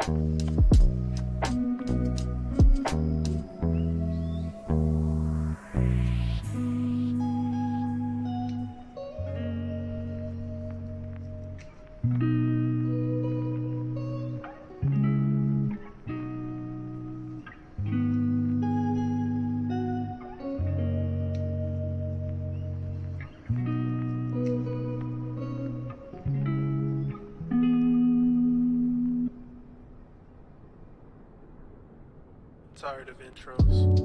Tired of intros.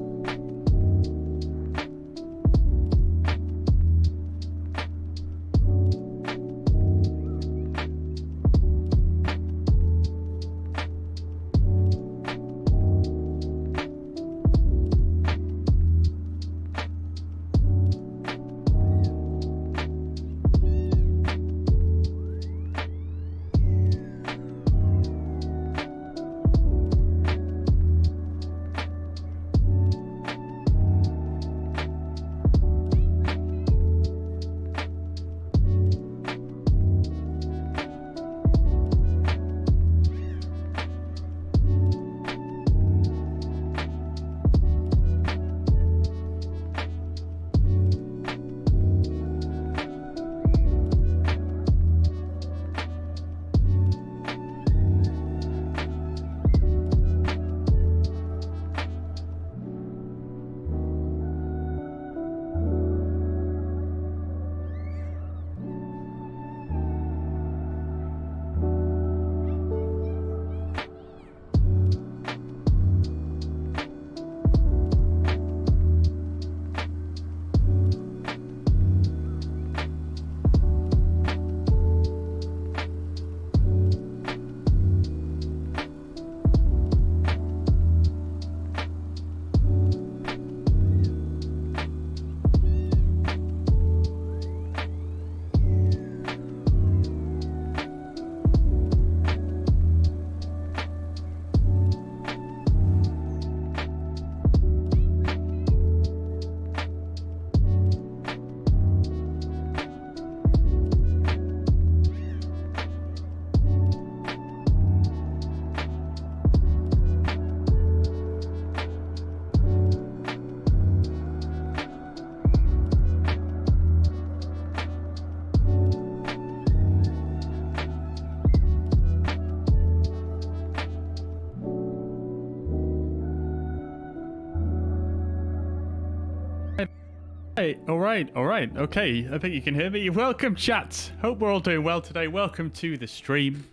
Hey, all right, okay, I think you can hear me. Welcome, chat. Hope we're all doing well today. Welcome to the stream.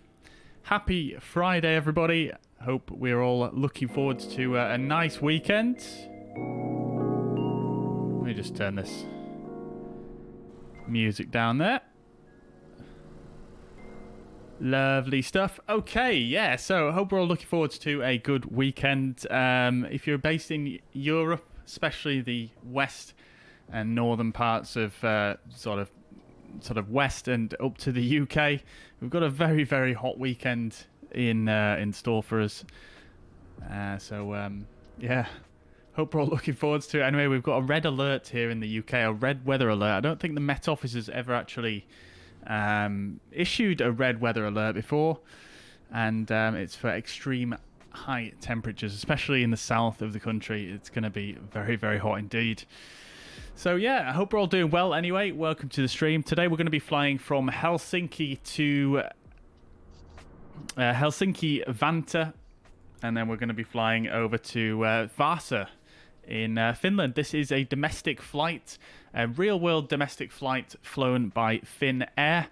Happy Friday, everybody. Hope we're all looking forward to a nice weekend. Let me just turn this music down there. Lovely stuff. Okay, yeah, so hope we're all looking forward to a good weekend. If you're based in Europe, especially the west and northern parts of sort of west and up to the UK, we've got a very, very hot weekend in store for us. Yeah, hope we're all looking forward to it. Anyway, we've got a red alert here in the UK, a red weather alert. I don't think the Met Office has ever actually issued a red weather alert before, and it's for extreme high temperatures, especially in the south of the country. It's going to be very, very hot indeed. So yeah, I hope we're all doing well anyway. Welcome to the stream. Today we're going to be flying from Helsinki to Helsinki Vantaa, and then we're going to be flying over to Vaasa in Finland. This is a domestic flight, a real-world domestic flight flown by Finnair.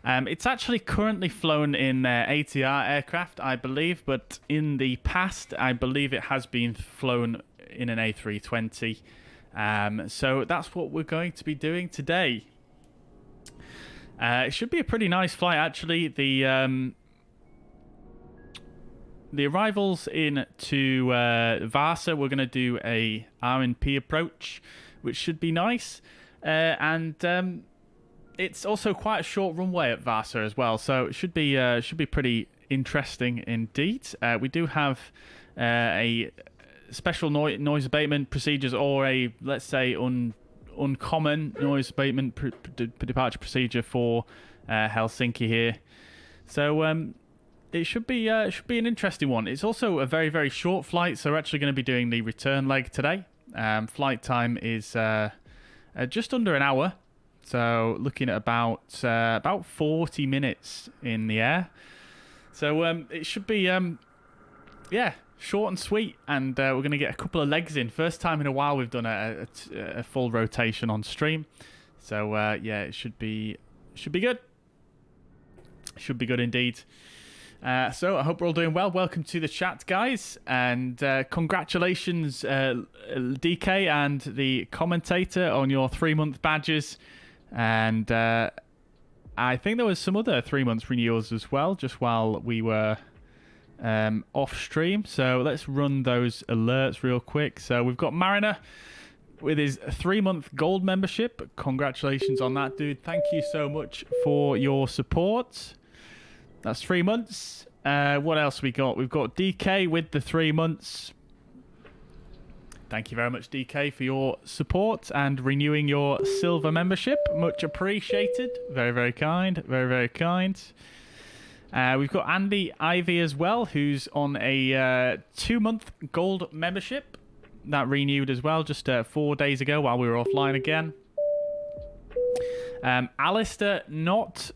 It's actually currently flown in ATR aircraft, I believe, but in the past, I believe it has been flown in an A320. So that's what we're going to be doing today. It should be a pretty nice flight, actually. The arrivals in to Vaasa, we're going to do a R&P approach, which should be nice. And it's also quite a short runway at Vaasa as well, so it should be pretty interesting indeed. We do have a special noise abatement procedures, or a, let's say, uncommon noise abatement departure procedure for Helsinki here. So it should be an interesting one. It's also a very, very short flight, so we're actually going to be doing the return leg today. Flight time is just under an hour, so looking at about 40 minutes in the air. So it should be yeah, short and sweet, and we're going to get a couple of legs in. First time in a while we've done a full rotation on stream. So yeah, it should be good. Should be good indeed. So I hope we're all doing well. Welcome to the chat, guys, and congratulations, DK and the commentator, on your 3-month badges. And I think there was some other 3-month renewals as well, just while we were off stream. So let's run those alerts real quick. So we've got Mariner with his 3-month gold membership. Congratulations on that, dude. Thank you so much for your support. That's 3 months. What else we got? We've got DK with the 3 months. Thank you very much, DK, for your support and renewing your silver membership. Much appreciated. Very, very kind. Very, very kind. We've got Andy Ivy as well, who's on a 2-month gold membership. That renewed as well just 4 days ago while we were offline again. Alistair, not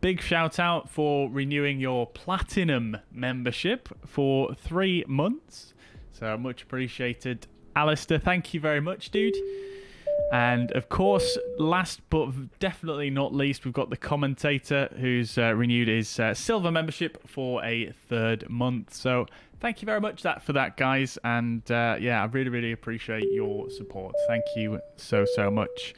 big shout out for renewing your platinum membership for 3 months. So much appreciated, Alistair. Thank you very much, dude. And of course, last but definitely not least, we've got the commentator who's renewed his silver membership for a 3rd month. So thank you very much for that, guys. And yeah, I really, really appreciate your support. Thank you so much.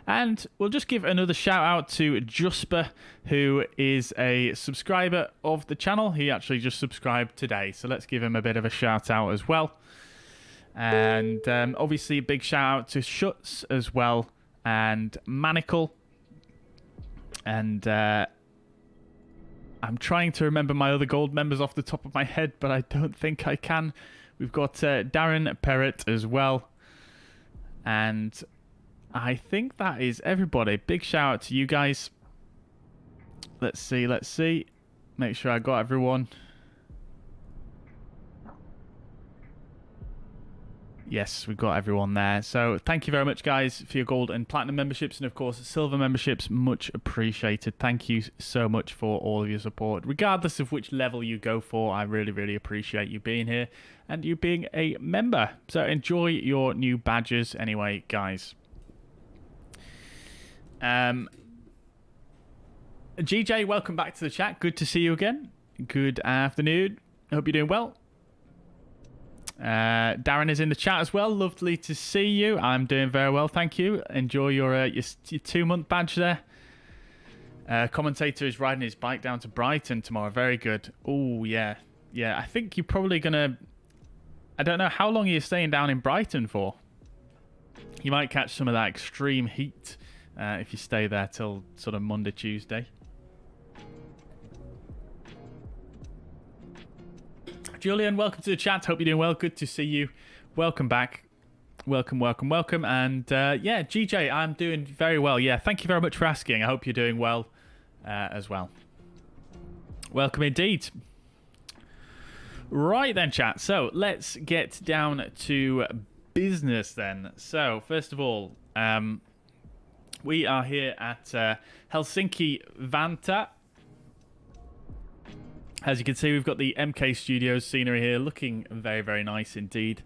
And we'll just give another shout out to Jusper, who is a subscriber of the channel. He actually just subscribed today, so let's give him a bit of a shout out as well. And obviously a big shout out to Schutz as well, and Manacle. And I'm trying to remember my other gold members off the top of my head, but I don't think I can. We've got Darren Perrett as well. And I think that is everybody. Big shout out to you guys. Let's see. Make sure I got everyone. Yes, we've got everyone there. So thank you very much, guys, for your gold and platinum memberships, and of course silver memberships. Much appreciated. Thank you so much for all of your support. Regardless of which level you go for, I really, really appreciate you being here and you being a member. So enjoy your new badges anyway, guys. GJ, welcome back to the chat. Good to see you again. Good afternoon. Hope you're doing well. Darren is in the chat as well. Lovely to see you. I'm doing very well, thank you. Enjoy your 2-month badge there. Commentator is riding his bike down to Brighton tomorrow. Very good. Oh yeah. I think you're probably gonna, I don't know how long you're staying down in Brighton for. You might catch some of that extreme heat if you stay there till sort of Monday, Tuesday. Julian, welcome to the chat. Hope you're doing well. Good to see you. Welcome back. Welcome. And yeah, GJ, I'm doing very well. Yeah, thank you very much for asking. I hope you're doing well as well. Welcome indeed. Right then, chat. So let's get down to business then. So first of all, we are here at Helsinki Vantaa. As you can see, we've got the MK Studios scenery here, looking very, very nice indeed.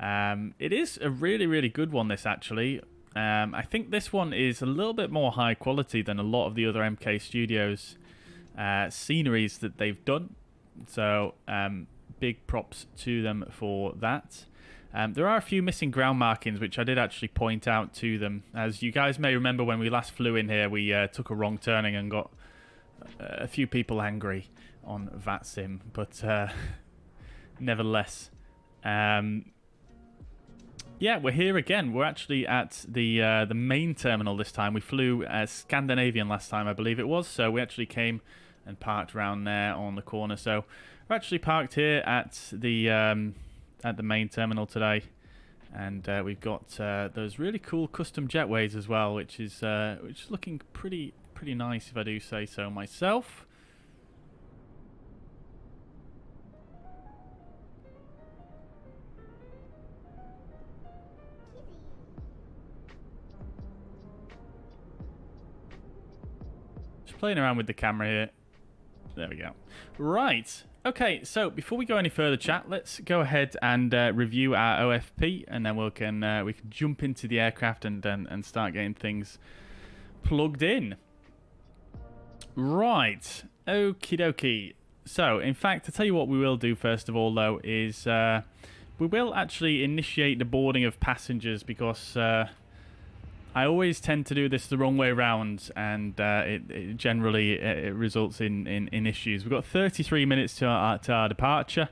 It is a really, really good one, this actually. I think this one is a little bit more high quality than a lot of the other MK Studios sceneries that they've done. So big props to them for that. There are a few missing ground markings, which I did actually point out to them. As you guys may remember, when we last flew in here, we took a wrong turning and got a few people angry on VATSIM, but nevertheless, yeah, we're here again. We're actually at the main terminal this time. We flew Scandinavian last time, I believe it was, so we actually came and parked around there on the corner. So we're actually parked here at the main terminal today, and we've got those really cool custom jetways as well, which is looking pretty nice, if I do say so myself. playing around with the camera here. There we go. Right. Okay, so before we go any further, chat, let's go ahead and review our OFP, and then we can jump into the aircraft and start getting things plugged in. Right. Okie dokie. So, in fact, to tell you what we will do first of all, though, is we will actually initiate the boarding of passengers, because I always tend to do this the wrong way around, and it generally results in issues. We've got 33 minutes to our departure.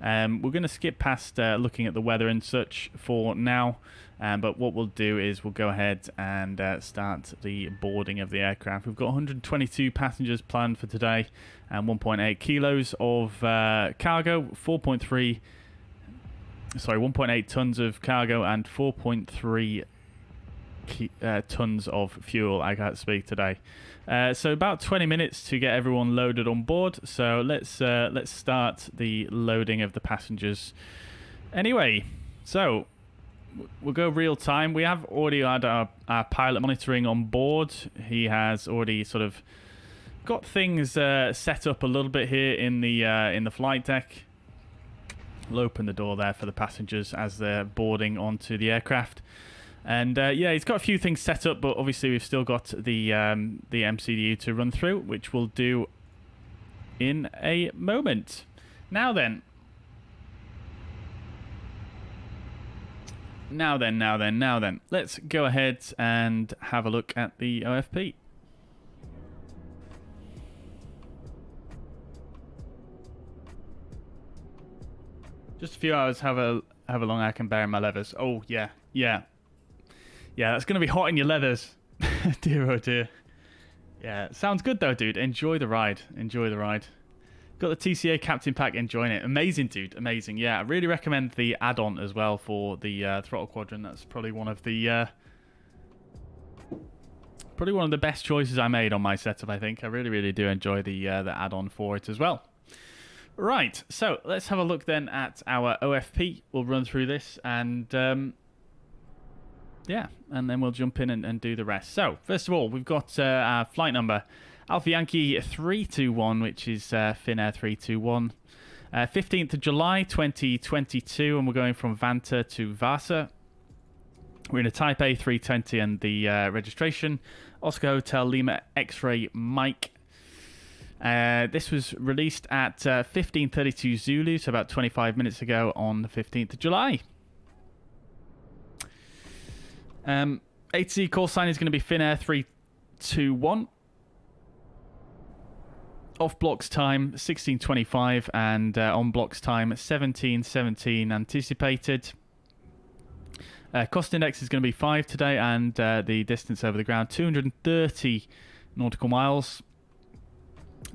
We're going to skip past looking at the weather and such for now, but what we'll do is we'll go ahead and start the boarding of the aircraft. We've got 122 passengers planned for today, and 1.8 kilos of cargo, 1.8 tons of cargo, and 4.3 tons of fuel. I can't speak today. So about 20 minutes to get everyone loaded on board. So let's start the loading of the passengers. Anyway, so we'll go real time. We have already had our pilot monitoring on board. He has already sort of got things set up a little bit here in the flight deck. We'll open the door there for the passengers as they're boarding onto the aircraft. And yeah, he's got a few things set up, but obviously we've still got the MCDU to run through, which we'll do in a moment. Now then, let's go ahead and have a look at the OFP. Just a few hours, however long I can bear in my leathers. Oh yeah. Yeah, that's going to be hot in your leathers. Dear, oh dear. Yeah, sounds good though, dude. Enjoy the ride. Got the TCA Captain Pack, enjoying it. Amazing, dude. Amazing. Yeah, I really recommend the Addon as well for the throttle quadrant. That's probably one of the best choices I made on my setup, I think. I really do enjoy the Addon for it as well. Right, so let's have a look then at our OFP. We'll run through this and... yeah, and then we'll jump in and do the rest. So, first of all, we've got our flight number, Alpha Yankee 321, which is Finnair 321. 15th of July, 2022, and we're going from Vantaa to Vaasa. We're in a Type A 320, and the registration, Oscar Hotel Lima X-Ray Mike. This was released at 15:32 Zulu, so about 25 minutes ago on the 15th of July. ATC call sign is going to be Finnair 321. Off blocks time 16:25 and on blocks time 17:17 anticipated. Cost index is going to be 5 today, and the distance over the ground 230 nautical miles.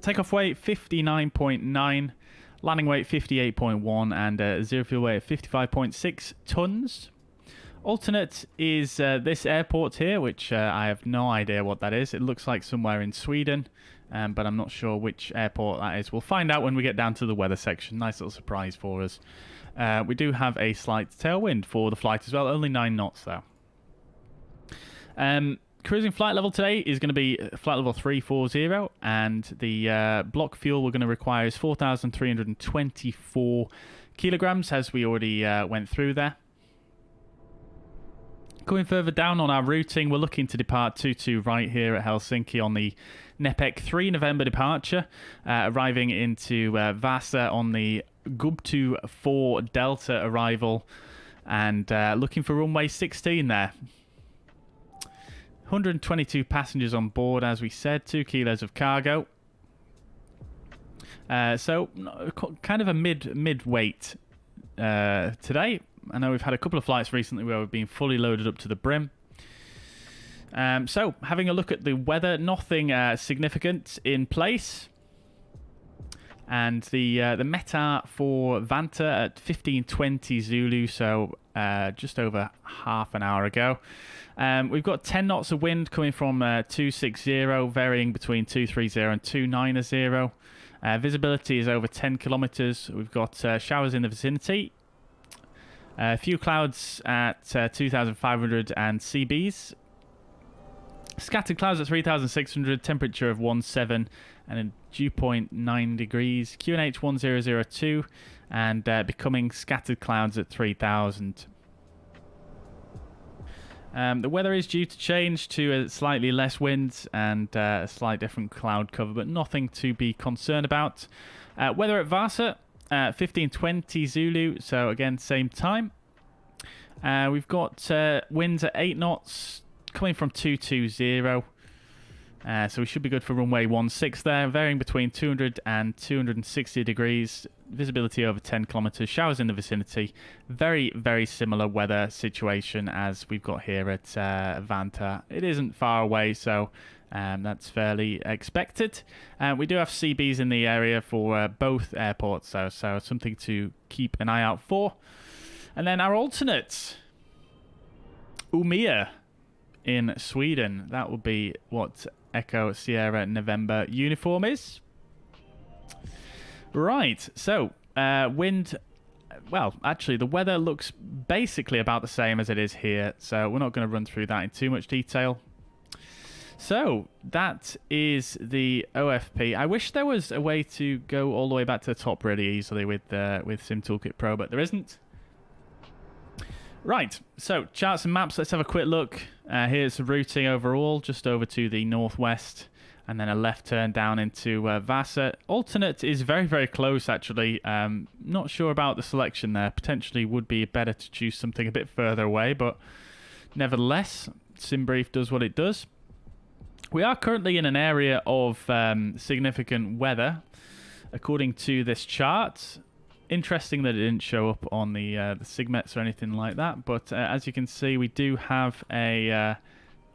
Takeoff weight 59.9, landing weight 58.1, and zero fuel weight 55.6 tons. Alternate is this airport here, which I have no idea what that is. It looks like somewhere in Sweden, but I'm not sure which airport that is. We'll find out when we get down to the weather section. Nice little surprise for us. We do have a slight tailwind for the flight as well, only 9 knots though. Cruising flight level today is going to be flight level 340, and the block fuel we're going to require is 4,324 kilograms, as we already went through there. Going further down on our routing, we're looking to depart 22 right here at Helsinki on the Nepek 3 November departure, arriving into Vaasa on the Gubtu 4 Delta arrival, and looking for runway 16 there. 122 passengers on board, as we said, 2 kilos of cargo. So kind of a mid-weight today. I know we've had a couple of flights recently where we've been fully loaded up to the brim. So, having a look at the weather, nothing significant in place. And the METAR for Vantaa at 15:20 Zulu, so just over half an hour ago. We've got 10 knots of wind coming from 260, varying between 230 and 290. Visibility is over 10 kilometers. We've got showers in the vicinity. A few clouds at 2,500 and CBs. Scattered clouds at 3,600, temperature of 17, and a dew point 9 degrees. QNH 1002, and becoming scattered clouds at 3,000. The weather is due to change to a slightly less wind and a slight different cloud cover, but nothing to be concerned about. Weather at Vaasa, 1520 Zulu, so again, same time. We've got winds at 8 knots, coming from 220. So we should be good for runway 16 there, varying between 200 and 260 degrees. Visibility over 10 kilometers, showers in the vicinity. Very, very similar weather situation as we've got here at Vantaa. It isn't far away, so that's fairly expected. We do have CBs in the area for both airports, so something to keep an eye out for. And then our alternates, Umeå in Sweden. That will be what Echo Sierra November uniform is. Right, so wind, well, actually the weather looks basically about the same as it is here, so we're not going to run through that in too much detail. So that is the OFP. I wish there was a way to go all the way back to the top really easily with SimToolkitPro, but there isn't. Right, so charts and maps, let's have a quick look. Here's the routing overall, just over to the northwest, and then a left turn down into Vaasa. Alternate is very, very close, actually. Not sure about the selection there. Potentially would be better to choose something a bit further away, but nevertheless, SimBrief does what it does. We are currently in an area of significant weather, according to this chart. Interesting that it didn't show up on the SIGMETs or anything like that, but as you can see, we do have a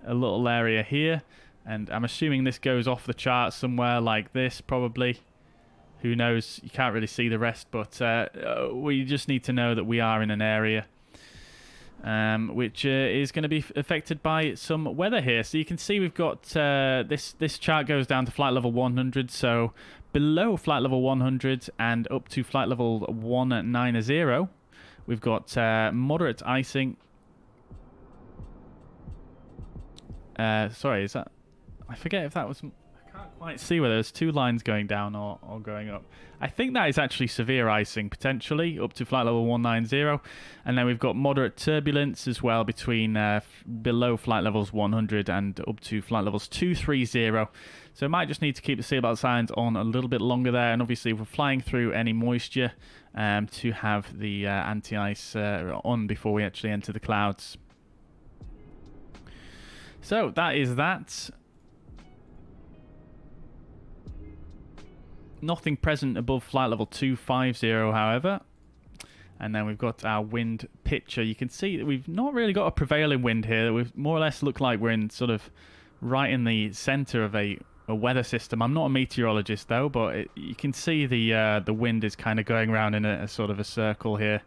little area here, and I'm assuming this goes off the chart somewhere like this, probably. Who knows? You can't really see the rest, but we just need to know that we are in an area which is going to be affected by some weather here. So you can see we've got this chart goes down to flight level 100, so below flight level 100 and up to flight level 190, we've got moderate icing. Sorry, is that... I forget if that was... I can't quite see whether there's two lines going down or going up. I think that is actually severe icing, potentially, up to flight level 190. And then we've got moderate turbulence as well between below flight levels 100 and up to flight levels 230. So might just need to keep the seatbelt signs on a little bit longer there. And obviously, if we're flying through any moisture, to have the anti-ice on before we actually enter the clouds. So that is that. Nothing present above flight level 250, however. And then we've got our wind picture. You can see that we've not really got a prevailing wind here. We more or less look like we're in sort of right in the center of a weather system. I'm not a meteorologist though, but you can see the wind is kind of going around in a sort of a circle here.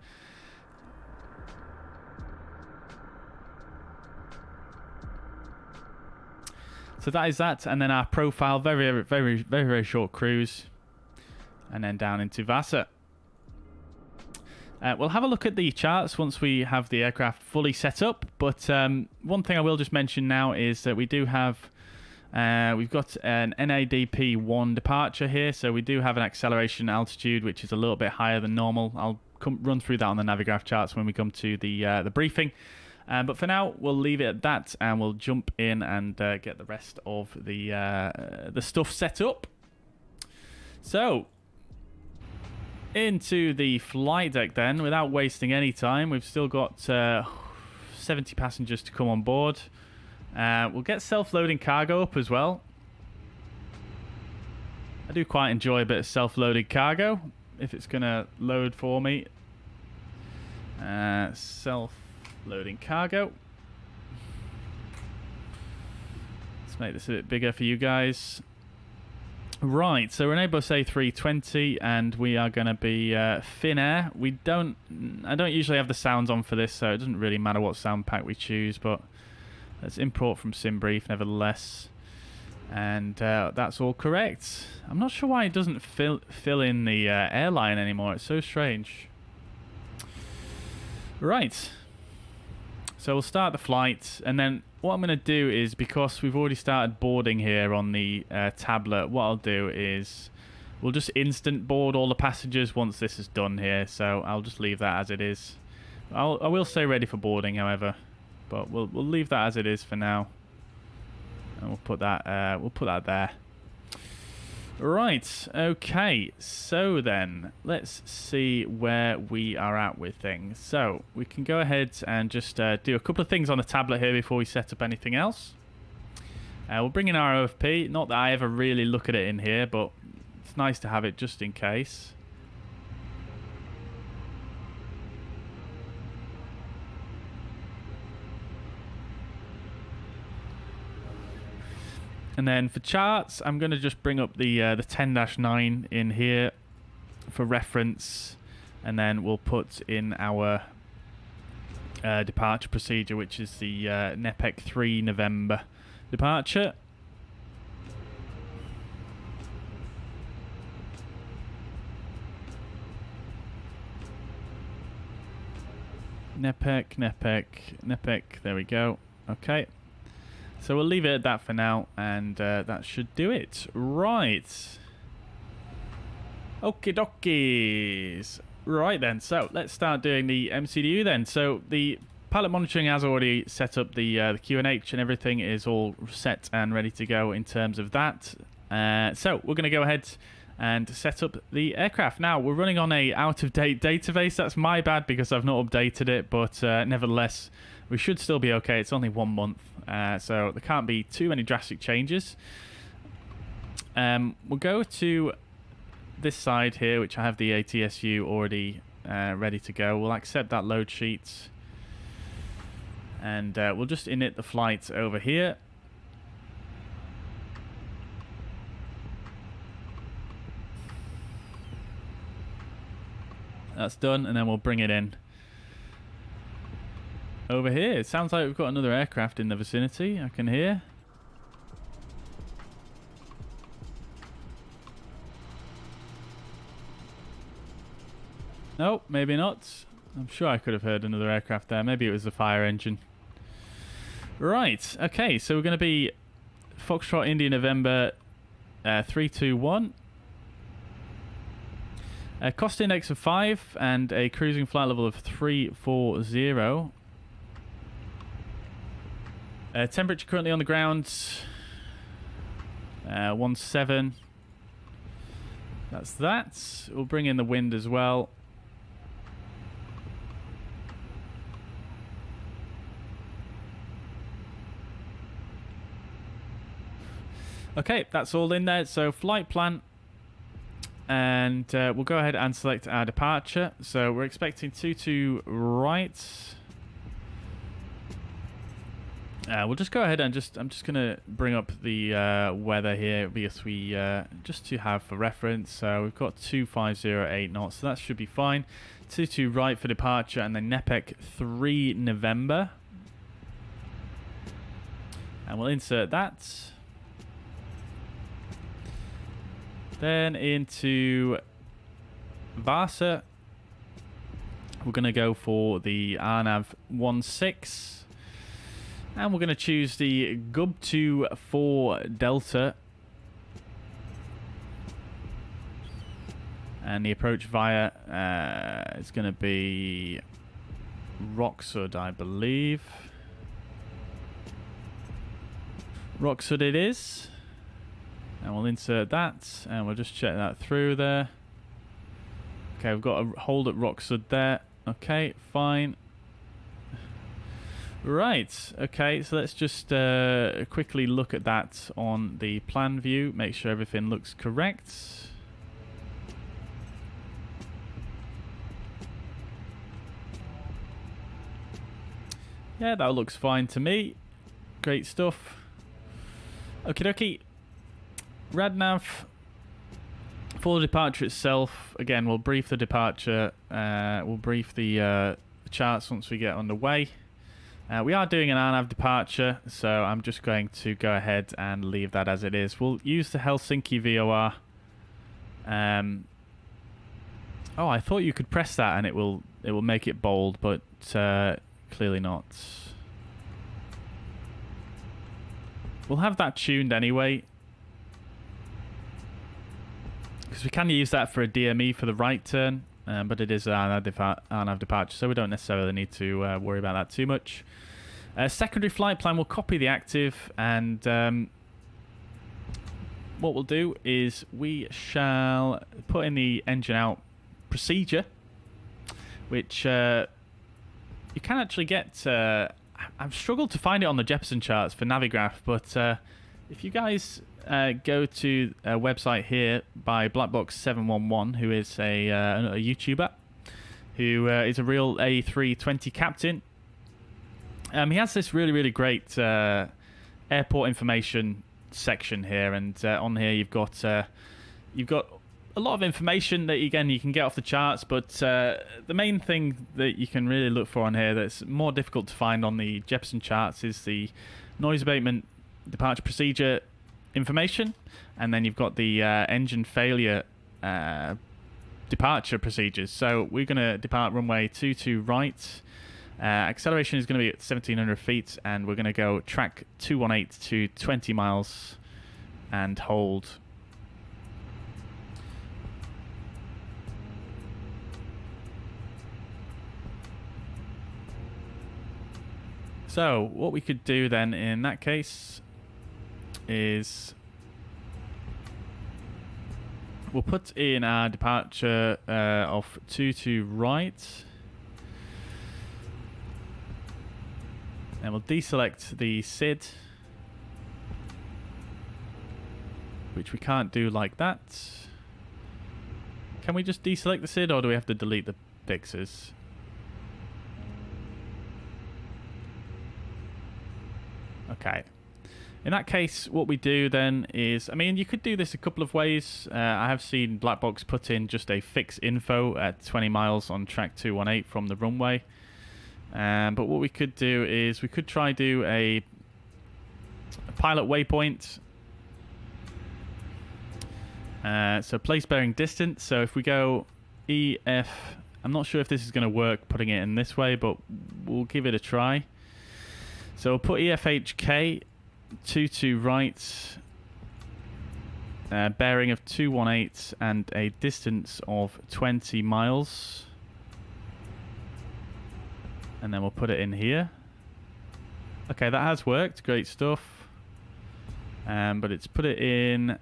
So that is that, and then our profile, very short cruise, and then down into Vaasa. We'll have a look at the charts once we have the aircraft fully set up, but one thing I will just mention now is that we do have, we've got an NADP1 departure here, so we do have an acceleration altitude which is a little bit higher than normal. I'll run through that on the Navigraph charts when we come to the briefing. But for now, we'll leave it at that, and we'll jump in and get the rest of the stuff set up. So, into the flight deck then, without wasting any time. We've still got 70 passengers to come on board. We'll get self-loading cargo up as well. I do quite enjoy a bit of self-loading cargo, if it's going to load for me. Self-loading cargo. Let's make this a bit bigger for you guys. Right, so we're an Airbus A320, and we are going to be Finnair. I don't usually have the sounds on for this, so it doesn't really matter what sound pack we choose, but let's import from SimBrief nevertheless. And that's all correct. I'm not sure why it doesn't fill in the airline anymore. It's so strange. Right. So we'll start the flight, and then what I'm going to do is, because we've already started boarding here on the tablet, what I'll do is we'll just instant board all the passengers once this is done here. So I'll just leave that as it is. I will stay ready for boarding, however, but we'll leave that as it is for now, and we'll put that there. Right, okay, so then let's see where we are at with things. So we can go ahead and just do a couple of things on the tablet here before we set up anything else. We'll bring in our OFP. Not that I ever really look at it in here, but it's nice to have it just in case. And then for charts, I'm going to just bring up the 10-9 in here for reference, and then we'll put in our departure procedure, which is the NEPEC 3 November departure. NEPEC, there we go. Okay. So we'll leave it at that for now, and that should do it. Right. Okie dokies. Right then, so let's start doing the MCDU then. So the pilot monitoring has already set up the QNH, and everything is all set and ready to go in terms of that. So we're going to go ahead and set up the aircraft. Now, we're running on a out-of-date database. That's my bad because I've not updated it, but nevertheless, we should still be okay. It's only 1 month, so there can't be too many drastic changes. We'll go to this side here, which I have the ATSU already ready to go. We'll accept that load sheet, and we'll just init the flight over here. That's done, and then we'll bring it in over here. It sounds like we've got another aircraft in the vicinity, I can hear. No, maybe not. I'm sure I could have heard another aircraft there. Maybe it was the fire engine. Right, okay, so we're going to be Foxtrot India November 321. A cost index of 5 and a cruising flight level of 340. Temperature currently on the ground 17. That's that. We'll bring in the wind as well. Okay, that's all in there. So flight plan. And we'll go ahead and select our departure. So we're expecting 22 right. We'll just go ahead and I'm just going to bring up the weather here because we, just to have for reference. So we've got 2508 knots, so that should be fine. 22 right for departure, and then NEPEC 3 November. And we'll insert that. Then into Vaasa, we're going to go for the RNAV 16, and we're going to choose the GUB2 4 Delta, and the approach via is going to be Roxud, I believe. Roxud it is. And we'll insert that, and we'll just check that through there. Okay, we've got a hold at Roxud there. Okay, fine. Right, okay, so let's just quickly look at that on the plan view, make sure everything looks correct. Yeah, that looks fine to me. Great stuff. Okie dokie. RadNav for the departure itself, again, we'll brief the departure, we'll brief the charts once we get underway. We are doing an RNAV departure, so I'm just going to go ahead and leave that as it is. We'll use the Helsinki VOR. Oh, I thought you could press that and it will make it bold, but clearly not. we'll have that tuned anyway, because we can use that for a DME for the right turn, but it is our nav departure, so we don't necessarily need to worry about that too much. Secondary flight plan, we'll copy the active, and what we'll do is we shall put in the engine out procedure, which you can actually get. I've struggled to find it on the Jeppesen charts for Navigraph, but if you guys go to a website here by Blackbox711, who is a YouTuber, who is a real A320 captain. He has this really great airport information section here, and on here you've got a lot of information that you can get off the charts, but the main thing that you can really look for on here that's more difficult to find on the Jeppesen charts is the noise abatement departure procedure information, and then you've got the engine failure departure procedures. So we're going to depart runway 22 right. Acceleration is going to be at 1700 feet, and we're going to go track 218 to 20 miles and hold. So what we could do then in that case is we'll put in our departure of 22 right. And we'll deselect the SID, which we can't do like that. Can we just deselect the SID, or do we have to delete the fixes? Okay. In that case, what we do then is, I mean, you could do this a couple of ways. I have seen Blackbox put in just a fix info at 20 miles on track 218 from the runway. But what we could do is we could try do a pilot waypoint. So place bearing distance. So if we go I'm not sure if this is going to work putting it in this way, but we'll give it a try. So we'll put EFHK 22 right, bearing of 218 and a distance of 20 miles. And then we'll put it in here. Okay, that has worked. Great stuff. But it's put it in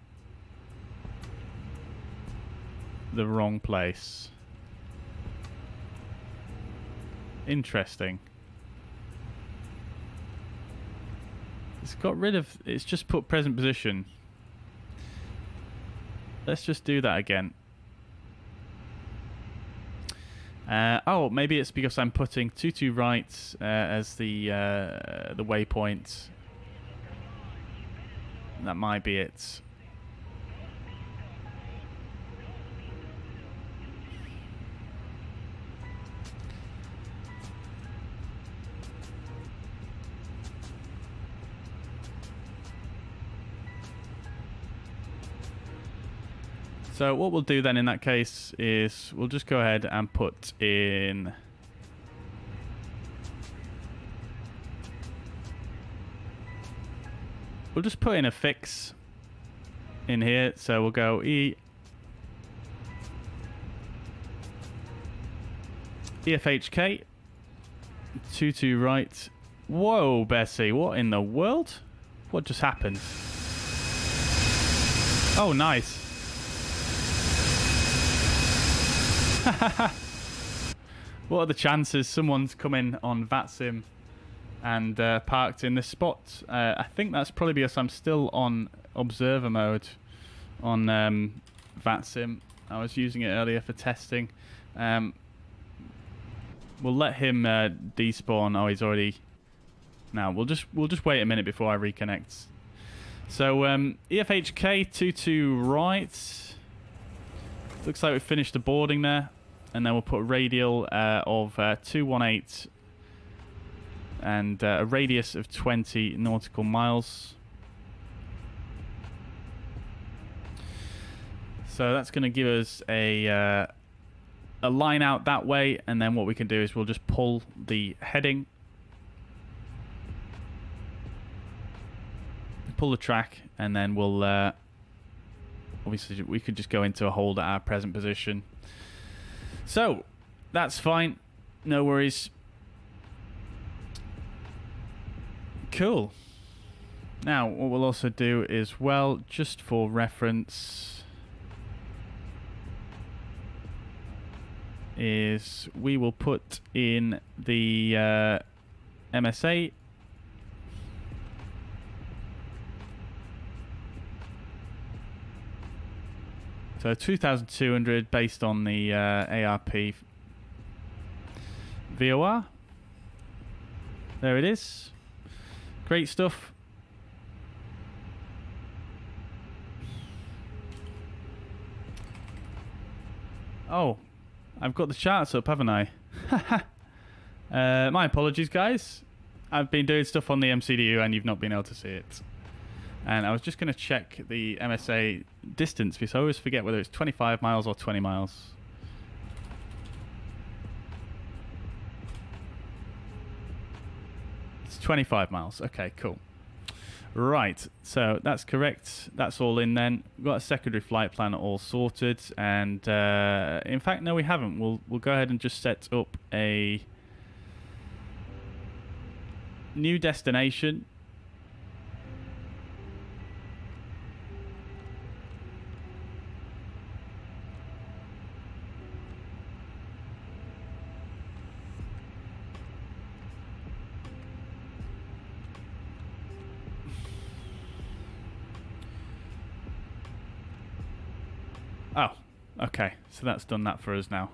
the wrong place. Interesting. It's got rid of... It's just put present position. Let's just do that again. Oh, maybe it's because I'm putting 22 right as the waypoint. That might be it. So what we'll do then in that case is we'll just go ahead and put in we'll just put in a fix in here. So we'll go EFHK 22 right. Whoa, Bessie, what in the world? What just happened? Oh, nice. What are the chances someone's come in on VATSIM and parked in this spot? I think that's probably because I'm still on observer mode on VATSIM. I was using it earlier for testing. We'll let him despawn. Oh, he's already... Now, we'll just wait a minute before I reconnect. So, EFHK 22 right. Looks like we finished the boarding there. And then we'll put a radial of 218 and a radius of 20 nautical miles. So that's going to give us a line out that way, and then what we can do is we'll just pull the heading pull the track, and then we'll obviously we could just go into a hold at our present position. So that's fine, no worries. Cool. Now what we'll also do is, well, just for reference, is we will put in the MSA. So 2,200 based on the ARP VOR. There it is. Great stuff. Oh, I've got the charts up, haven't I? My apologies, guys. I've been doing stuff on the MCDU and you've not been able to see it. And I was just going to check the MSA distance because I always forget whether it's 25 miles or 20 miles. It's 25 miles. Okay, cool. Right, so that's correct. That's all in then. We've got a secondary flight plan all sorted. And in fact, no, we haven't. We'll go ahead and just set up a new destination. Oh, okay. So that's done that for us now.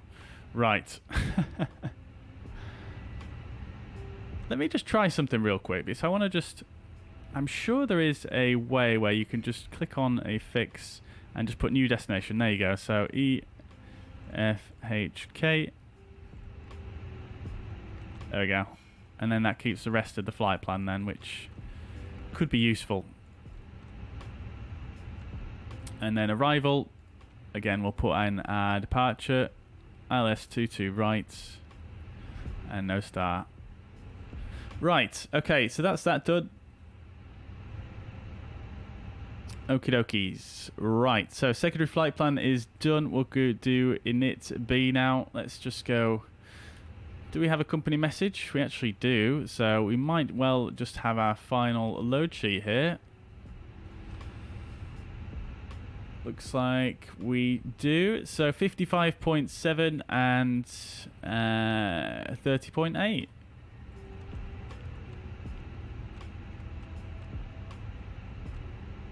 Right. Let me just try something real quick because I want to just... I'm sure there is a way where you can just click on a fix and just put new destination. There you go. So EFHK. There we go. And then that keeps the rest of the flight plan then, which could be useful. And then arrival. Again, we'll put in our departure, ILS22 right, and no star. Right, okay, so that's that done. Okie dokies. Right, so secondary flight plan is done. We'll go do init B now. Let's just go. Do we have a company message? We actually do, so we might well just have our final load sheet here. Looks like we do. So 55.7 and 30.8.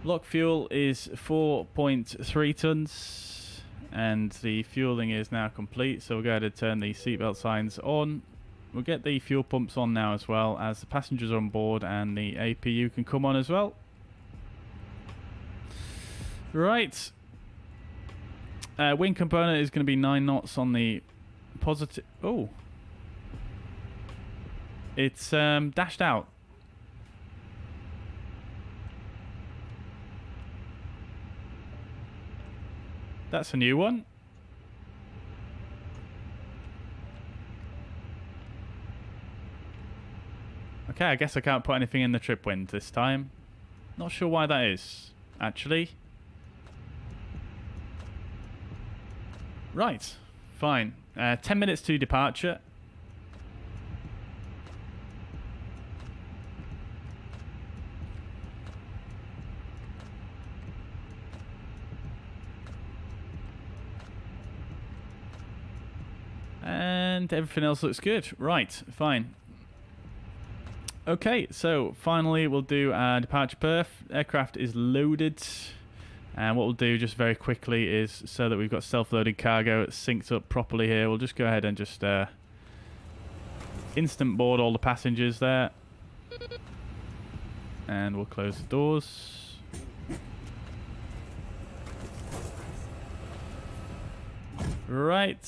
Block fuel is 4.3 tons. And the fueling is now complete. So we'll go ahead and turn the seatbelt signs on. We'll get the fuel pumps on now as well, as the passengers are on board and the APU can come on as well. Right. Wind component is going to be 9 knots on the positive. Oh. It's dashed out. That's a new one. Okay, I guess I can't put anything in the trip wind this time. Not sure why that is, actually. Right, fine. 10 minutes to departure. And everything else looks good. Right, fine. Okay, so finally we'll do our departure perf. Aircraft is loaded. And what we'll do just very quickly is, so that we've got self-loaded cargo synced up properly here, we'll just go ahead and just instant board all the passengers there. And we'll close the doors. Right.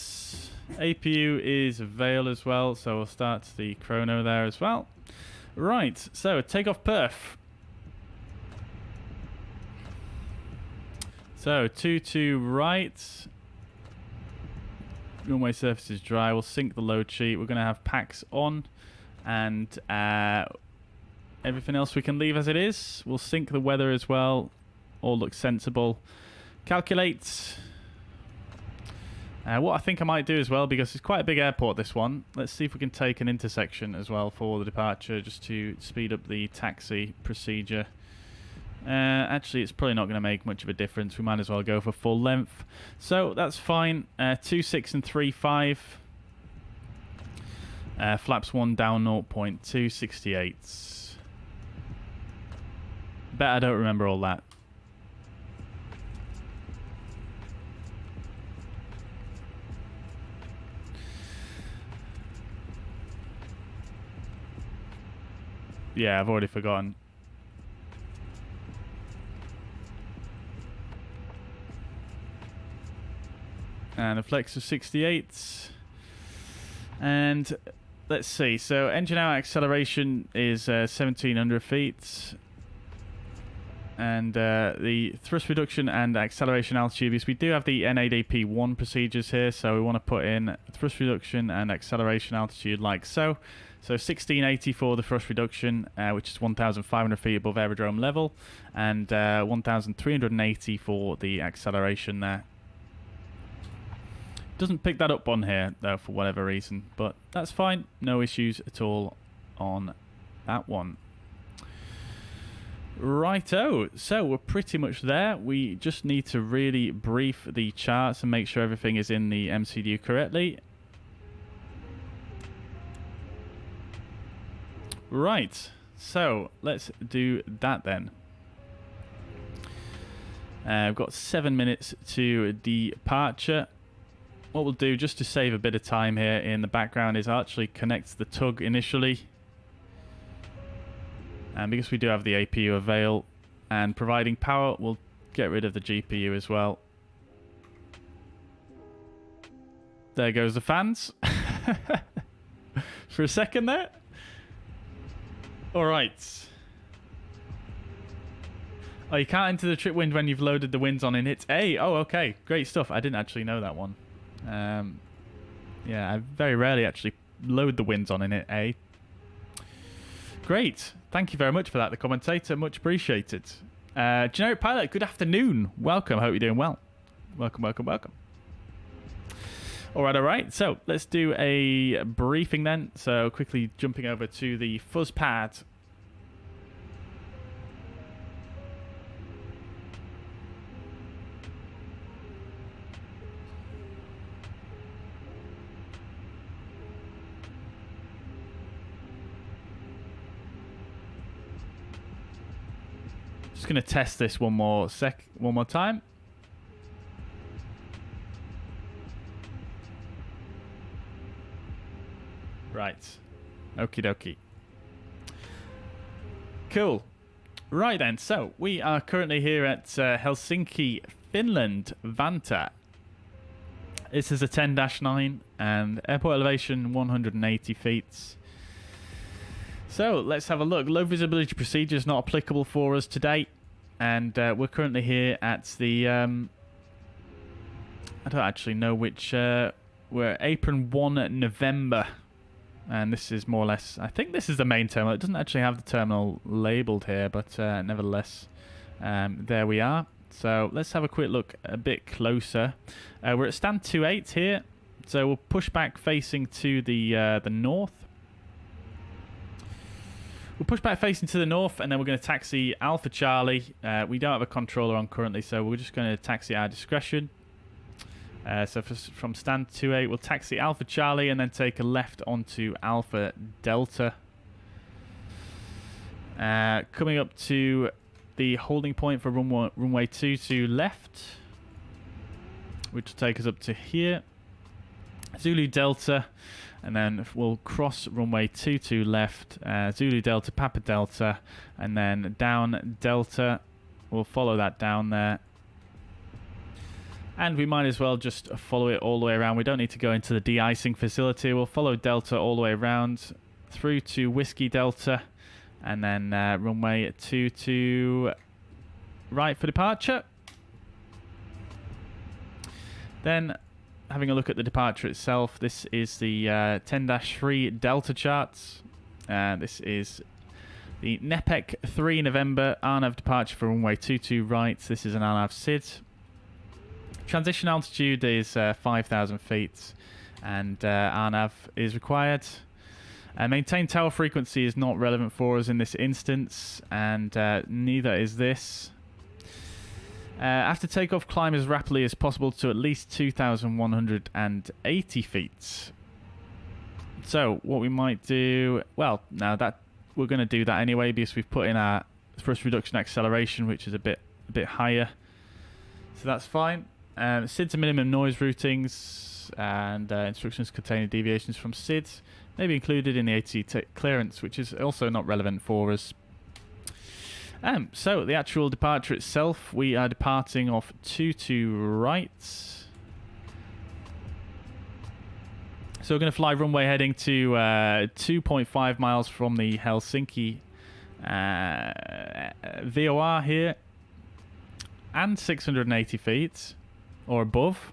APU is Veil as well, so we'll start the chrono there as well. Right, so takeoff perf. So 2 right. Runway surface is dry. We'll sync the load sheet. We're going to have packs on, and Everything else we can leave as it is. We'll sync the weather as well. All looks sensible. Calculate. What I think I might do as well, because it's quite a big airport, this one. Let's see if we can take an intersection as well for the departure, just to speed up the taxi procedure. Actually, it's probably not going to make much of a difference. We might as well go for full length. So that's fine. 2.6 and 3.5. Flaps 1 down 0.268. Bet I don't remember all that. Yeah, I've already forgotten. And a flex of 68. And let's see. So engine out acceleration is 1700 feet. And the thrust reduction and acceleration altitude, because we do have the NADP1 procedures here, so we want to put in thrust reduction and acceleration altitude like so. So 1680 for the thrust reduction, which is 1,500 feet above aerodrome level, and 1,380 for the acceleration there. Doesn't pick that up on here, though, for whatever reason, but that's fine. No issues at all on that one. Righto, so we're pretty much there. We just need to really brief the charts and make sure everything is in the MCDU correctly. Right, so let's do that then. We've got 7 minutes to departure. What we'll do, just to save a bit of time here in the background, is I'll actually connect the tug initially. And because we do have the APU avail and providing power, we'll get rid of the GPU as well. There goes the fans. For a second there. Alright. Oh, you can't enter the trip wind when you've loaded the winds on in It's A. Oh, okay. Great stuff. I didn't actually know that one. Yeah, I very rarely actually load the winds on in it A. Great. Thank you very much for that, the commentator. Much appreciated. Generic Pilot, good afternoon. Welcome. Hope you're doing well. Welcome, welcome, welcome. All right. So let's do a briefing then. So quickly jumping over to the fuzz pad. Just going to test this one more time. Right. Okie dokie. Cool. Right then, so we are currently here at Helsinki, Finland, Vantaa. This is a 10-9 and airport elevation 180 feet. So let's have a look. Low visibility procedure is not applicable for us today. And we're currently here at the... I don't actually know which... we're apron 1 November. And this is more or less... I think this is the main terminal. It doesn't actually have the terminal labelled here, but nevertheless, there we are. So let's have a quick look a bit closer. We're at stand 28 here. So we'll push back facing to the north. We'll push back facing to the north, and then we're going to taxi Alpha Charlie. We don't have a controller on currently, so we're just going to taxi our discretion. So from stand 28, we'll taxi Alpha Charlie and then take a left onto Alpha Delta. Coming up to the holding point for runway 22 left, which will take us up to here. Zulu Delta, and then we'll cross runway 22 left, Zulu Delta, Papa Delta, and then down Delta. We'll follow that down there. And we might as well just follow it all the way around. We don't need to go into the de-icing facility. We'll follow Delta all the way around through to Whiskey Delta, and then runway 22 right for departure. Then having a look at the departure itself, this is the 10-3 Delta charts. This is The NEPEC 3 November RNAV departure for runway 22 right. This is an RNAV SID. Transition altitude is 5,000 feet, and RNAV is required. Maintain tower frequency is not relevant for us in this instance, and neither is this. After takeoff, climb as rapidly as possible to at least 2,180 feet. So what we might do, well, now that we're going to do that anyway because we've put in our thrust reduction acceleration, which is a bit higher. So that's fine. SID to minimum noise routings and instructions containing deviations from SID may be included in the ATC clearance, which is also not relevant for us. So the actual departure itself, we are departing off 22 right. So we're going to fly runway heading to 2.5 miles from the Helsinki VOR here, and 680 feet or above.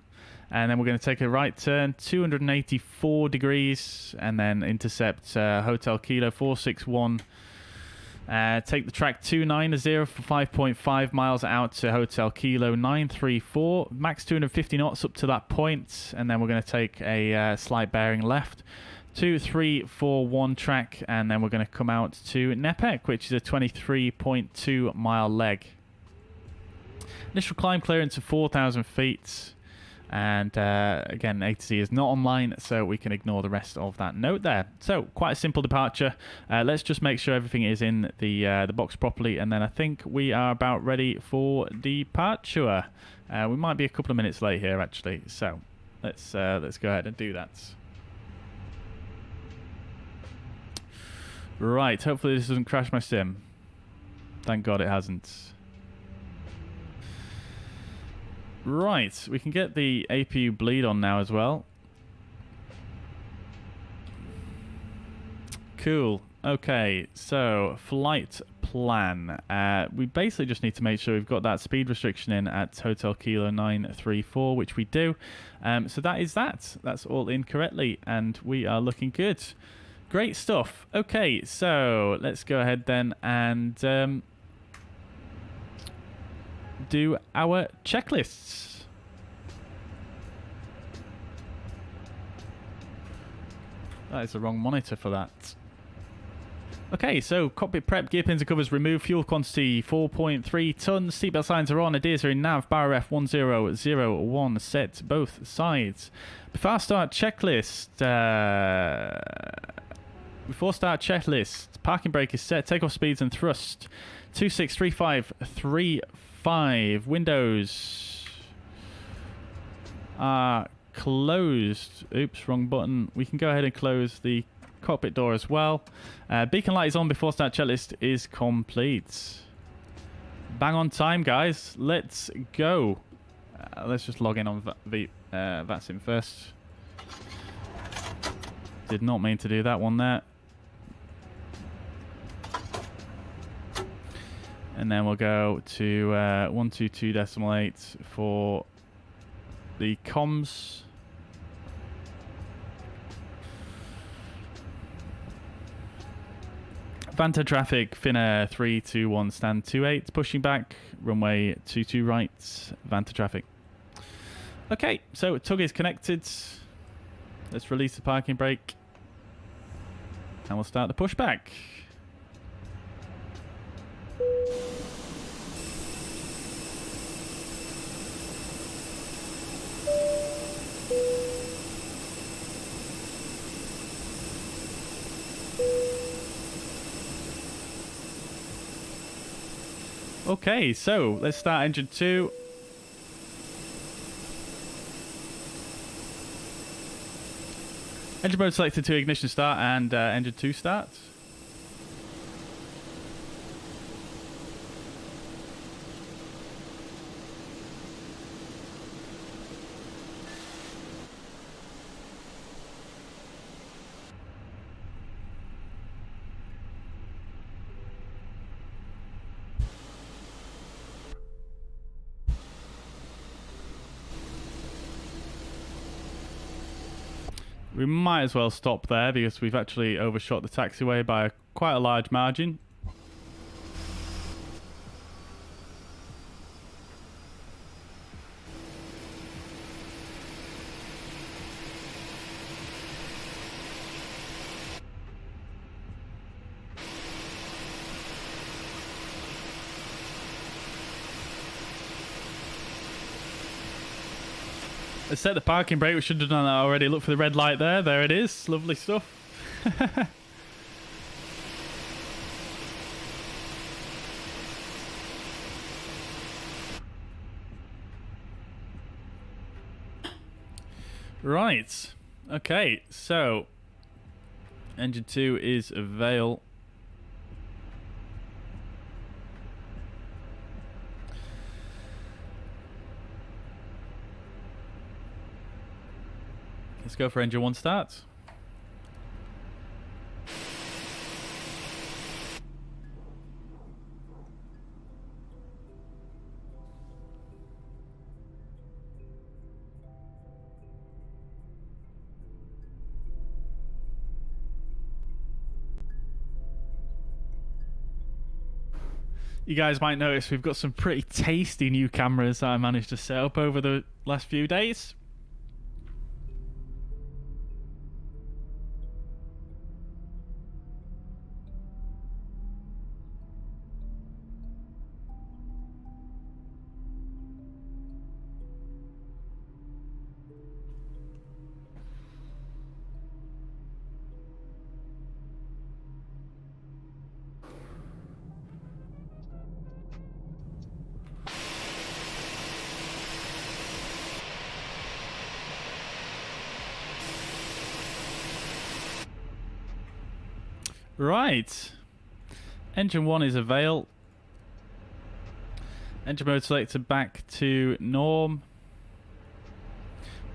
And then we're going to take a right turn, 284 degrees, and then intercept Hotel Kilo 461. Take the track 290 for 5.5 miles out to Hotel Kilo 934, max 250 knots up to that point, and then we're going to take a slight bearing left, 2341 track, and then we're going to come out to NEPEC, which is a 23.2 mile leg. Initial climb clearance of 4,000 feet. And again, A to Z is not online, so we can ignore the rest of that note there. So quite a simple departure. Let's just make sure everything is in the box properly, and then I think we are about ready for departure. We might be a couple of minutes late here, actually. So let's go ahead and do that. Right. Hopefully this doesn't crash my sim. Thank God it hasn't. Right, we can get the APU bleed on now as well. Cool. Okay, so flight plan. We basically just need to make sure we've got that speed restriction in at Hotel Kilo 934, which we do. So that is that. That's all in correctly, and we are looking good. Great stuff. Okay, so let's go ahead then and do our checklists. That is the wrong monitor for that. Okay, so cockpit prep, gear pins and covers removed, fuel quantity 4.3 tons, seatbelt signs are on, ADIRs are in nav, BARF 1001 set both sides. Before start checklist, parking brake is set, takeoff speeds and thrust 263535, windows are closed. Oops, wrong button. We can go ahead and close the cockpit door as well. Beacon light is on before start checklist is complete. Bang on time, guys. Let's go. Let's just log in on VATSIM first. Did not mean to do that one there. And then we'll go to 122.8 for the comms. Vantaa traffic, Finnair 321, stand 28, pushing back, runway 22 right, Vantaa traffic. Okay, so tug is connected. Let's release the parking brake. And we'll start the pushback. Okay, so let's start engine 2. Engine mode selected to ignition start and engine 2 start. We might as well stop there because we've actually overshot the taxiway by quite a large margin. Let's set the parking brake. We should have done that already. Look for the red light there. There it is. Lovely stuff. Right. Okay, so engine 2 is avail. Let's go for engine 1 start. You guys might notice we've got some pretty tasty new cameras that I managed to set up over the last few days. Right, engine 1 is avail. Engine mode selected back to norm.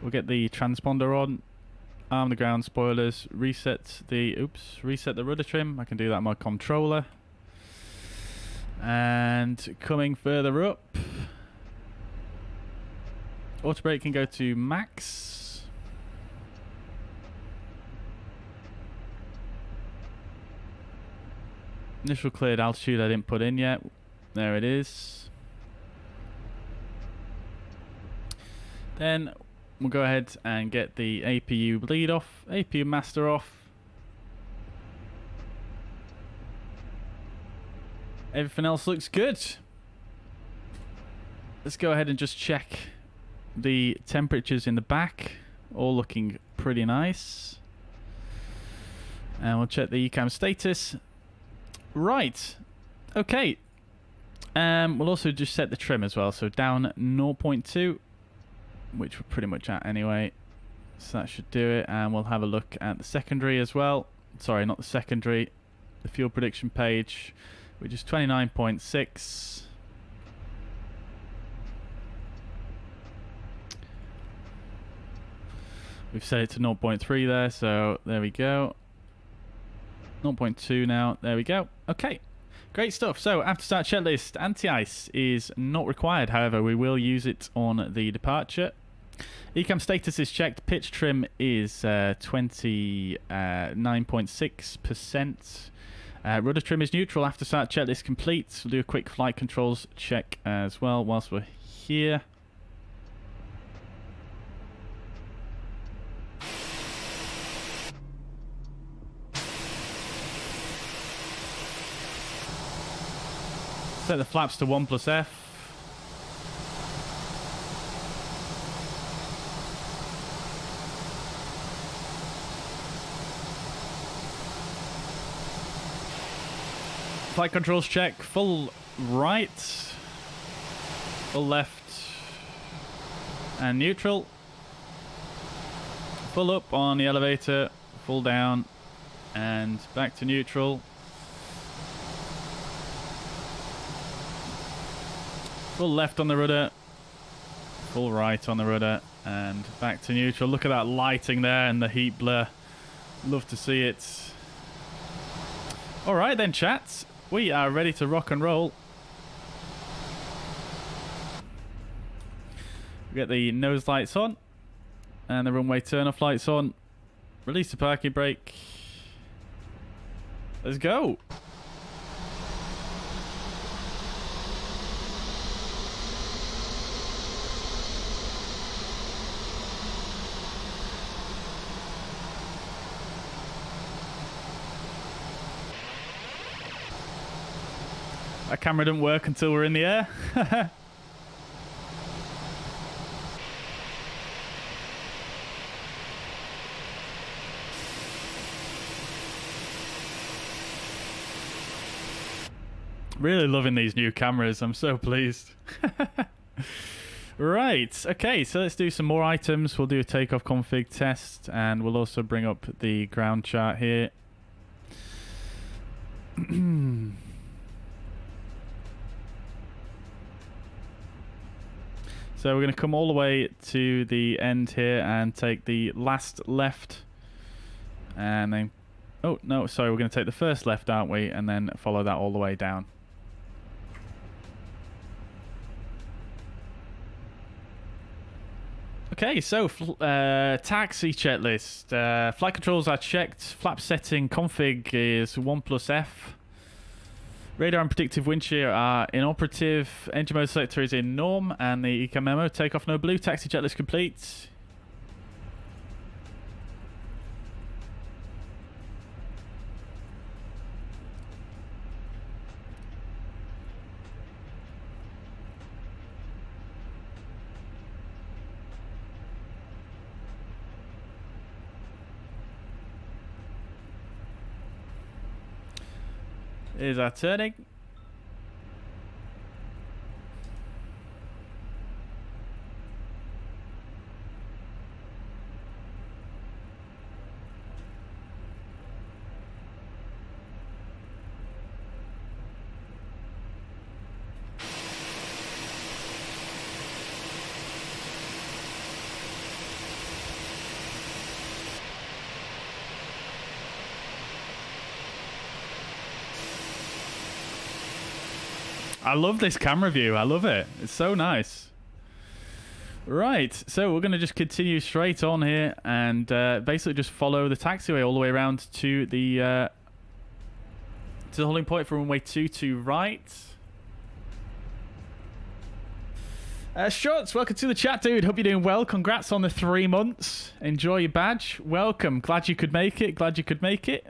We'll get the transponder on, arm the ground spoilers, reset the rudder trim. I can do that on my controller. And coming further up, auto brake can go to max. Initial cleared altitude I didn't put in yet. There it is. Then we'll go ahead and get the APU bleed off, APU master off. Everything else looks good. Let's go ahead and just check the temperatures in the back. All looking pretty nice. And we'll check the ECAM status. Right, okay. We'll also just set the trim as well, so down 0.2, which we're pretty much at anyway, so that should do it. And we'll have a look at the secondary as well. Sorry, not the secondary, the fuel prediction page, which is 29.6. We've set it to 0.3 there, so there we go. 0.2 now, there we go. Okay, great stuff. So after start checklist, anti-ice is not required. However, we will use it on the departure. ECAM status is checked. Pitch trim is 29.6%. Rudder trim is neutral. After start checklist complete. We'll do a quick flight controls check as well whilst we're here. Set the flaps to 1+F. Flight controls check. Full right, full left, and neutral. Full up on the elevator, full down, and back to neutral. Full left on the rudder, full right on the rudder, and back to neutral. Look at that lighting there and the heat blur. Love to see it. Alright then, chats. We are ready to rock and roll. We get the nose lights on and the runway turn-off lights on. Release the parking brake. Let's go. That camera didn't work until we're in the air. Really loving these new cameras. I'm so pleased. Right. Okay, so let's do some more items. We'll do a takeoff config test, and we'll also bring up the ground chart here. So we're going to come all the way to the end here and take the last left, and then, oh no, sorry, we're going to take the first left, aren't we, and then follow that all the way down. Okay, so taxi checklist. Flight controls are checked. Flap setting config is 1+F. Radar and predictive wind shear are inoperative. Engine mode selector is in norm, and the eco memo takeoff no blue. Taxi checklist complete. Is our turning. I love this camera view. I love it. It's so nice. Right, so we're going to just continue straight on here and basically just follow the taxiway all the way around to the holding point for runway 22 right. Schutz, welcome to the chat, dude. Hope you're doing well. Congrats on the 3 months. Enjoy your badge. Welcome. Glad you could make it. Glad you could make it.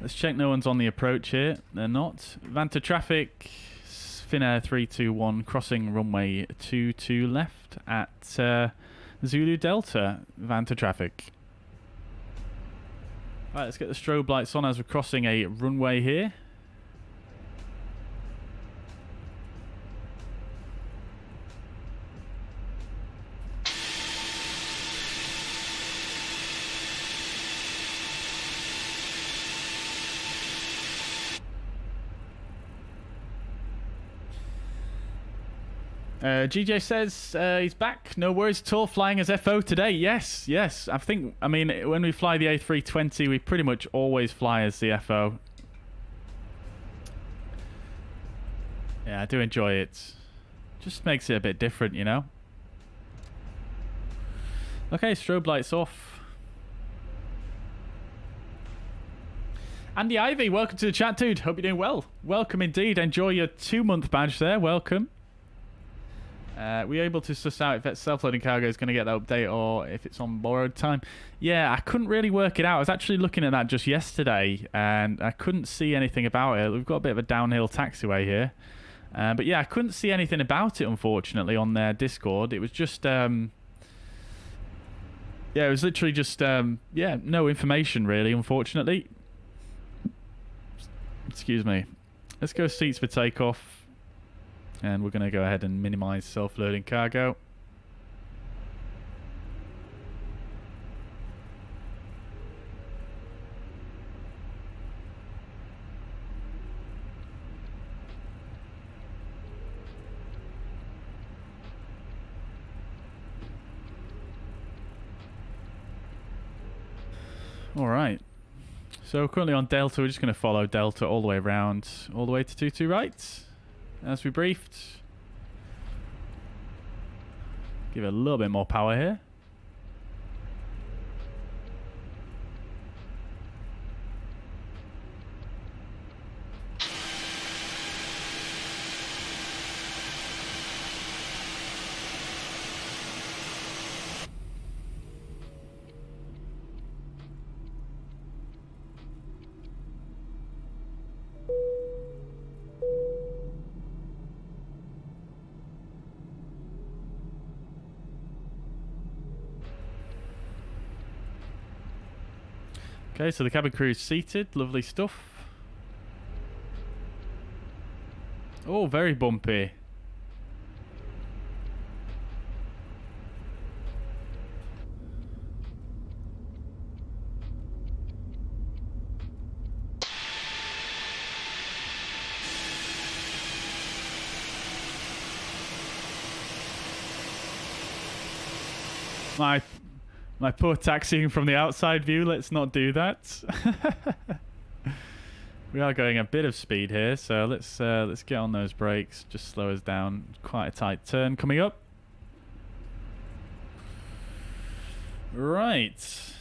Let's check no one's on the approach here. They're not. Vanta traffic, Finnair 321 crossing runway 22 left at Zulu Delta. Vanta traffic. Alright, let's get the strobe lights on as we're crossing a runway here. GJ says he's back. No worries at all. Flying as FO today. Yes, yes. I mean, when we fly the A320, we pretty much always fly as the FO. Yeah, I do enjoy it. Just makes it a bit different, you know? Okay, strobe lights off. Andy Ivy, welcome to the chat, dude. Hope you're doing well. Welcome indeed. Enjoy your 2-month badge there. Welcome. Were you able to suss out if that self-loading cargo is going to get that update or if it's on borrowed time? Yeah, I couldn't really work it out. I was actually looking at that just yesterday and I couldn't see anything about it. We've got a bit of a downhill taxiway here. But yeah, I couldn't see anything about it, unfortunately, on their Discord. It was just... yeah, it was literally just... yeah, no information, really, unfortunately. Excuse me. Let's go seats for takeoff. And we're going to go ahead and minimize self-loading cargo. All right. So currently on Delta, we're just going to follow Delta all the way around, all the way to 22 right. As we briefed. Give it a little bit more power here. Okay, so the cabin crew is seated. Lovely stuff. Oh, very bumpy. My poor taxiing from the outside view. Let's not do that. We are going a bit of speed here, so let's get on those brakes. Just slow us down. Quite a tight turn coming up. Right.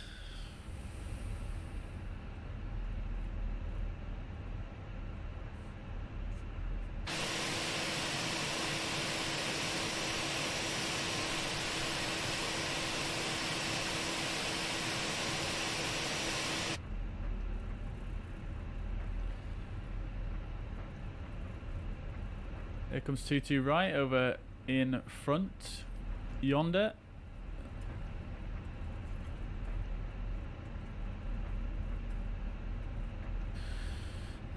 Here comes 22 right over in front yonder.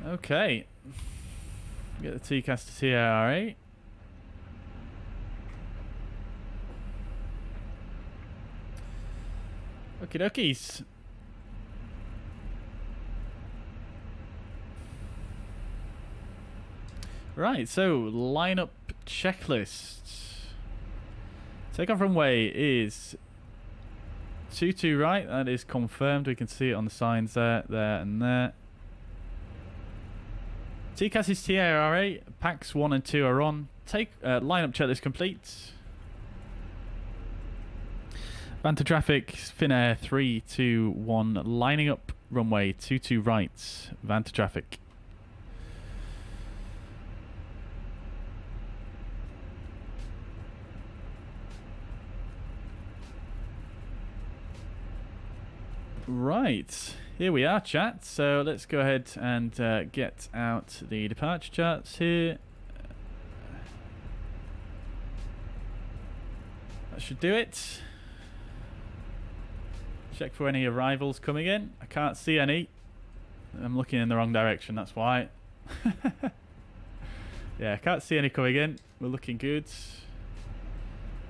Okay. Get the TCAS to TARA. Okie dokies. Right, so lineup checklist. Takeoff runway is 22 right. That is confirmed. We can see it on the signs there, and there. TCAS is TARA. Packs 1 and 2 are on. Lineup checklist complete. Vantaa traffic, Finnair 3, 2, 1. Lining up runway 22 right. Vantaa traffic. Right, here we are, chat. So let's go ahead and get out the departure charts here. That should do it. Check for any arrivals coming in. I can't see any. I'm looking in the wrong direction, that's why. Yeah, I can't see any coming in. We're looking good.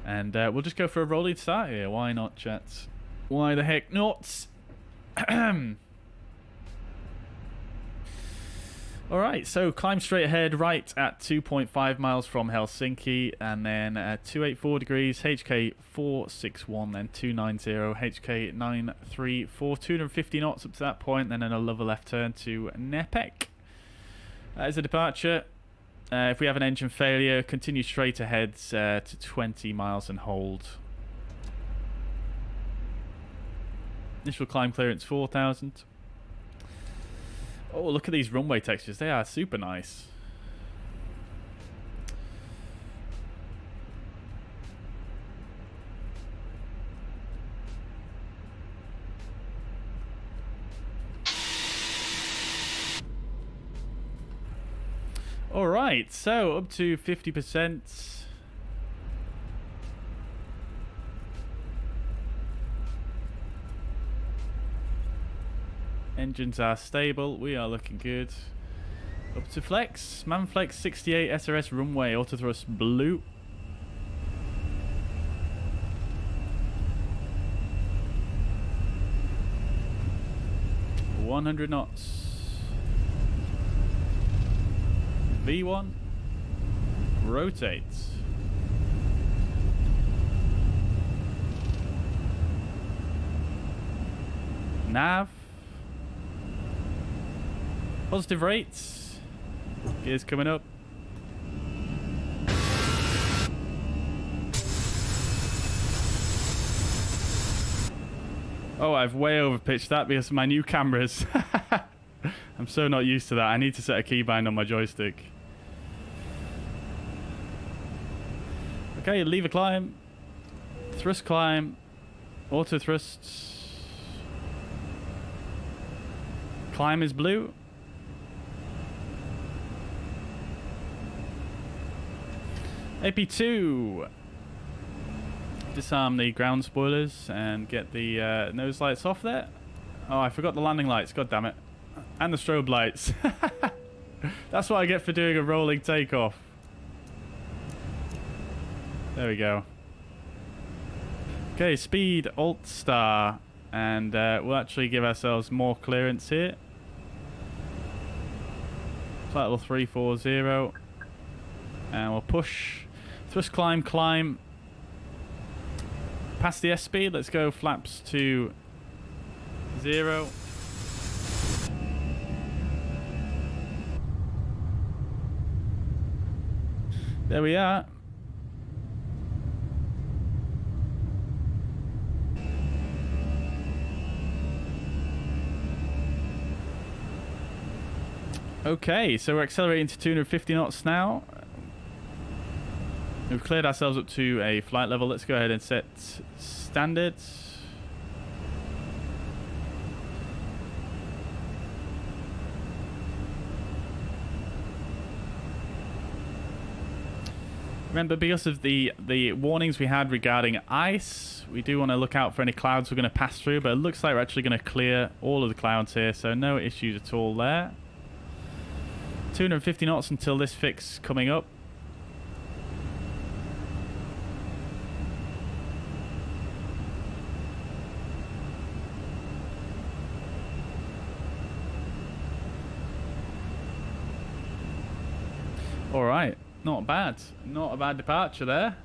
And we'll just go for a rolling start here. Why not, chat? Why the heck not? Alright, so climb straight ahead right at 2.5 miles from Helsinki, and then 284 degrees, HK 461, then 290, HK 934, 250 knots up to that point, then another left turn to Nepek. That is a departure. If we have an engine failure, continue straight ahead to 20 miles and hold. Initial climb clearance 4,000. Oh, look at these runway textures. They are super nice. All right, so up to 50%. Engines are stable. We are looking good. Up to flex. Manflex 68 SRS runway. Auto thrust blue. $100 knots. V1. Rotate. Nav. Positive rates. Gears coming up. Oh, I've way overpitched that because of my new cameras. I'm so not used to that. I need to set a keybind on my joystick. Okay, lever climb. Thrust climb. Auto thrusts. Climb is blue. AP2. Disarm the ground spoilers and get the nose lights off there. Oh, I forgot the landing lights. God damn it. And the strobe lights. That's what I get for doing a rolling takeoff. There we go. Okay, speed, Alt Star. And we'll actually give ourselves more clearance here. Flight level 340. And we'll push. Thrust climb, climb. Past the S speed. Let's go flaps to 0. There we are. Okay, so we're accelerating to 250 knots now. We've cleared ourselves up to a flight level. Let's go ahead and set standard. Remember, because of the warnings we had regarding ice, we do want to look out for any clouds we're going to pass through, but it looks like we're actually going to clear all of the clouds here, so no issues at all there. 250 knots until this fix coming up. All right, not bad. Not a bad departure there.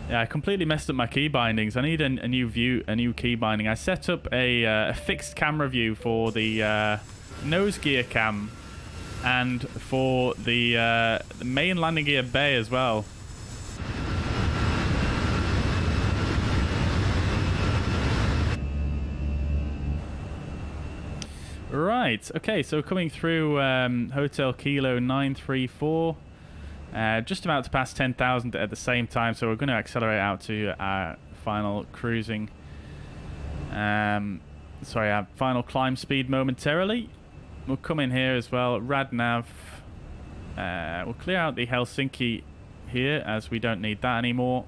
Yeah, I completely messed up my key bindings. I need a new view, a new key binding. I set up a fixed camera view for the nose gear cam and for the main landing gear bay as well. Right, okay, so coming through Hotel Kilo 934, just about to pass 10,000 at the same time, so we're going to accelerate out to our final cruising, sorry, our final climb speed momentarily. We'll come in here as well, RadNav, we'll clear out the Helsinki here as we don't need that anymore.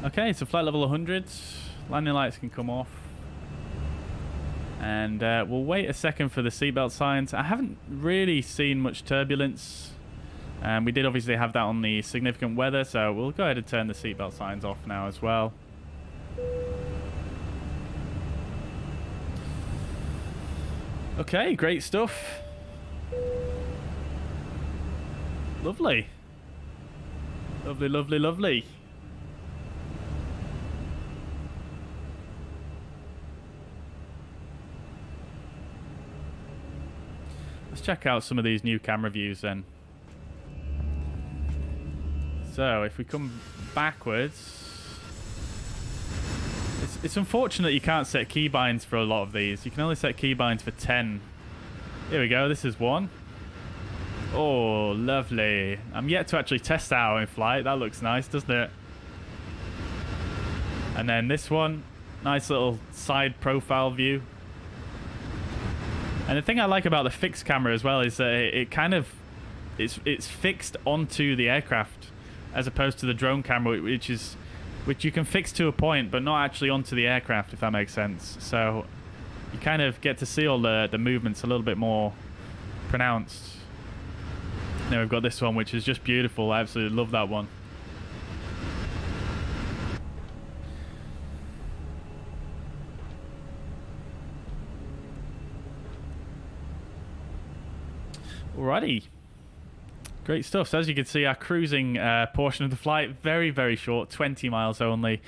Okay, so flight level 100, landing lights can come off. And we'll wait a second for the seatbelt signs. I haven't really seen much turbulence. We did obviously have that on the significant weather, so we'll go ahead and turn the seatbelt signs off now as well. Okay, great stuff. Lovely. Lovely, lovely, lovely. Let's check out some of these new camera views then. So if we come backwards, it's unfortunate you can't set keybinds for a lot of these. You can only set keybinds for 10. Here we go, this is one. Oh, lovely. I'm yet to actually test that out in flight. That looks nice, doesn't it? And then this one, nice little side profile view. And the thing I like about the fixed camera as well is that it kind of it's fixed onto the aircraft as opposed to the drone camera, which you can fix to a point but not actually onto the aircraft, if that makes sense. So you kind of get to see all the movements a little bit more pronounced. Now we've got this one, which is just beautiful. I absolutely love that one. Alrighty, great stuff. So as you can see, our cruising portion of the flight, very, very short, 20 miles only.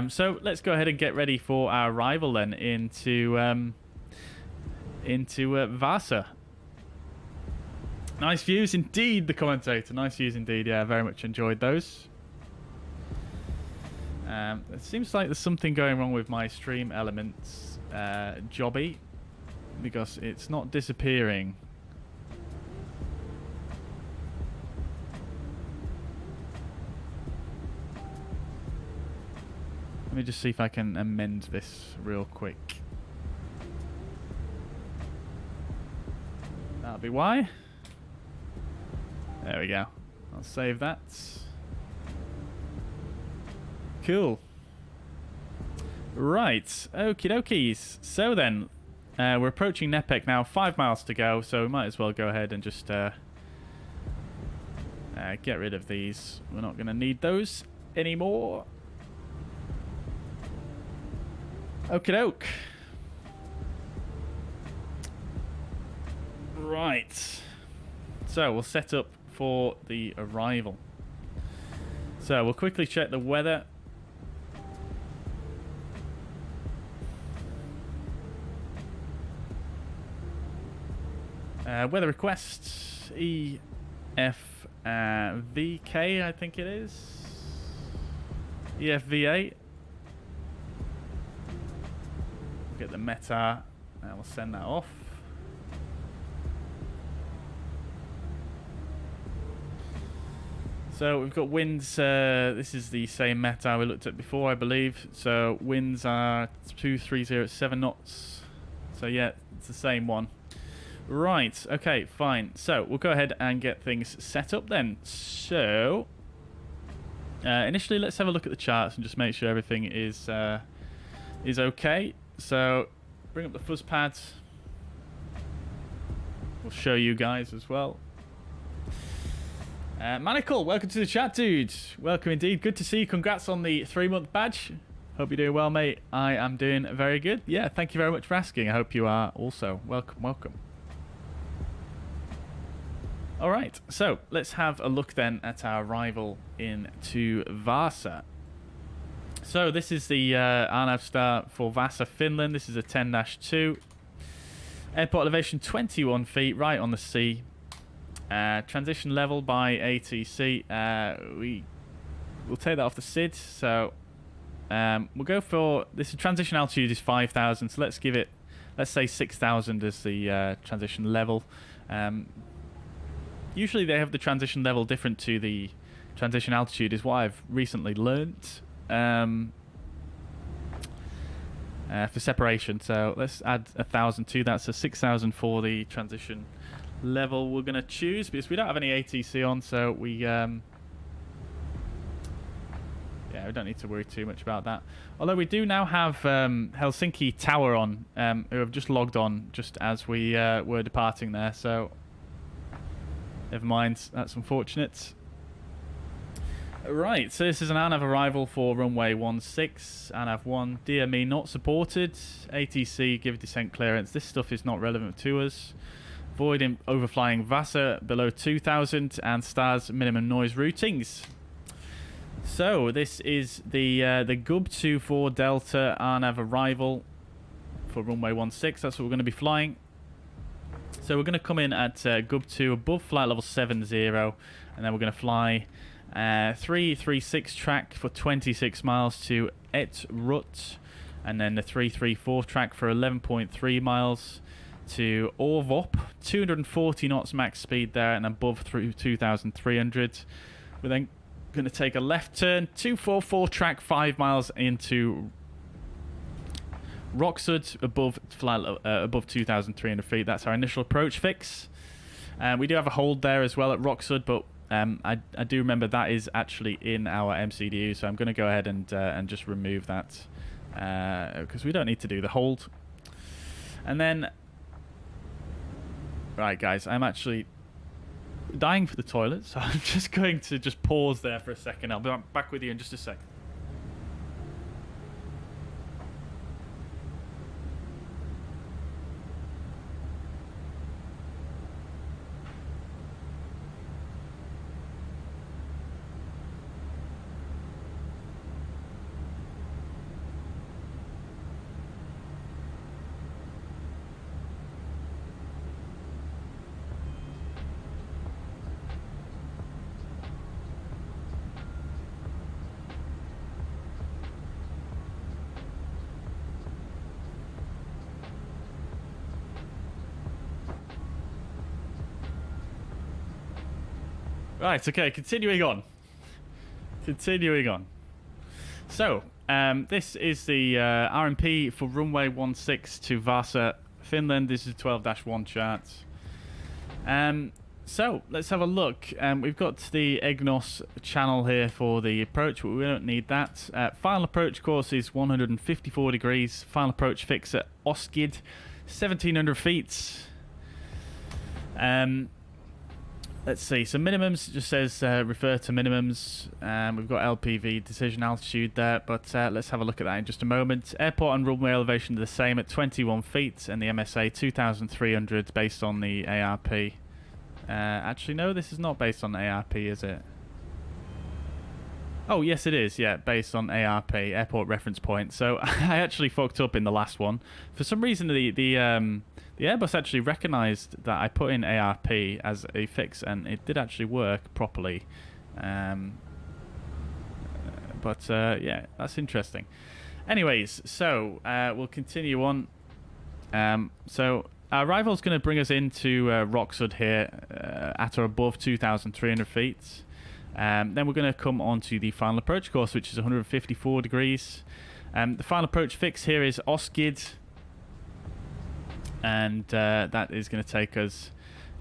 So let's go ahead and get ready for our arrival then into Vaasa. Nice views indeed, the commentator. Nice views indeed. Yeah, very much enjoyed those. It seems like there's something going wrong with my stream elements jobby, because it's not disappearing. Let me just see if I can amend this real quick. That'll be why. There we go. I'll save that. Cool. Right. Okie dokies. So then, we're approaching Nepek now. 5 miles to go, so we might as well go ahead and just get rid of these. We're not going to need those anymore. Okie doke. Right. So we'll set up for the arrival. So we'll quickly check the weather. Weather request EFVK, I think it is. EFVA. Get the meta, and we'll send that off. So we've got winds. This is the same meta we looked at before, I believe. So winds are 230 at 7 knots. So yeah, it's the same one. Right, okay, fine. So we'll go ahead and get things set up then. So initially, let's have a look at the charts and just make sure everything is okay. So bring up the fuzz pads. We'll show you guys as well. Manical, welcome to the chat, dude. Welcome indeed. Good to see you. Congrats on the 3-month badge. Hope you're doing well, mate. I am doing very good. Yeah, thank you very much for asking. I hope you are also. Welcome, welcome. All right, so let's have a look then at our arrival into Vaasa. So this is the RNAV start for Vaasa, Finland. This is a 10-2. Airport elevation 21 feet, right on the sea. Transition level by ATC. We'll take that off the SID. So we'll go for this. Transition altitude is 5,000. So let's give it, let's say 6,000 as the transition level. Usually they have the transition level different to the transition altitude, is what I've recently learnt for separation. So let's add 1,000 to that. So 6,000 for the transition level we're going to choose, because we don't have any ATC on, so we yeah, we don't need to worry too much about that. Although we do now have Helsinki Tower on, who have just logged on just as we were departing there, so never mind, that's unfortunate. Right, so this is an ANAV arrival for runway 16, ANAV 1, DME not supported, ATC give descent clearance. This stuff is not relevant to us. Avoid overflying Vaasa below 2,000 and stars minimum noise routings. So this is the GUB24 Delta RNAV arrival for runway 16. That's what we're going to be flying. So we're going to come in at GUB2 above flight level 70, and then we're going to fly 336 track for 26 miles to Etrut, and then the 334 track for 11.3 miles to Orvop, 240 knots max speed there and above through 2,300. We're then going to take a left turn, 244 track 5 miles into Roxud above flight above 2,300 feet. That's our initial approach fix. We do have a hold there as well at Roxud, but I do remember that is actually in our MCDU, so I'm going to go ahead and just remove that because we don't need to do the hold. And then, right, guys, I'm actually dying for the toilet, so I'm just going to just pause there for a second. I'll be back with you in just a sec. Right, okay, continuing on. So, this is the RMP for runway 16 to Vaasa, Finland. This is a 12-1 chart. So let's have a look. We've got the EGNOS channel here for the approach, but we don't need that. Final approach course is 154 degrees. Final approach fix at Oskid, 1700 feet. Let's see. So minimums, it just says refer to minimums. We've got LPV decision altitude there, but let's have a look at that in just a moment. Airport and runway elevation are the same at 21 feet, and the MSA 2300 based on the ARP. Actually, no, this is not based on ARP, is it? Oh, yes, it is. Yeah, based on ARP, airport reference point. So I actually fucked up in the last one. For some reason, the Airbus actually recognised that I put in ARP as a fix, and it did actually work properly. Yeah, that's interesting. Anyways, so we'll continue on. So our arrival is going to bring us into Roxud here at or above 2,300 feet. Then we're going to come on to the final approach course, which is 154 degrees. The final approach fix here is Oskid, and that is going to take us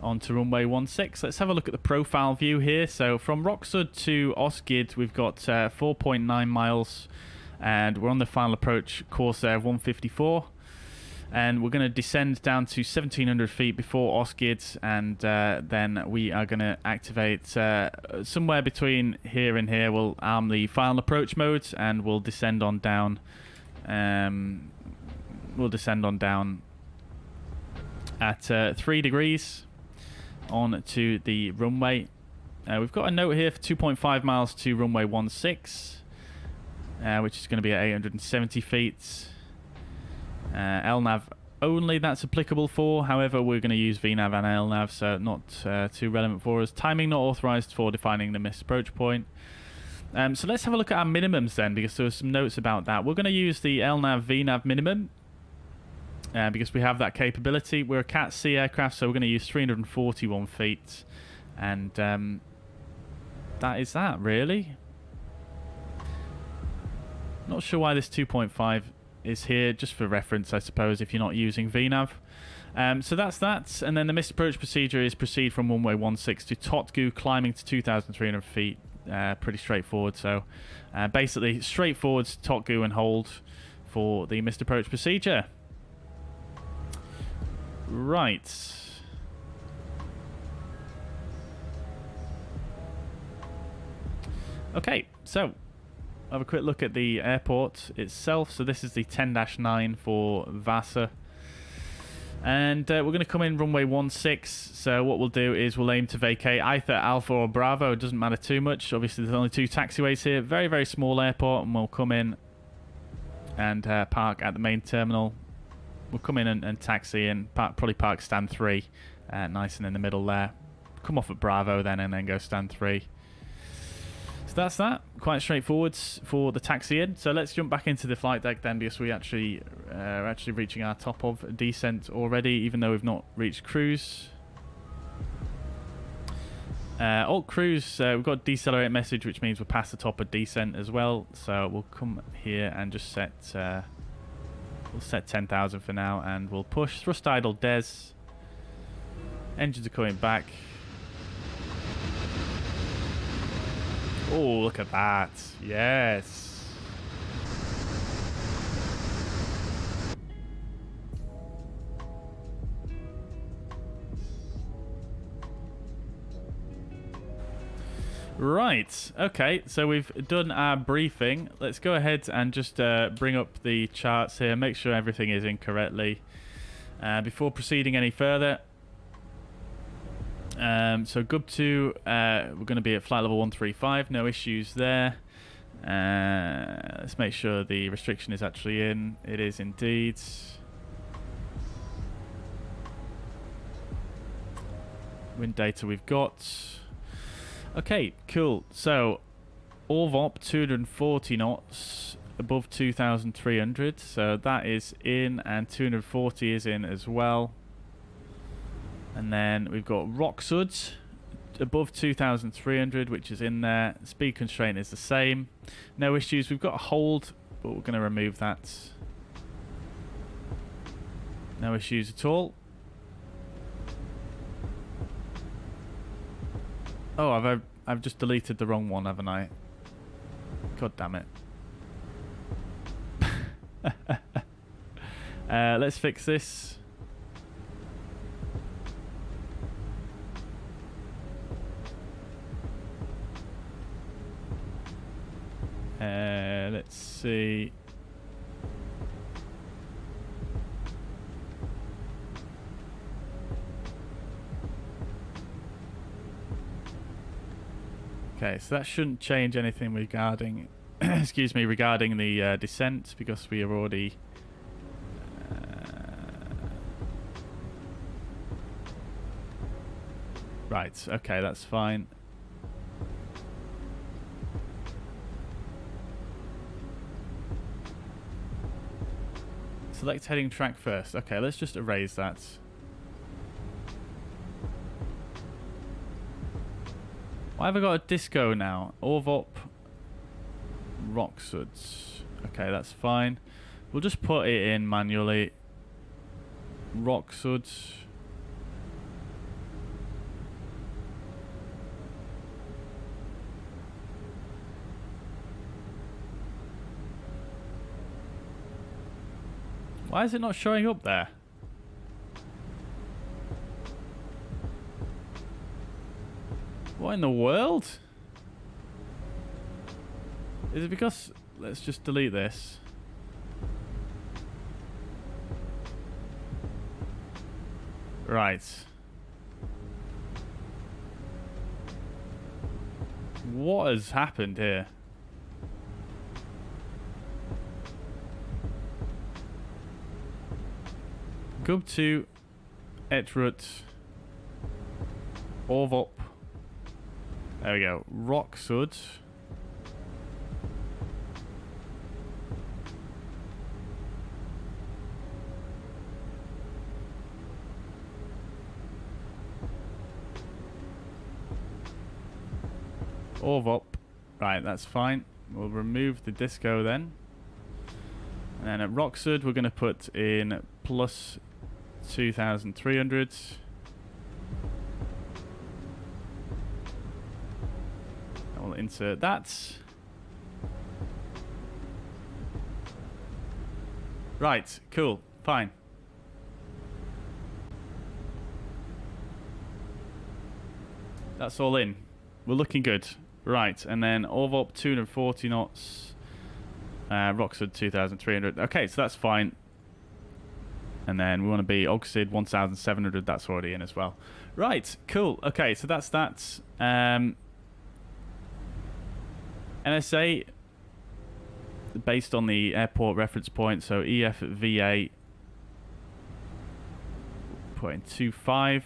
on to runway 16. Let's have a look at the profile view here. So from Roxud to Oskid, we've got 4.9 miles, and we're on the final approach course there of 154. And we're going to descend down to 1,700 feet before Oskid, and then we are going to activate somewhere between here and here. We'll arm the final approach mode, and we'll descend on down. At 3 degrees on to the runway. We've got a note here for 2.5 miles to runway 16, which is going to be at 870 feet. LNAV only that's applicable for. However, we're going to use VNAV and LNAV, so not too relevant for us. Timing not authorized for defining the missed approach point. So let's have a look at our minimums then, because there were some notes about that. We're going to use the LNAV VNAV minimum because we have that capability. We're a Cat C aircraft, so we're going to use 341 feet, and that is that really. Not sure why this 2.5 is here, just for reference, I suppose, if you're not using VNAV. So that's that, and then the missed approach procedure is proceed from runway 16 to Totgu, climbing to 2,300 feet. Pretty straightforward. So basically, straightforward Totgu and hold for the missed approach procedure. Right. Okay, so have a quick look at the airport itself. So this is the 10-9 for Vaasa, and we're going to come in runway 16. So what we'll do is we'll aim to vacate either Alpha or Bravo. It doesn't matter too much. Obviously there's only 2 taxiways here. Very, very small airport, and we'll come in and park at the main terminal. We'll come in and taxi and probably park stand 3, nice and in the middle there. Come off at Bravo then, and then go stand 3. So that's that. Quite straightforward for the taxi in. So let's jump back into the flight deck then, because we actually are actually reaching our top of descent already, even though we've not reached cruise. Alt cruise, we've got decelerate message, which means we're past the top of descent as well. So we'll come here and just set we'll set 10,000 for now, and we'll push thrust idle des. Engines are coming back. Oh, look at that. Yes. Right. Okay, so we've done our briefing. Let's go ahead and just bring up the charts here, make sure everything is in correctly before proceeding any further. So GUB2, we're going to be at flight level 135, no issues there. Let's make sure the restriction is actually in. It is indeed. Wind data we've got. Okay, cool. So ORVOP 240 knots above 2,300. So that is in, and 240 is in as well. And then we've got Roxud above 2,300, which is in there. Speed constraint is the same. No issues. We've got a hold, but we're going to remove that. No issues at all. Oh, I've just deleted the wrong one, haven't I? God damn it. Let's fix this. Let's see. Okay, so that shouldn't change anything regarding, excuse me, regarding the descent, because we are already. Right. Okay, that's fine. Select heading track first. Okay, let's just erase that. Why have I got a disco now? Orvop, Roxuds. Okay, that's fine. We'll just put it in manually. Roxuds. Why is it not showing up there? What in the world? Is it because... Let's just delete this. Right. What has happened here? Gub to Etrut Orvop. There we go. Roxud. Orvop. Right, that's fine. We'll remove the disco then. And then at Roxud, we're going to put in plus 2,300. I'll insert that. Right, cool, fine. That's all in. We're looking good. Right, and then Orvop 240 knots. Roxud 2,300. Okay, so that's fine. And then we want to be Oxid 1,700. That's already in as well. Right, cool. Okay, so that's that. NSA, based on the airport reference point, so EFVA, put in 25.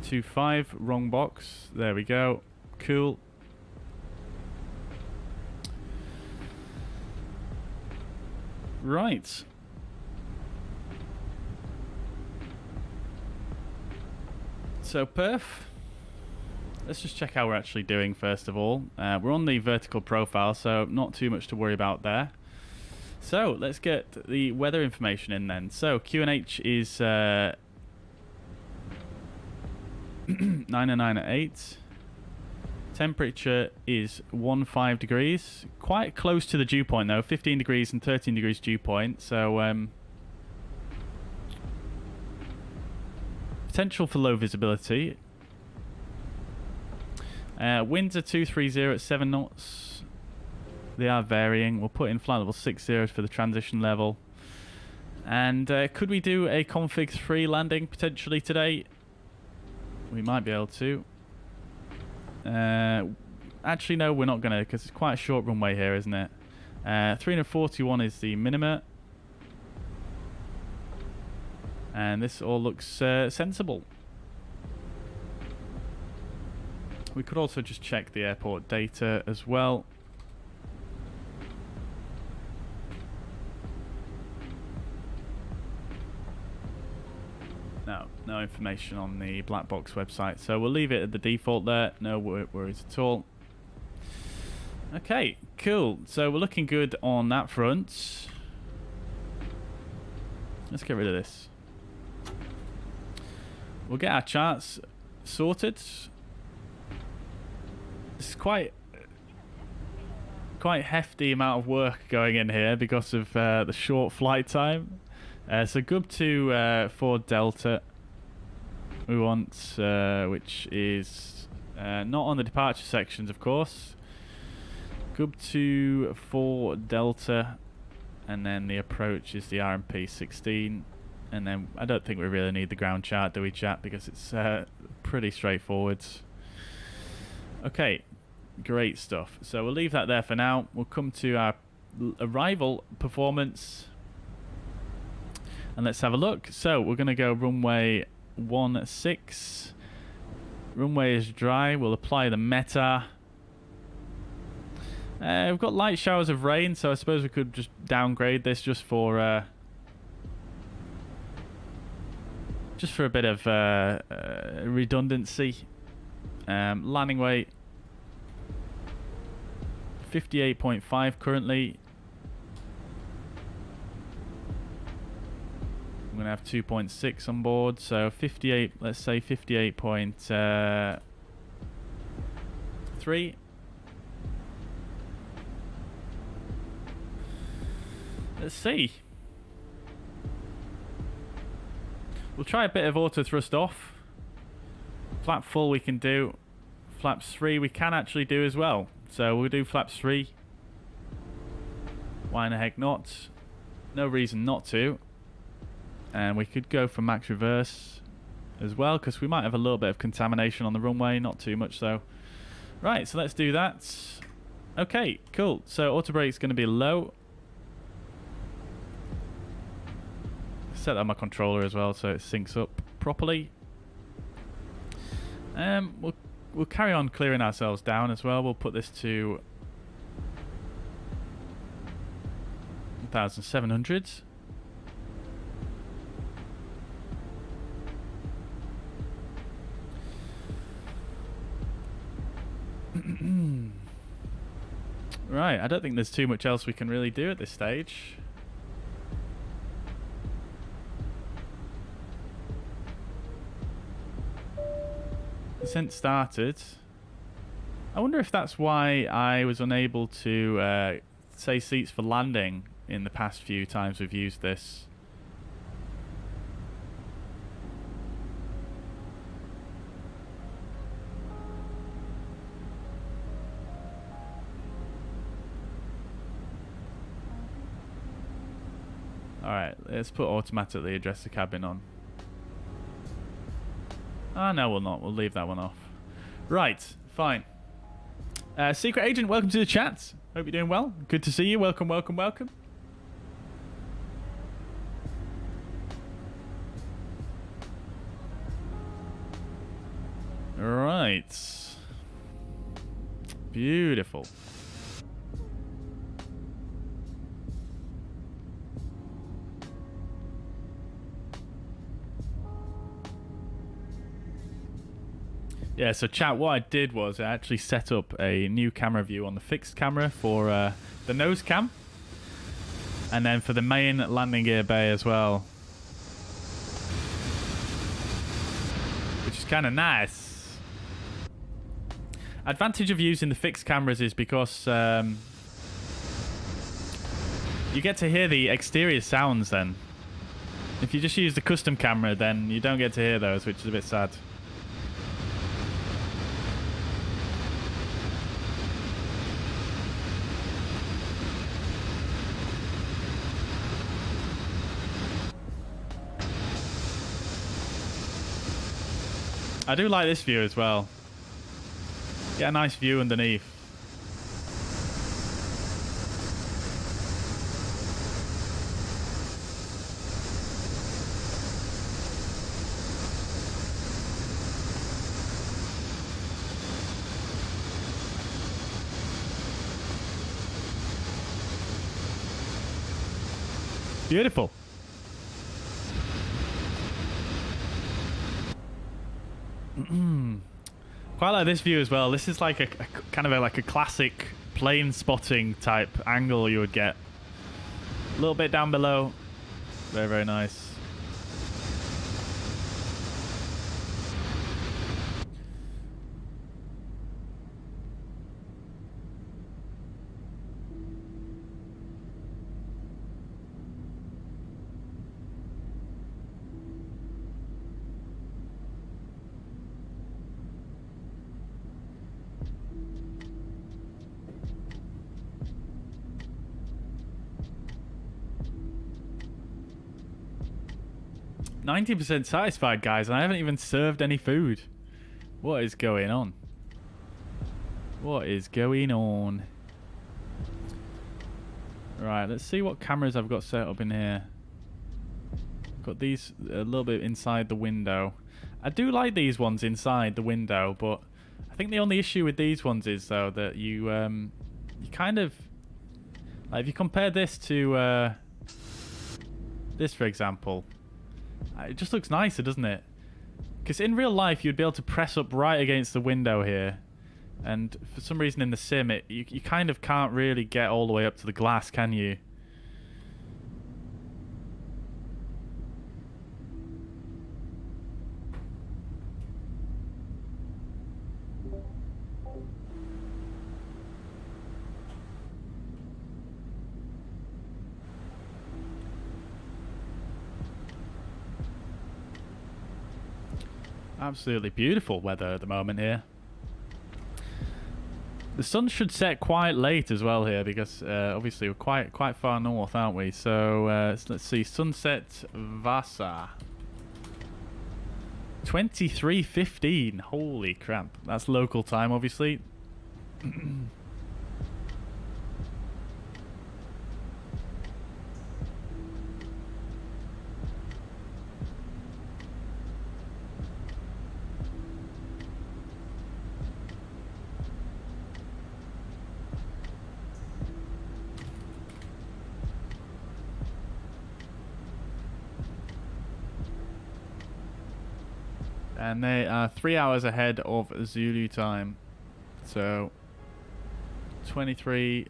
25, wrong box. There we go. Cool. Right. So perf, let's just check how we're actually doing first of all. We're on the vertical profile, so not too much to worry about there. So let's get the weather information in then. So QNH is 909 at 8. Temperature is 15 degrees. Quite close to the dew point though, 15 degrees and 13 degrees dew point. So potential for low visibility. Winds are 230 at 7 knots. They are varying. We'll put in flight level 60 for the transition level. And could we do a config 3 landing potentially today? We might be able to. Actually, no, we're not going to, because it's quite a short runway here, isn't it? 341 is the minima. And this all looks sensible. We could also just check the airport data as well. No information on the black box website, so we'll leave it at the default there. No worries at all. Okay, cool. So we're looking good on that front. Let's get rid of this. We'll get our charts sorted. It's quite hefty amount of work going in here because of the short flight time. So Gub to 4 Delta. We want, which is not on the departure sections, of course. Gub to 4 Delta, and then the approach is the RMP 16. And then I don't think we really need the ground chart, do we, chat? Because it's pretty straightforward. Okay, great stuff. So we'll leave that there for now. We'll come to our arrival performance. And let's have a look. So we're going to go runway 16. Runway is dry. We'll apply the meta. We've got light showers of rain, so I suppose we could just downgrade this just for a bit of redundancy. Landing weight 58.5 currently. I'm going to have 2.6 on board, so 58, let's say 58.3. Let's see. We'll try a bit of auto thrust off. Flap full we can do. Flaps 3 we can actually do as well. So we'll do flaps 3. Why in the heck not? No reason not to. And we could go for max reverse as well, because we might have a little bit of contamination on the runway, not too much though. Right, so let's do that. Okay, cool. So auto brake's going to be low. Set that on my controller as well so it syncs up properly. We'll carry on clearing ourselves down as well. We'll put this to 1,700. Right, I don't think there's too much else we can really do at this stage. Descent started. I wonder if that's why I was unable to say seats for landing in the past few times we've used this. Alright, let's put automatically address the cabin on. Ah, no, we'll not. We'll leave that one off. Right, fine. Secret Agent, welcome to the chat. Hope you're doing well. Good to see you. Welcome, welcome, welcome. Right. Beautiful. Yeah, so chat, what I did was I actually set up a new camera view on the fixed camera for the nose cam. And then for the main landing gear bay as well. Which is kind of nice. Advantage of using the fixed cameras is because you get to hear the exterior sounds then. If you just use the custom camera, then you don't get to hear those, which is a bit sad. I do like this view as well. Get a nice view underneath. Beautiful. Quite like this view as well. This is like a kind of like a classic plane spotting type angle you would get. A little bit down below. Very, very nice. 90% satisfied, guys, and I haven't even served any food. What is going on? What is going on? Right, let's see what cameras I've got set up in here. Got these a little bit inside the window. I do like these ones inside the window, but I think the only issue with these ones is though that you kind of like, if you compare this to this, for example, it just looks nicer, doesn't it? Because in real life you'd be able to press up right against the window here, and for some reason in the sim you kind of can't really get all the way up to the glass, can you? Absolutely beautiful weather at the moment here. The sun should set quite late as well here because obviously we're quite far north, aren't we? So let's see, sunset Vaasa. 23:15. Holy crap! That's local time, obviously. And they are 3 hours ahead of Zulu time. So 23.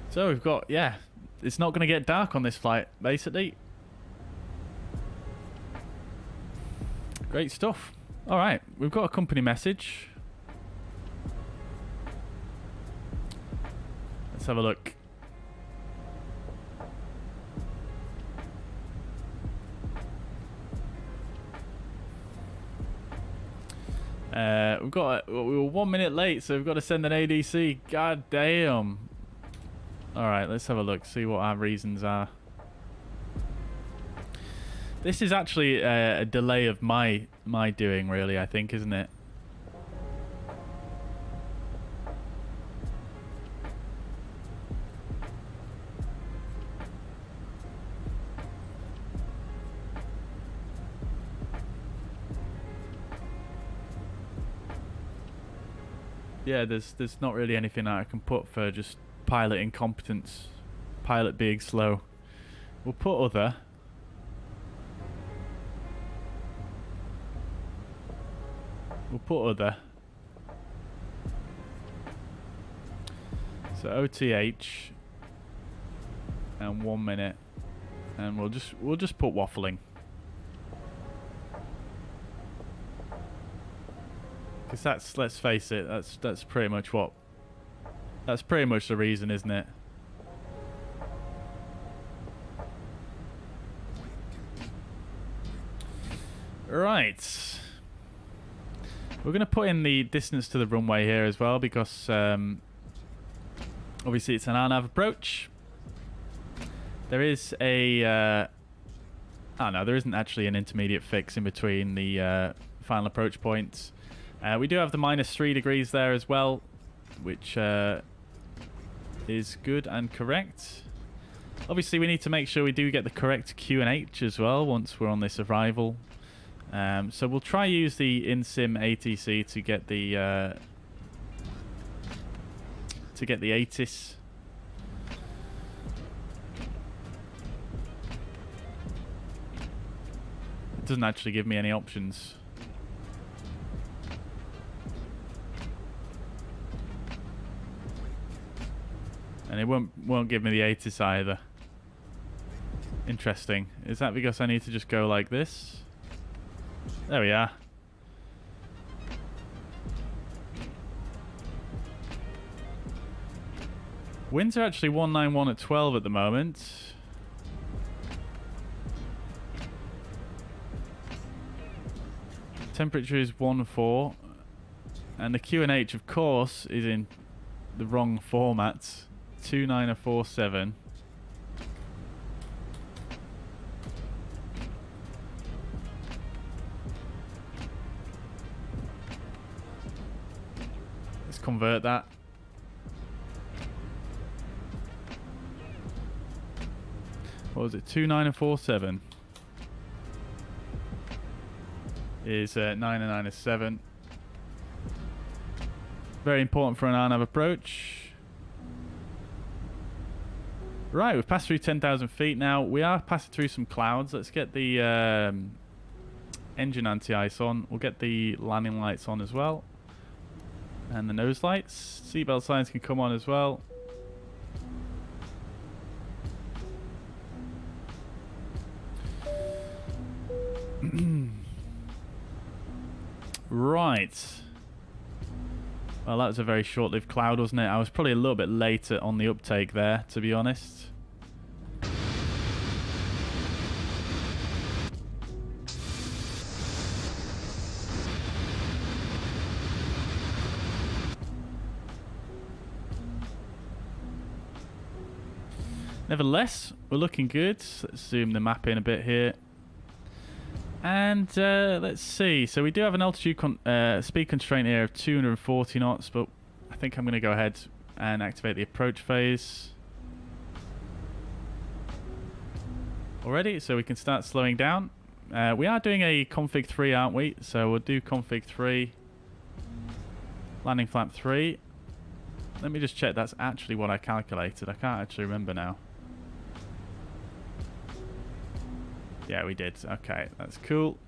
So we've got, yeah, it's not going to get dark on this flight, basically. Great stuff. All right, we've got a company message. Let's have a look. We were 1 minute late, so we've got to send an ADC. God damn. All right, let's have a look, see what our reasons are. This is actually a delay of my doing, really, I think, isn't it? Yeah, there's not really anything that I can put for just pilot incompetence, pilot being slow. We'll put other. We'll put other. So OTH and 1 minute, and we'll just put waffling. Because that's, let's face it, that's pretty much the reason, isn't it? Right. We're going to put in the distance to the runway here as well, because obviously it's an RNAV approach. There is a oh no, there isn't actually an intermediate fix in between the final approach points. We do have the -3 degrees there as well, which is good and correct. Obviously, we need to make sure we do get the correct QNH as well once we're on this arrival. So we'll try use the in-sim ATC to get the ATIS. It doesn't actually give me any options. And it won't give me the ATIS either. Interesting. Is that because I need to just go like this? There we are. Winds are actually 191 at 12 at the moment. Temperature is 14. And the QNH, of course, is in the wrong format. 2947. Let's convert that. What was it? 29 and 47 is 9 and 9 is 7. Very important for an RNAV approach. Right, we've passed through 10,000 feet now. We are passing through some clouds. Let's get the engine anti-ice on. We'll get the landing lights on as well. And the nose lights. Seatbelt signs can come on as well. Right. Well, that was a very short-lived cloud, wasn't it? I was probably a little bit later on the uptake there, to be honest. Nevertheless, we're looking good. Let's zoom the map in a bit here. And let's see. So we do have an altitude speed constraint here of 240 knots, but I think I'm going to go ahead and activate the approach phase already, so we can start slowing down. We are doing a config 3, aren't we? So we'll do config 3, landing flap 3. Let me just check that's actually what I calculated. I can't actually remember now. Yeah, we did. Okay, that's cool.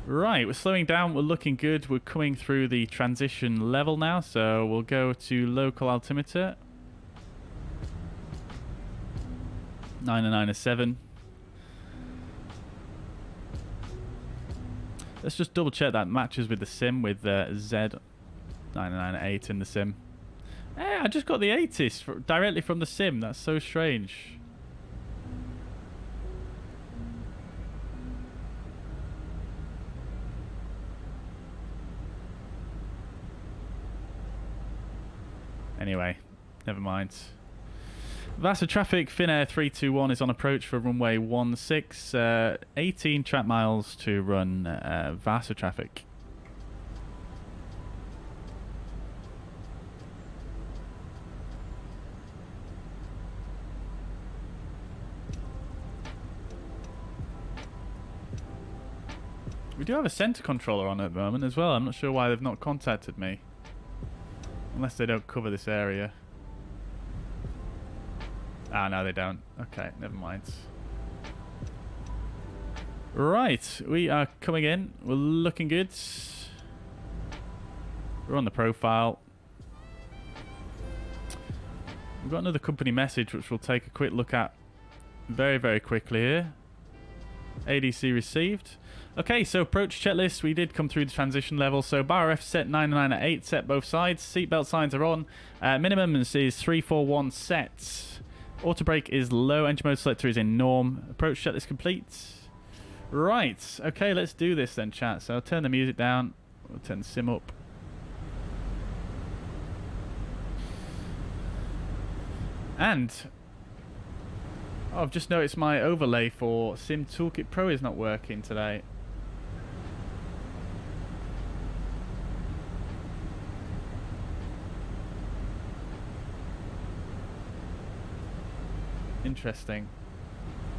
Right, we're slowing down. We're looking good. We're coming through the transition level now. So we'll go to local altimeter. 9 and 9 is 7. Let's just double check that matches with the sim with Z. 9 and 9 are 8 in the sim. Hey, I just got the 80s directly from the sim. That's so strange. Anyway, never mind. Vaasa traffic, Finnair 321 is on approach for runway 16. 18 track miles to run Vaasa traffic. We do have a center controller on at the moment as well. I'm not sure why they've not contacted me. Unless they don't cover this area. Ah, no, they don't. Okay, never mind. Right, we are coming in. We're looking good. We're on the profile. We've got another company message which we'll take a quick look at very, very quickly here. ADC received. Okay, so approach checklist. We did come through the transition level. So bar F set 9 and 9 at 8, set both sides. Seatbelt signs are on. Minimum is 341 set. Auto brake is low. Engine mode selector is in norm. Approach checklist complete. Right. Okay, let's do this then, chat. So I'll turn the music down. We'll turn the sim up. And I've just noticed my overlay for SimToolkitPro is not working today. Interesting.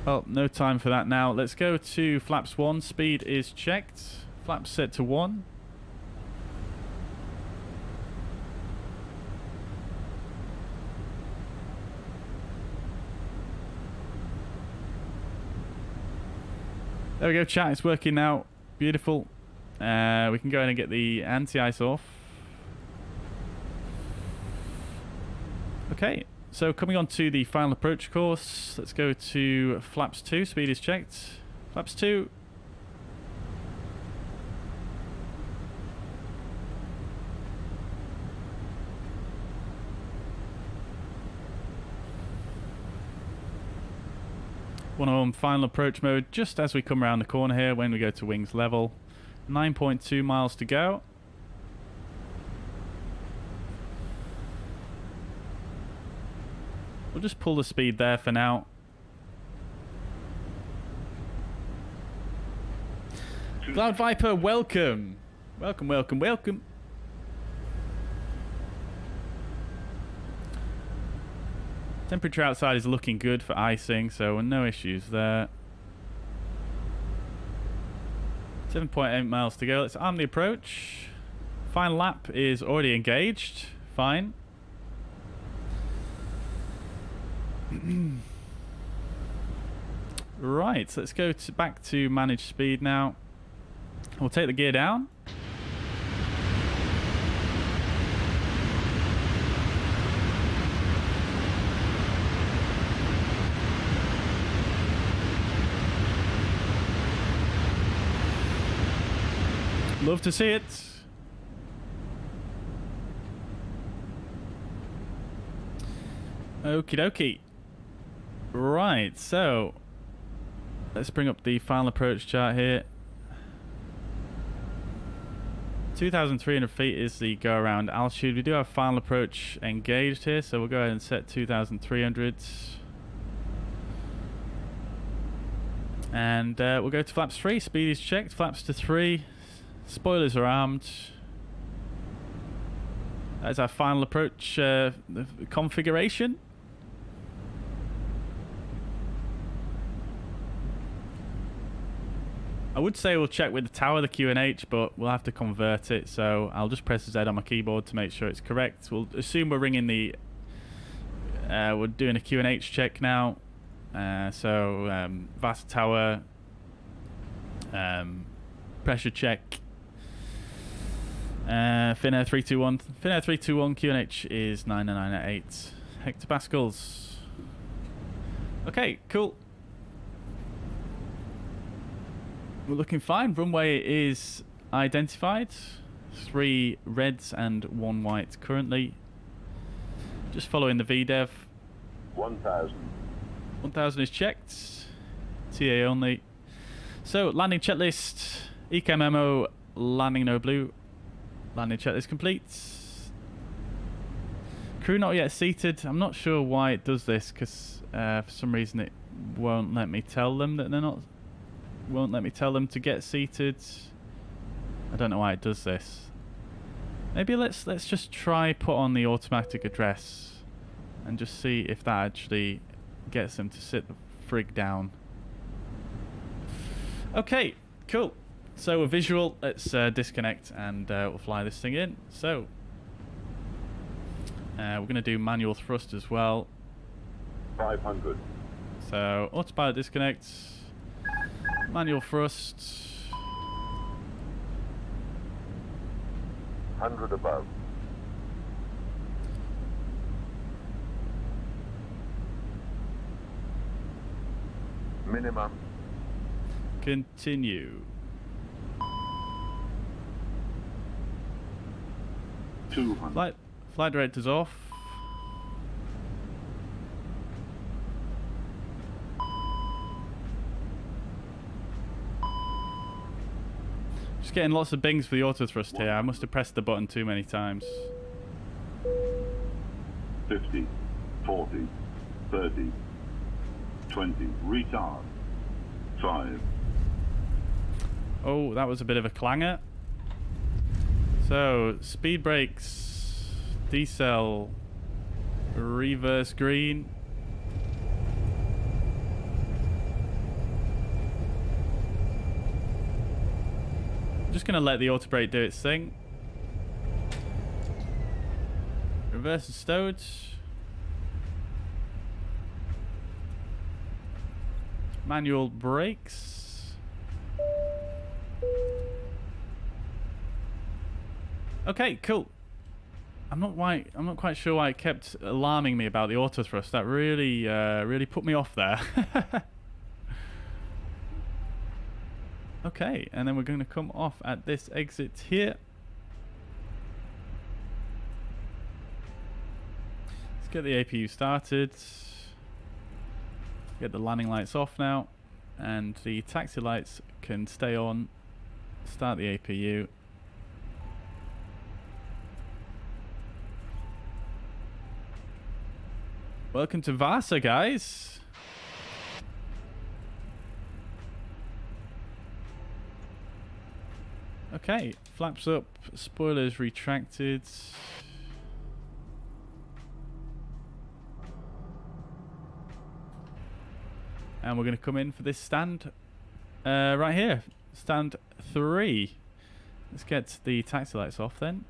Well, no time for that now. Let's go to flaps 1. Speed is checked. Flaps set to 1. There we go, chat. It's working now. Beautiful. We can go in and get the anti-ice off. Okay. So coming on to the final approach course, let's go to flaps 2, speed is checked. Flaps 2. One on final approach mode just as we come around the corner here when we go to wings level. 9.2 miles to go. We'll just pull the speed there for now. Cloud Viper, welcome. Welcome, welcome, welcome. Temperature outside is looking good for icing, so no issues there. 7.8 miles to go. Let's arm the approach. Final lap is already engaged. Fine. Right, so let's go back to manage speed now. We'll take the gear down. Love to see it. Okie dokie. Right, so let's bring up the final approach chart here. 2,300 feet is the go around altitude. We do have final approach engaged here, so we'll go ahead and set 2,300. And we'll go to flaps 3. Speed is checked. Flaps to 3. Spoilers are armed. That's our final approach configuration. I would say we'll check with the tower, the QNH, but we'll have to convert it, so I'll just press Z on my keyboard to make sure it's correct. We'll assume we're ringing the... we're doing a QNH check now. Vaasa tower, pressure check. Finnair 321. Finnair 321 QNH is 999 at 8 hectopascals. Okay, cool. We're looking fine. Runway is identified. 3 reds and 1 white currently. Just following the VDEV. 1,000. 1,000 is checked. TA only. So, landing checklist. Eco memo. Landing no blue. Landing checklist complete. Crew not yet seated. I'm not sure why it does this, because for some reason it won't let me tell them that they're not... Won't let me tell them to get seated. I don't know why it does this. Maybe let's just try put on the automatic address and just see if that actually gets them to sit the frig down. Okay, cool. So a visual, let's disconnect and we'll fly this thing in. So we're going to do manual thrust as well. 500. So autopilot disconnect, manual thrust. 100 above. Minimum. Continue. 200. Flight director's off. Just getting lots of bings for the auto thrust here. I must have pressed the button too many times. 50, 40, 30, 20. Retard. 5. Oh, that was a bit of a clanger. So, speed brakes, decel, reverse green. Just gonna let the auto brake do its thing. Reverse is stowed. Manual brakes. Okay, cool. I'm not quite sure why it kept alarming me about the auto thrust. That really really put me off there. Okay, and then we're going to come off at this exit here. Let's get the APU started. Get the landing lights off now, and the taxi lights can stay on. Start the APU. Welcome to Vaasa, guys. Okay, flaps up, spoilers retracted. And we're going to come in for this stand right here. Stand 3. Let's get the taxi lights off then.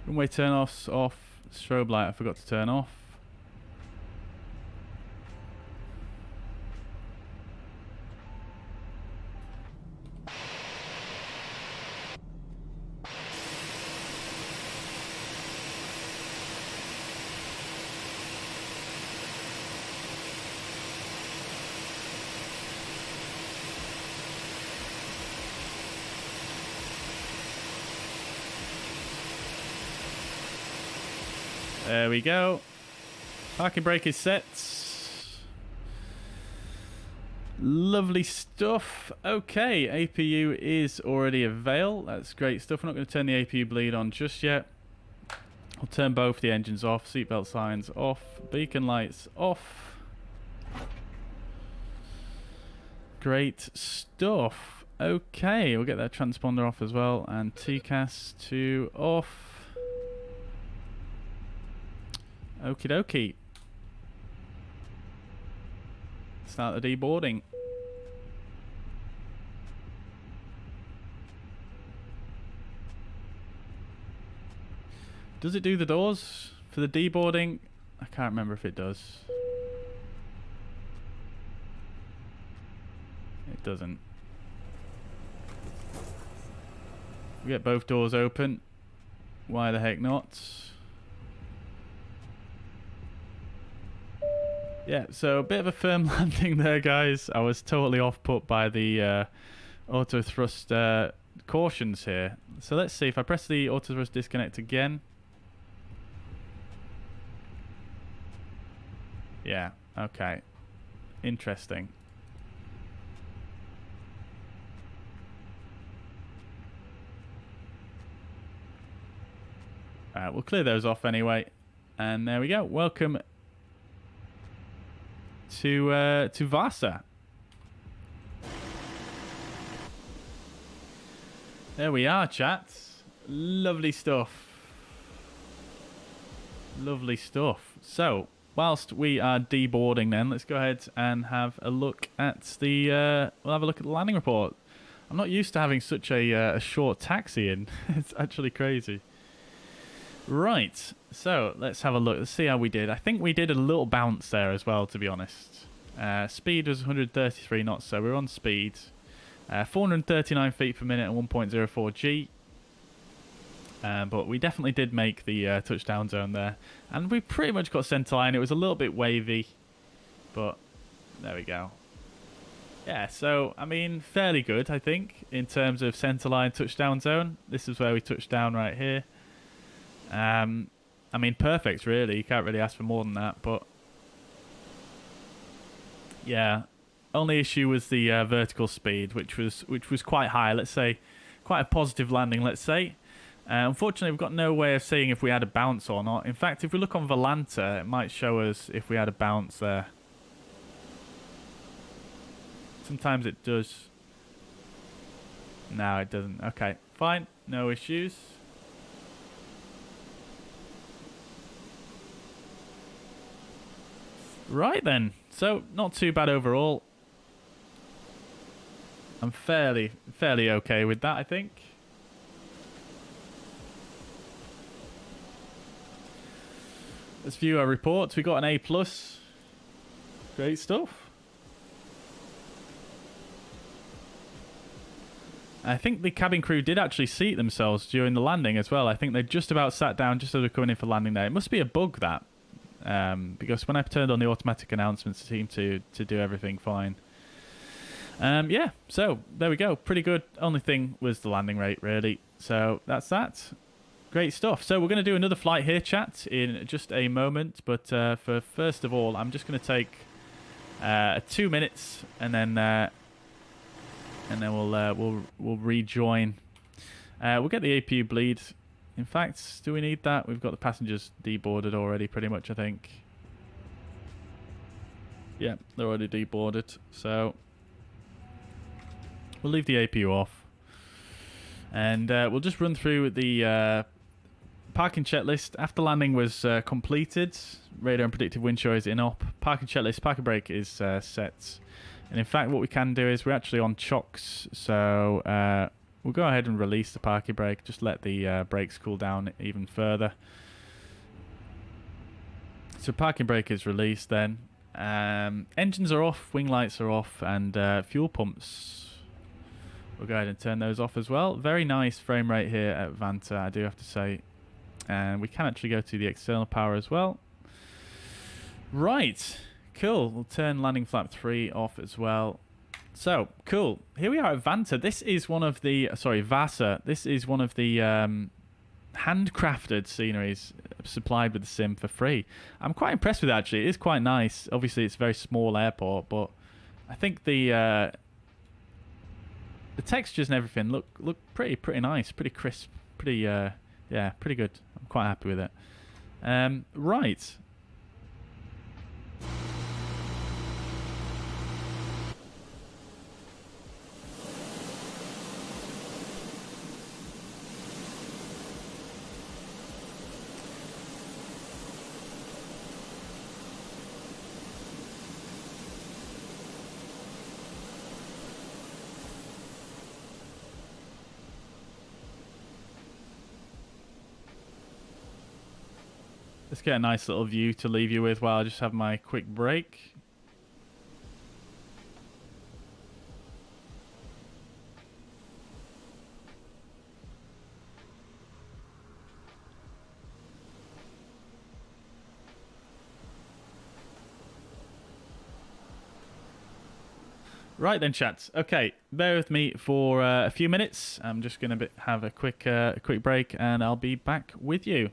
Runway turn-offs off. Strobe light I forgot to turn off. There we go. Parking brake is set. Lovely stuff. Okay, APU is already avail. That's great stuff. We're not going to turn the APU bleed on just yet. I'll turn both the engines off. Seatbelt signs off. Beacon lights off. Great stuff. Okay, we'll get that transponder off as well. And TCAS 2 off. Okie dokie. Start the deboarding. Does it do the doors for the deboarding? I can't remember if it does. It doesn't. We get both doors open. Why the heck not? Yeah, so a bit of a firm landing there, guys. I was totally off-put by the auto thrust cautions here. So let's see if I press the auto thrust disconnect again. Yeah, okay. Interesting. Alright, we'll clear those off anyway. And there we go. Welcome to Vaasa. There we are, chat. Lovely stuff. Lovely stuff. So, whilst we are deboarding then, let's go ahead and have a look at the we'll have a look at the landing report. I'm not used to having such a short taxi in. It's actually crazy. Right, so let's have a look. Let's see how we did. I think we did a little bounce there as well, to be honest. Speed was 133 knots, so we're on speed. 439 feet per minute and 1.04 G. But we definitely did make the touchdown zone there. And we pretty much got centerline. It was a little bit wavy, but there we go. Yeah, so, I mean, fairly good, I think, in terms of centerline touchdown zone. This is where we touched down right here. I mean, perfect, really. You can't really ask for more than that, but yeah. Only issue was the vertical speed, which was quite high. Let's say, quite a positive landing. Let's say. Unfortunately, we've got no way of seeing if we had a bounce or not. In fact, if we look on Volanta, it might show us if we had a bounce there. Sometimes it does. No, it doesn't. Okay, fine. No issues. Right then, so not too bad overall. I'm fairly okay with that, I think. Let's view our reports. We got an A+. Great stuff. I think the cabin crew did actually seat themselves during the landing as well. I think they just about sat down just as we were coming in for landing there. It must be a bug, that. Because when I turned on the automatic announcements, it seemed to do everything fine. Yeah, so there we go. Pretty good. Only thing was the landing rate, really. So that's that. Great stuff. So we're going to do another flight here, chat, in just a moment. But for first of all, I'm just going to take 2 minutes, and then we'll rejoin. We'll get the APU bleed In fact, do we need that? We've got the passengers deboarded already, pretty much, I think. Yeah, they're already deboarded, so we'll leave the APU off. And we'll just run through the parking checklist. After landing was completed, radar and predictive wind show is in op. Parking checklist, parking brake is set. And in fact, what we can do is we're actually on chocks, so we'll go ahead and release the parking brake, just let the brakes cool down even further. So parking brake is released then. Engines are off, wing lights are off, and fuel pumps, we'll go ahead and turn those off as well. Very nice frame rate here at Vantaa, I do have to say. And we can actually go to the external power as well. Right, cool. We'll turn landing flap 3 off as well. So, cool. Here we are at Vantaa. This is one of the... Sorry, Vaasa. This is one of the handcrafted sceneries supplied with the sim for free. I'm quite impressed with it, actually. It is quite nice. Obviously, it's a very small airport, but I think the textures and everything look pretty nice, pretty crisp, pretty yeah, pretty good. I'm quite happy with it. Right. Let's get a nice little view to leave you with while I just have my quick break. Right then, chats. Okay, bear with me for a few minutes. I'm just going to have a quick break, and I'll be back with you.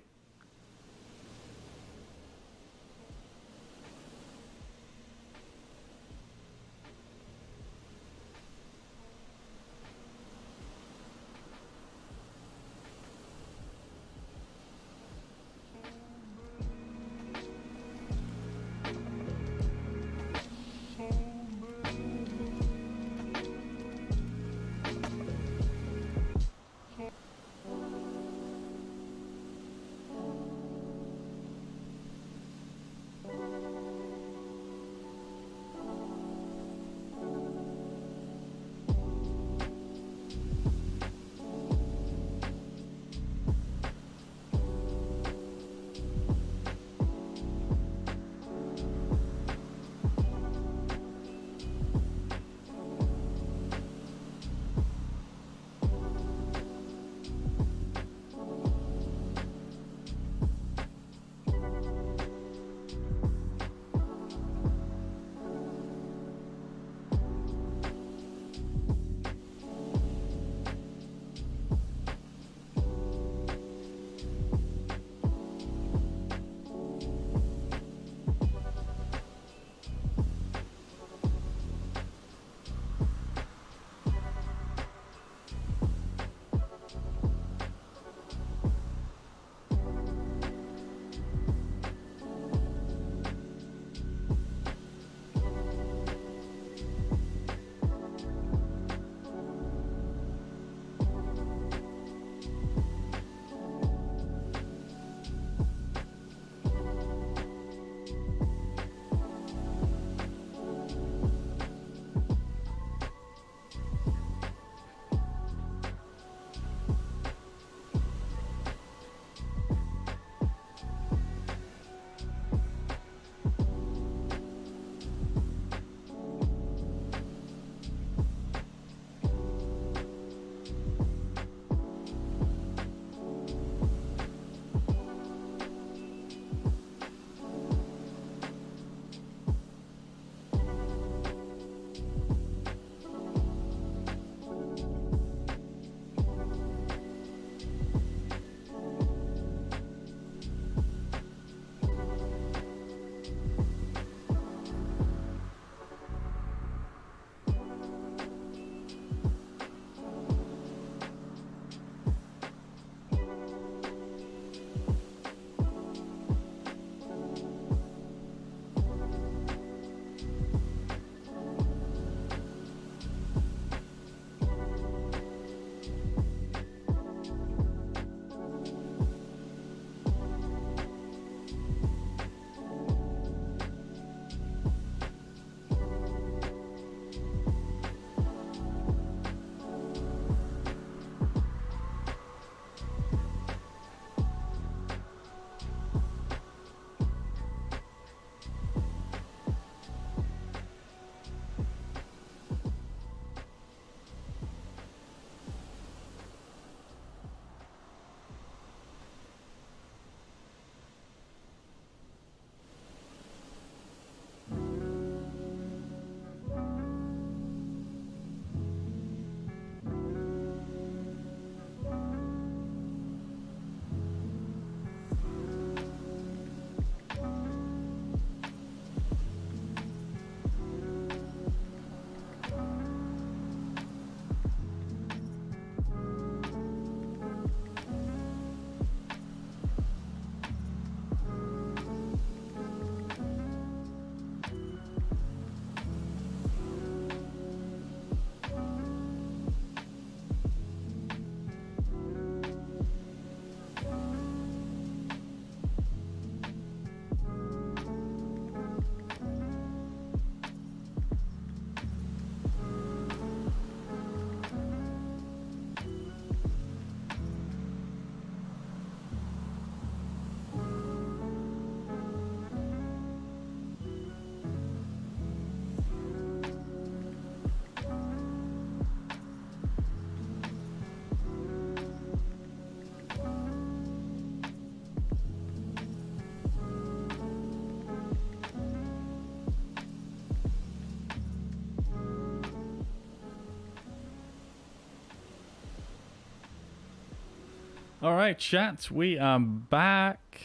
All right, chat, we are back.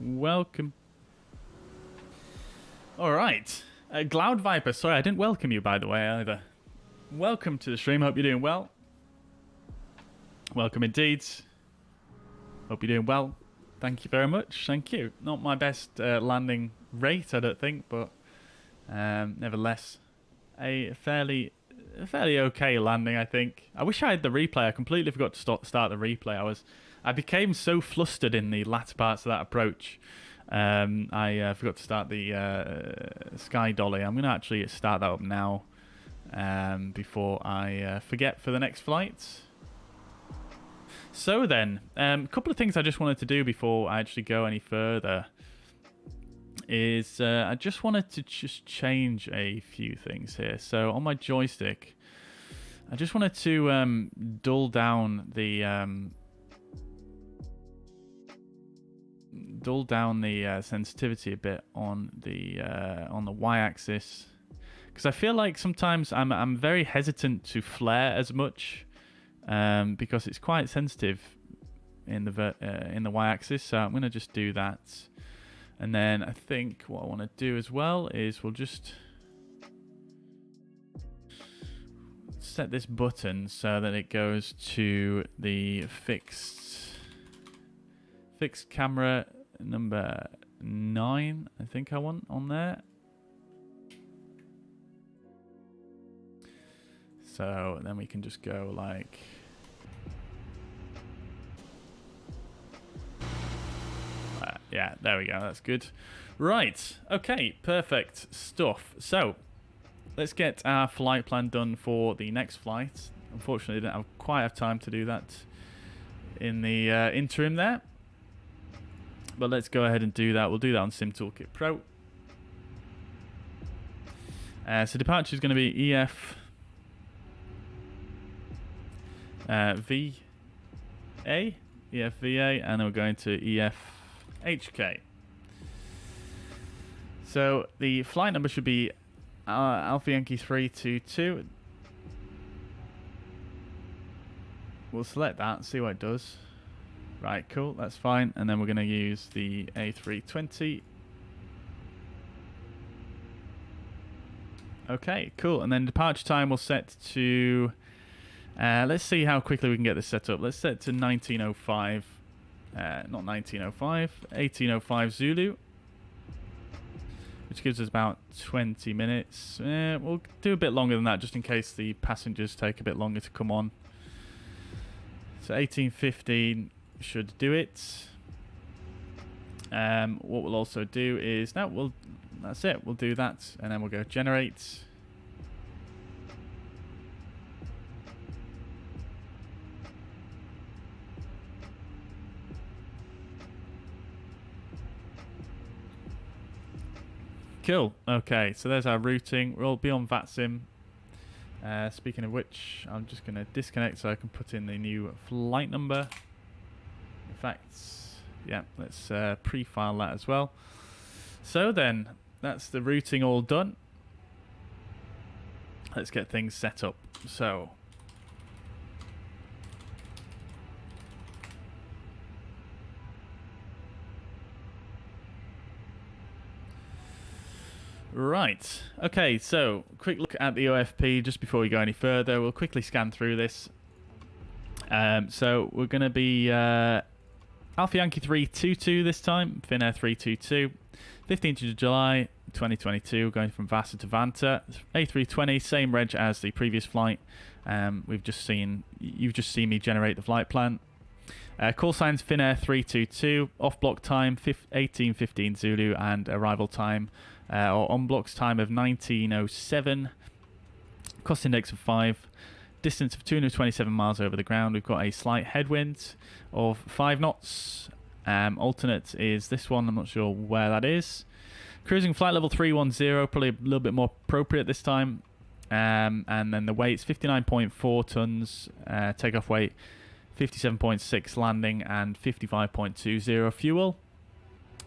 Welcome. All right, Cloud Viper. Sorry, I didn't welcome you, by the way, either. Welcome to the stream. Hope you're doing well. Welcome indeed. Hope you're doing well. Thank you very much. Thank you. Not my best landing rate, I don't think, but nevertheless, a fairly okay landing, I think. I wish I had the replay. I completely forgot to start the replay. I became so flustered in the latter parts of that approach. I forgot to start the Sky Dolly. I'm going to actually start that up now before I forget for the next flight. So then, a couple of things I just wanted to do before I actually go any further is I just wanted to change a few things here. So on my joystick, I just wanted to dull down the sensitivity a bit on the y-axis, because I feel like sometimes I'm very hesitant to flare as much because it's quite sensitive in the y-axis. So I'm going to just do that. And then I think what I want to do as well is we'll just set this button so that it goes to the fixed camera number 9, I think I want on there. So then we can just go like... yeah, there we go. That's good. Right. Okay, perfect stuff. So let's get our flight plan done for the next flight. Unfortunately, I didn't quite have time to do that in the interim there. But let's go ahead and do that. We'll do that on SimToolkitPro. So departure is going to be EFVA, and then we're going to EFHK. So the flight number should be Alpha Yankee 322. We'll select that, see what it does. Right, cool, that's fine. And then we're going to use the A320. Okay, cool. And then departure time we'll set to... let's see how quickly we can get this set up. Let's set it to 1905. Not 1905, 1805 Zulu. Which gives us about 20 minutes. We'll do a bit longer than that just in case the passengers take a bit longer to come on. So 1815 should do it. What we'll also do is... that's it. We'll do that and then we'll go generate. Cool. Okay, so there's our routing. We'll be on VATSIM. Speaking of which, I'm just going to disconnect so I can put in the new flight number. In fact, yeah, let's pre-file that as well. So then, that's the routing all done. Let's get things set up. So... Right, okay, so quick look at the OFP just before we go any further. We'll quickly scan through this. So we're going to be Alpha Yankee 322 this time, Finnair 322, 15th of July 2022, going from Vaasa to Vantaa. A320, same reg as the previous flight. You've just seen me generate the flight plan. Call signs Finnair 322, off block time 1815 Zulu, and arrival time or on blocks time of 1907. Cost index of 5. Distance of 227 miles over the ground. We've got a slight headwind of 5 knots. Alternate is this one. I'm not sure where that is. Cruising flight level 310, probably a little bit more appropriate this time. And then the weight's 59.4 tons. Takeoff weight 57.6 landing and 55.20 fuel.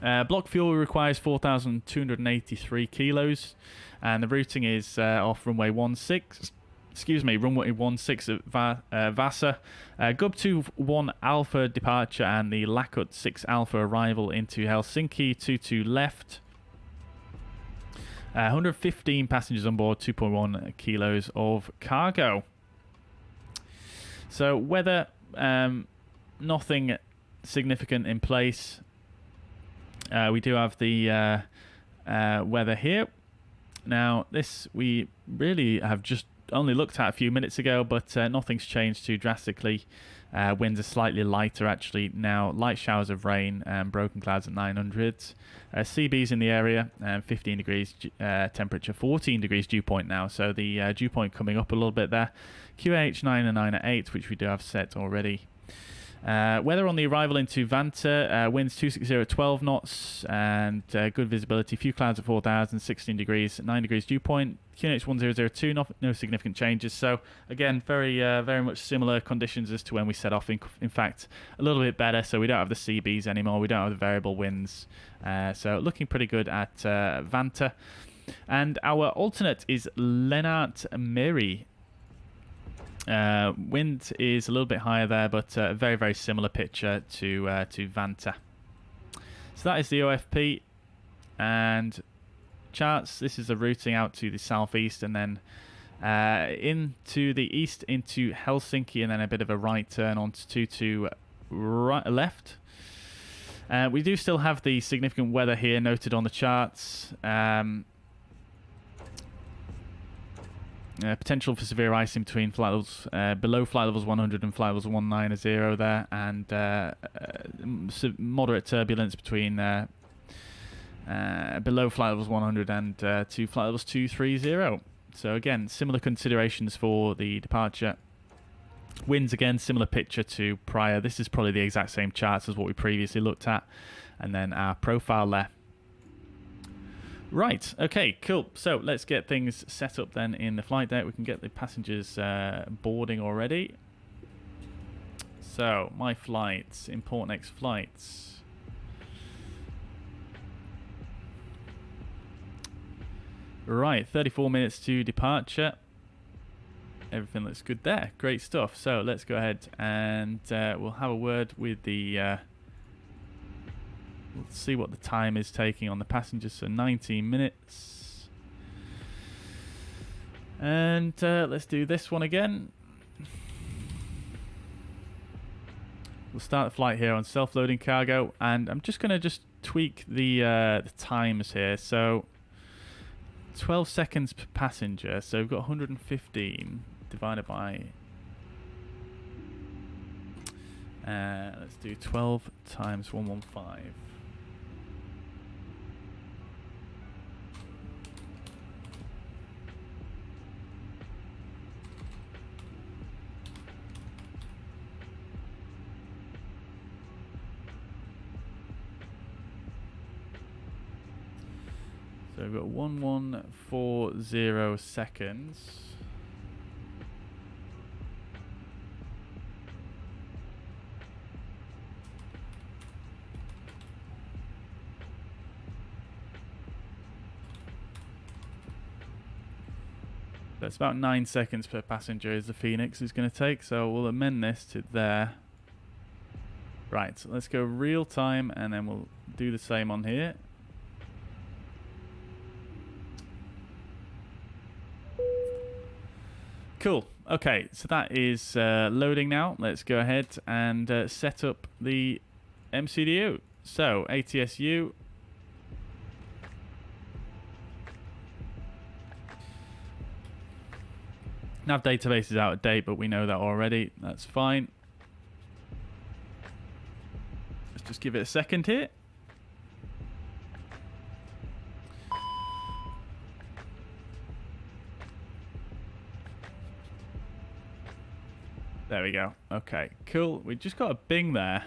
Block fuel requires 4,283 kilos, and the routing is off runway 16. excuse me, runway 16 at Vaasa. Gub 21 Alpha departure and the Lakut 6 Alpha arrival into Helsinki. 22 left. 115 passengers on board, 2.1 kilos of cargo. So weather, nothing significant in place. We do have the weather here. Now, this we really have just only looked at a few minutes ago, but nothing's changed too drastically. Winds are slightly lighter actually now. Light showers of rain and broken clouds at 900. CB's in the area, 15 degrees temperature, 14 degrees dew point now. So the dew point coming up a little bit there. QH 9 and 9 at 8, which we do have set already. Weather on the arrival into Vantaa, winds 260 at 12 knots and good visibility, few clouds at 4,000, 16 degrees, 9 degrees dew point, QNH 1002, no significant changes. So again, very much similar conditions as to when we set off. In fact, a little bit better, so we don't have the CBs anymore, we don't have the variable winds. So looking pretty good at Vantaa. And our alternate is Lennart Meri. Wind is a little bit higher there, but a very similar picture to Vantaa. So that is the OFP and charts. This is the routing out to the southeast and then into the east into Helsinki, and then a bit of a right turn onto to right left. We do still have the significant weather here noted on the charts. Potential for severe ice in between flight levels, below flight levels 100 and flight levels 190 there, and moderate turbulence between below flight levels 100 and to flight levels 230. So again, similar considerations for the departure. Winds again, similar picture to prior. This is probably the exact same charts as what we previously looked at, and then our profile there. Right, okay, cool. So let's get things set up then in the flight deck. We can get the passengers boarding already. So, my flights, import next flights. Right, 34 minutes to departure. Everything looks good there. Great stuff. So let's go ahead and we'll have a word with the... Let's see what the time is taking on the passengers. So 19 minutes. And let's do this one again. We'll start the flight here on self-loading cargo. And I'm just going to tweak the times here. So 12 seconds per passenger. So we've got 115 divided by... let's do 12 times 115. So we've got 1140 seconds. That's about 9 seconds per passenger is the Phoenix is going to take, so we'll amend this to there. Right, so let's go real time and then we'll do the same on here. Cool. Okay, so that is loading now. Let's go ahead and set up the MCDU. So, ATSU. Nav database is out of date, but we know that already. That's fine. Let's just give it a second here. There we go. Okay, cool. We just got a bing there.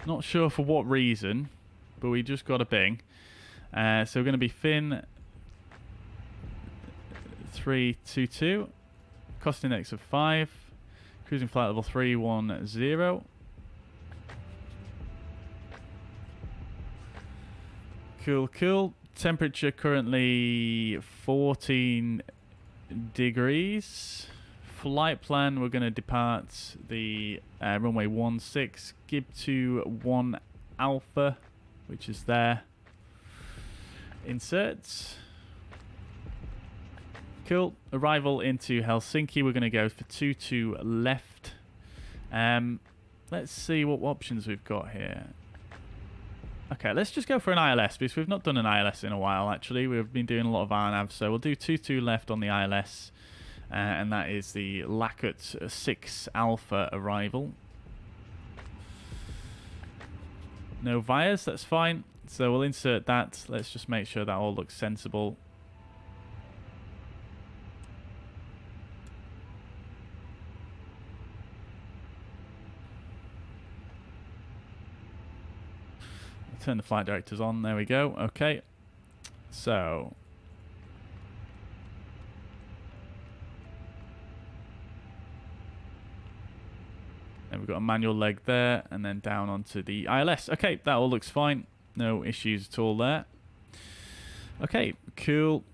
Not sure for what reason, but we just got a bing. So we're going to be Fin 322. Cost index of 5. Cruising flight level 310. Cool, cool. temperature currently 14 degrees. Flight plan, we're going to depart the runway 16, gib to 1 alpha, which is there. Insert. Cool. Arrival into Helsinki, we're going to go for 22 left. Let's see what options we've got here. Okay, let's just go for an ILS, because we've not done an ILS in a while, actually. We've been doing a lot of RNAV, so we'll do 22 left on the ILS. And that is the Lakut 6 Alpha arrival. No vias, that's fine. So we'll insert that. Let's just make sure that all looks sensible. Turn the flight directors on. There we go. Okay. So. And we've got a manual leg there, and then down onto the ILS. Okay, that all looks fine. No issues at all there. Okay, cool.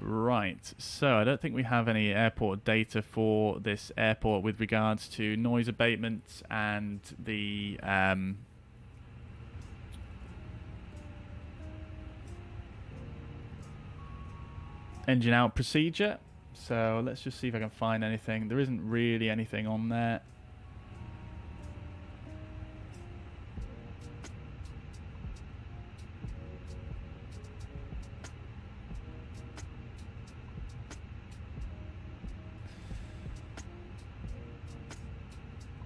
Right, so I don't think we have any airport data for this airport with regards to noise abatement and the engine out procedure. So let's just see if I can find anything. There isn't really anything on there.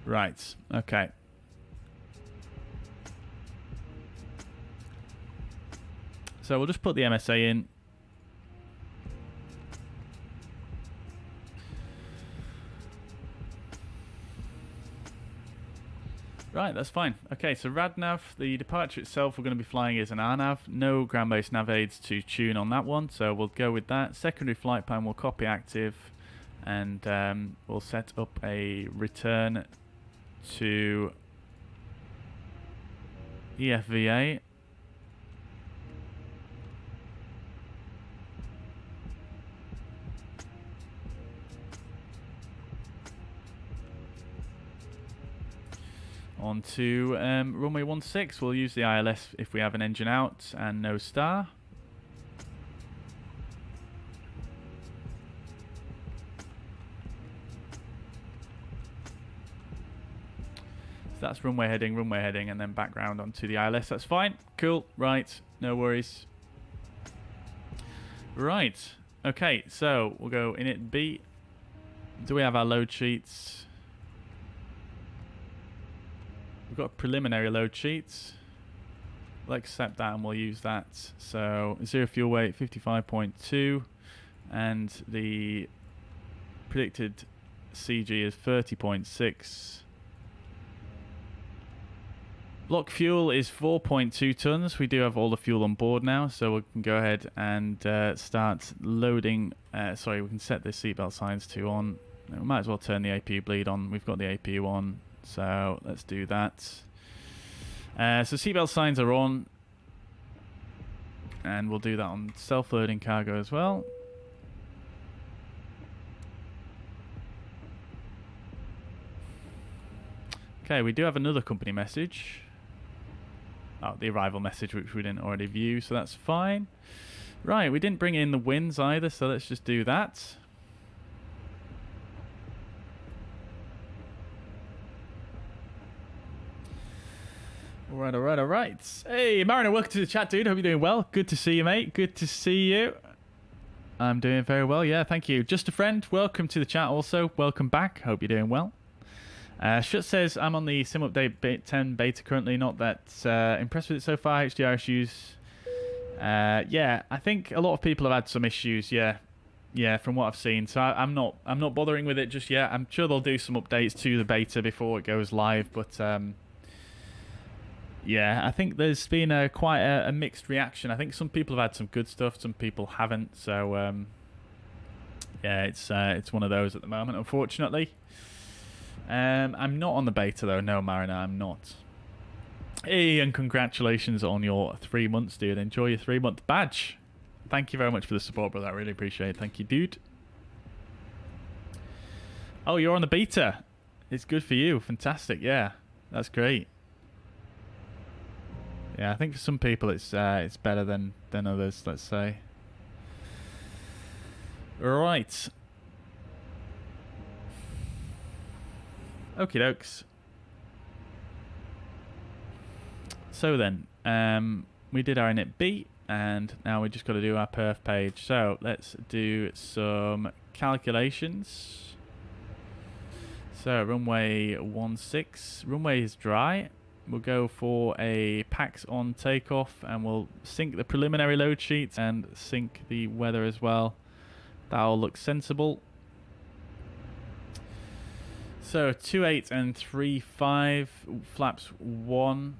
Right, okay. So we'll just put the MSA in. Right, that's fine. Okay, so RadNav, the departure itself we're going to be flying is an RNAV. No ground-based nav aids to tune on that one, so we'll go with that. Secondary flight plan will copy active, and we'll set up a return to EFVA. On to runway 16, we'll use the ILS if we have an engine out and no star. So that's runway heading, and then background onto the ILS. That's fine. Cool. Right. No worries. Right. Okay, so we'll go init B. Do we have our load sheets? We've got preliminary load sheets. We'll accept that and we'll use that. So 0 fuel weight 55.2 and the predicted CG is 30.6. Block fuel is 4.2 tons. We do have all the fuel on board now, so we can go ahead and start loading. Sorry, we can set the seatbelt signs to on. We might as well turn the APU bleed on. We've got the APU on. So let's do that. So seatbelt signs are on, and we'll do that on self-loading cargo as well. Okay, we do have another company message. Oh, the arrival message, which we didn't already view, so that's fine. Right, we didn't bring in the winds either, so let's just do that. Alright. Hey, Mariner, welcome to the chat, dude. Hope you're doing well. Good to see you, mate. Good to see you. I'm doing very well, yeah, thank you. Just a friend, welcome to the chat also. Welcome back. Hope you're doing well. Shut says, I'm on the Sim Update 10 beta currently. Not that impressed with it so far. HDR issues. Yeah, I think a lot of people have had some issues, yeah. Yeah, from what I've seen. So I'm not bothering with it just yet. I'm sure they'll do some updates to the beta before it goes live, but... yeah, I think there's been quite a mixed reaction. I think some people have had some good stuff, some people haven't. So, yeah, it's one of those at the moment, unfortunately. I'm not on the beta, though. No, Mariner, I'm not. Hey, and congratulations on your 3 months, dude. Enjoy your 3-month badge. Thank you very much for the support, brother. I really appreciate it. Thank you, dude. Oh, you're on the beta. It's good for you. Fantastic. Yeah, that's great. Yeah, I think for some people it's better than others, let's say. Right. Okie dokes. So then, we did our init B, and now we just got to do our perf page. So let's do some calculations. So runway 16, runway is dry. We'll go for a PAX on takeoff, and we'll sync the preliminary load sheet and sync the weather as well. That'll look sensible. So 28 and 35, flaps 1,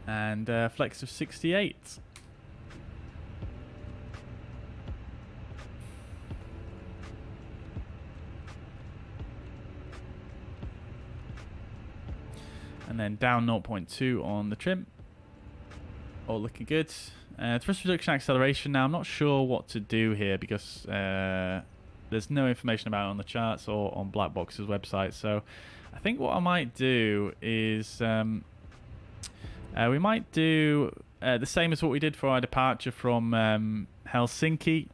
and flex of 68. And then down 0.2 on the trim. All looking good. Thrust reduction acceleration. Now I'm not sure what to do here because there's no information about it on the charts or on Blackbox's website. So I think what I might do is we might do the same as what we did for our departure from Helsinki.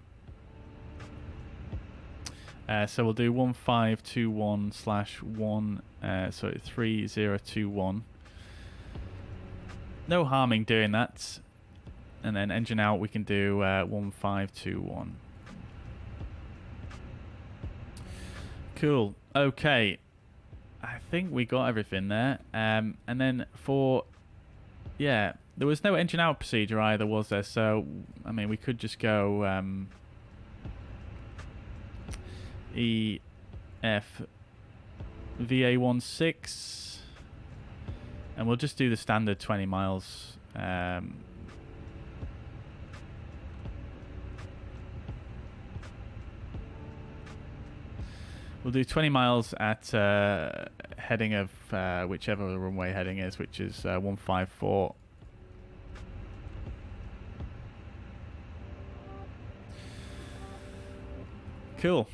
So we'll do 1521/1, sorry, 3021. No harming doing that. And then engine out, we can do 1521. Cool. Okay. I think we got everything there. And then for... Yeah, there was no engine out procedure either, was there? So, I mean, we could just go... EFVA16, and we'll just do the standard 20 miles. We'll do 20 miles at heading of whichever the runway heading is, which is 154. Cool.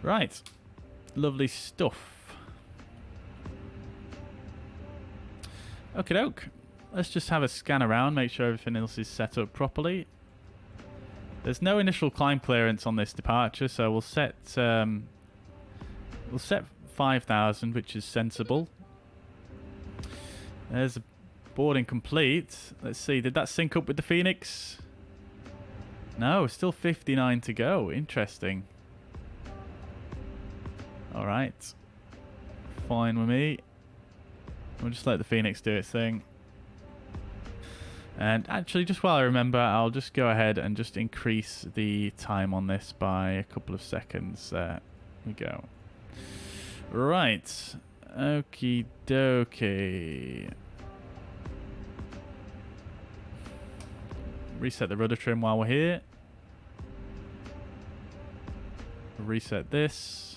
Right, lovely stuff. Okie doke. Let's just have a scan around, make sure everything else is set up properly. There's no initial climb clearance on this departure, so we'll set 5,000, which is sensible. There's a boarding complete. Let's see, did that sync up with the Phoenix? No, still 59 to go. Interesting. Alright. Fine with me. We'll just let the Phoenix do its thing. And actually, just while I remember, I'll just go ahead and just increase the time on this by a couple of seconds. There we go. Right. Okie dokie. Reset the rudder trim while we're here. Reset this.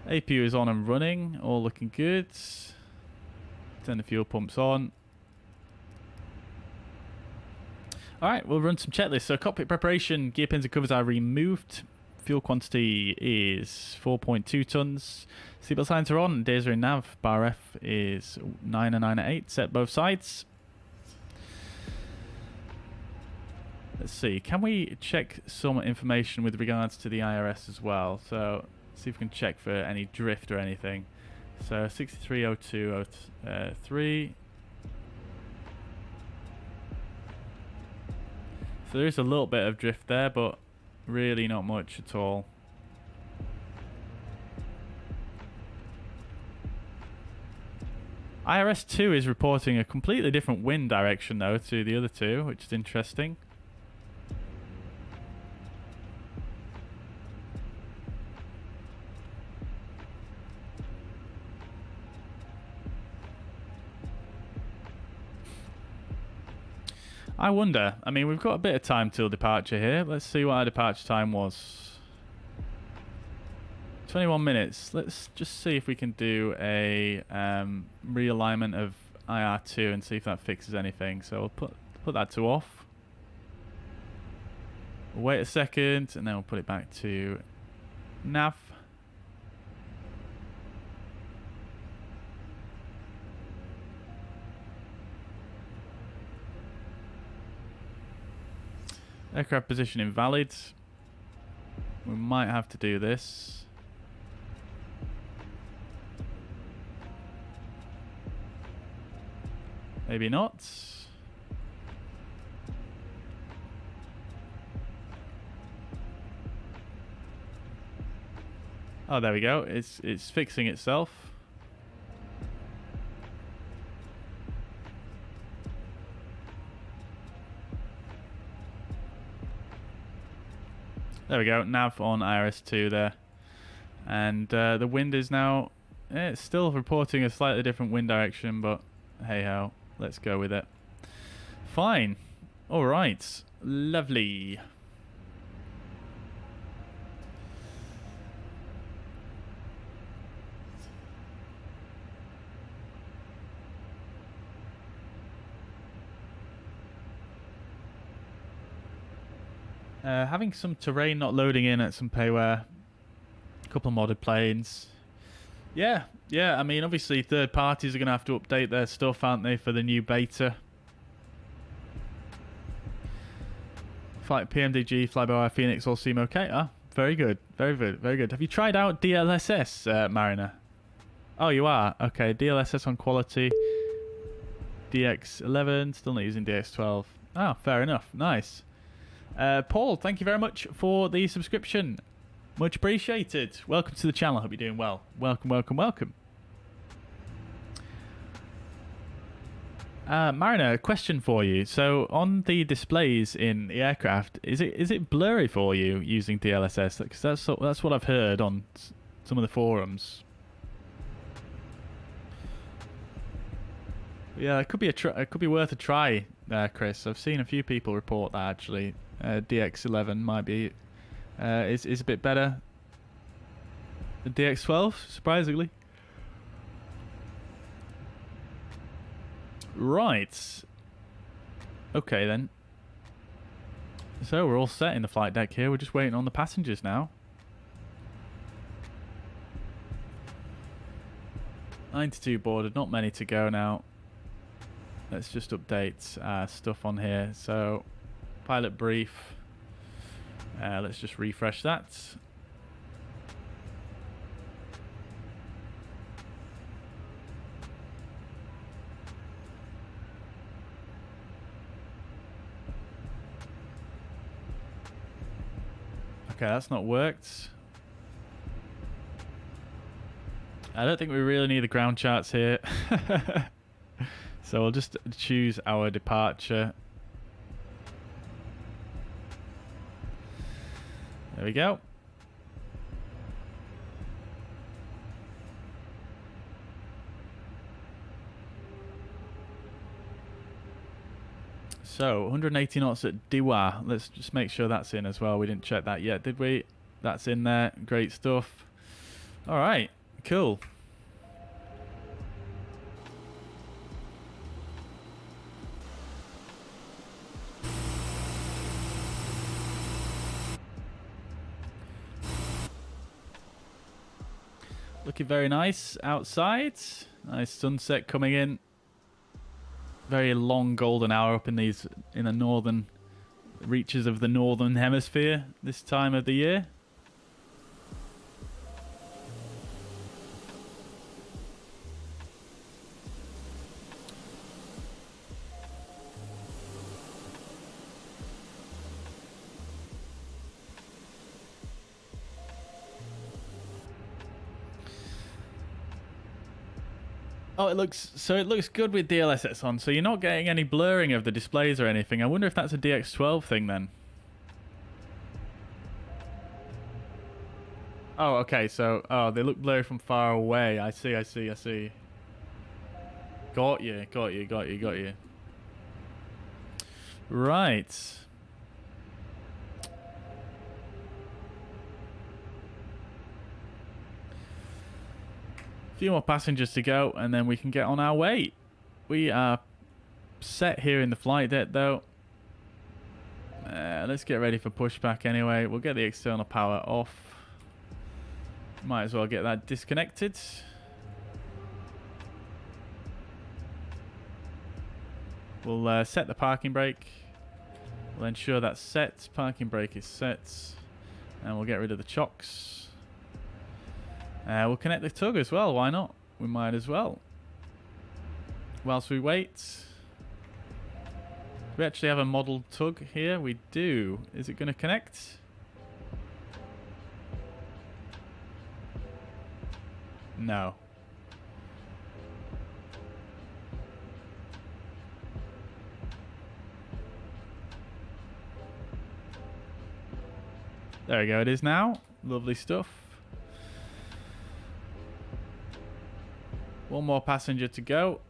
APU is on and running, all looking good. Turn the fuel pumps on. Alright, we'll run some checklists. So cockpit preparation, gear pins and covers are removed. Fuel quantity is 4.2 tons. Seatbelt signs are on, days are in nav. Bar F is 9 and 9 at 8, set both sides. Let's see, can we check some information with regards to the IRS as well? So, see if we can check for any drift or anything. So 630203. So there is a little bit of drift there, but really not much at all. IRS2 is reporting a completely different wind direction though to the other two, which is interesting. I wonder. I mean, we've got a bit of time till departure here. Let's see what our departure time was. 21 minutes. Let's just see if we can do a realignment of IR2 and see if that fixes anything. So we'll put that to off. We'll wait a second and then we'll put it back to nav. Aircraft position invalid. We might have to do this. Maybe not. Oh, there we go. It's fixing itself. There we go. Nav on IRS2 there, and the wind is now. It's still reporting a slightly different wind direction, but hey ho, let's go with it. Fine. All right. Lovely. Having some terrain not loading in at some payware, a couple of modded planes. Yeah, I mean, obviously third parties are going to have to update their stuff, aren't they, for the new beta. Flight PMDG, flyby Phoenix all seem okay. Ah, very good, very good, very good. Have you tried out DLSS, Mariner? Oh, you are? Okay, DLSS on quality. DX11, still not using DX12. Oh, fair enough, nice. Paul, thank you very much for the subscription. Much appreciated. Welcome to the channel. Hope you're doing well. Welcome, welcome, welcome. Mariner, a question for you. So on the displays in the aircraft, is it blurry for you using DLSS? Because that's what I've heard on some of the forums. Yeah, it could be worth a try, Chris. I've seen a few people report that actually. DX11 might be is a bit better than DX12, surprisingly. Right. Okay then. So we're all set in the flight deck here. We're just waiting on the passengers now. 92 boarded, not many to go now. Let's just update stuff on here. So pilot brief. Let's just refresh that. Okay, that's not worked. I don't think we really need the ground charts here. So we'll just choose our departure. There we go. So 180 knots at Diwa. Let's just make sure that's in as well. We didn't check that yet, did we? That's in there. Great stuff. All right, cool. Looking very nice outside. Nice sunset coming in. Very long golden hour up in the northern reaches of the northern hemisphere this time of the year. Oh, it looks good with DLSS on. So you're not getting any blurring of the displays or anything. I wonder if that's a DX12 thing then. Oh, okay. So, they look blurry from far away. I see. Got you. Right. A few more passengers to go, and then we can get on our way. We are set here in the flight deck, though. Let's get ready for pushback anyway. We'll get the external power off. Might as well get that disconnected. We'll set the parking brake. We'll ensure that's set. Parking brake is set. And we'll get rid of the chocks. We'll connect the tug as well. Why not? We might as well. Whilst we wait. Do we actually have a model tug here? We do. Is it going to connect? No. There we go. It is now. Lovely stuff. One more passenger to go.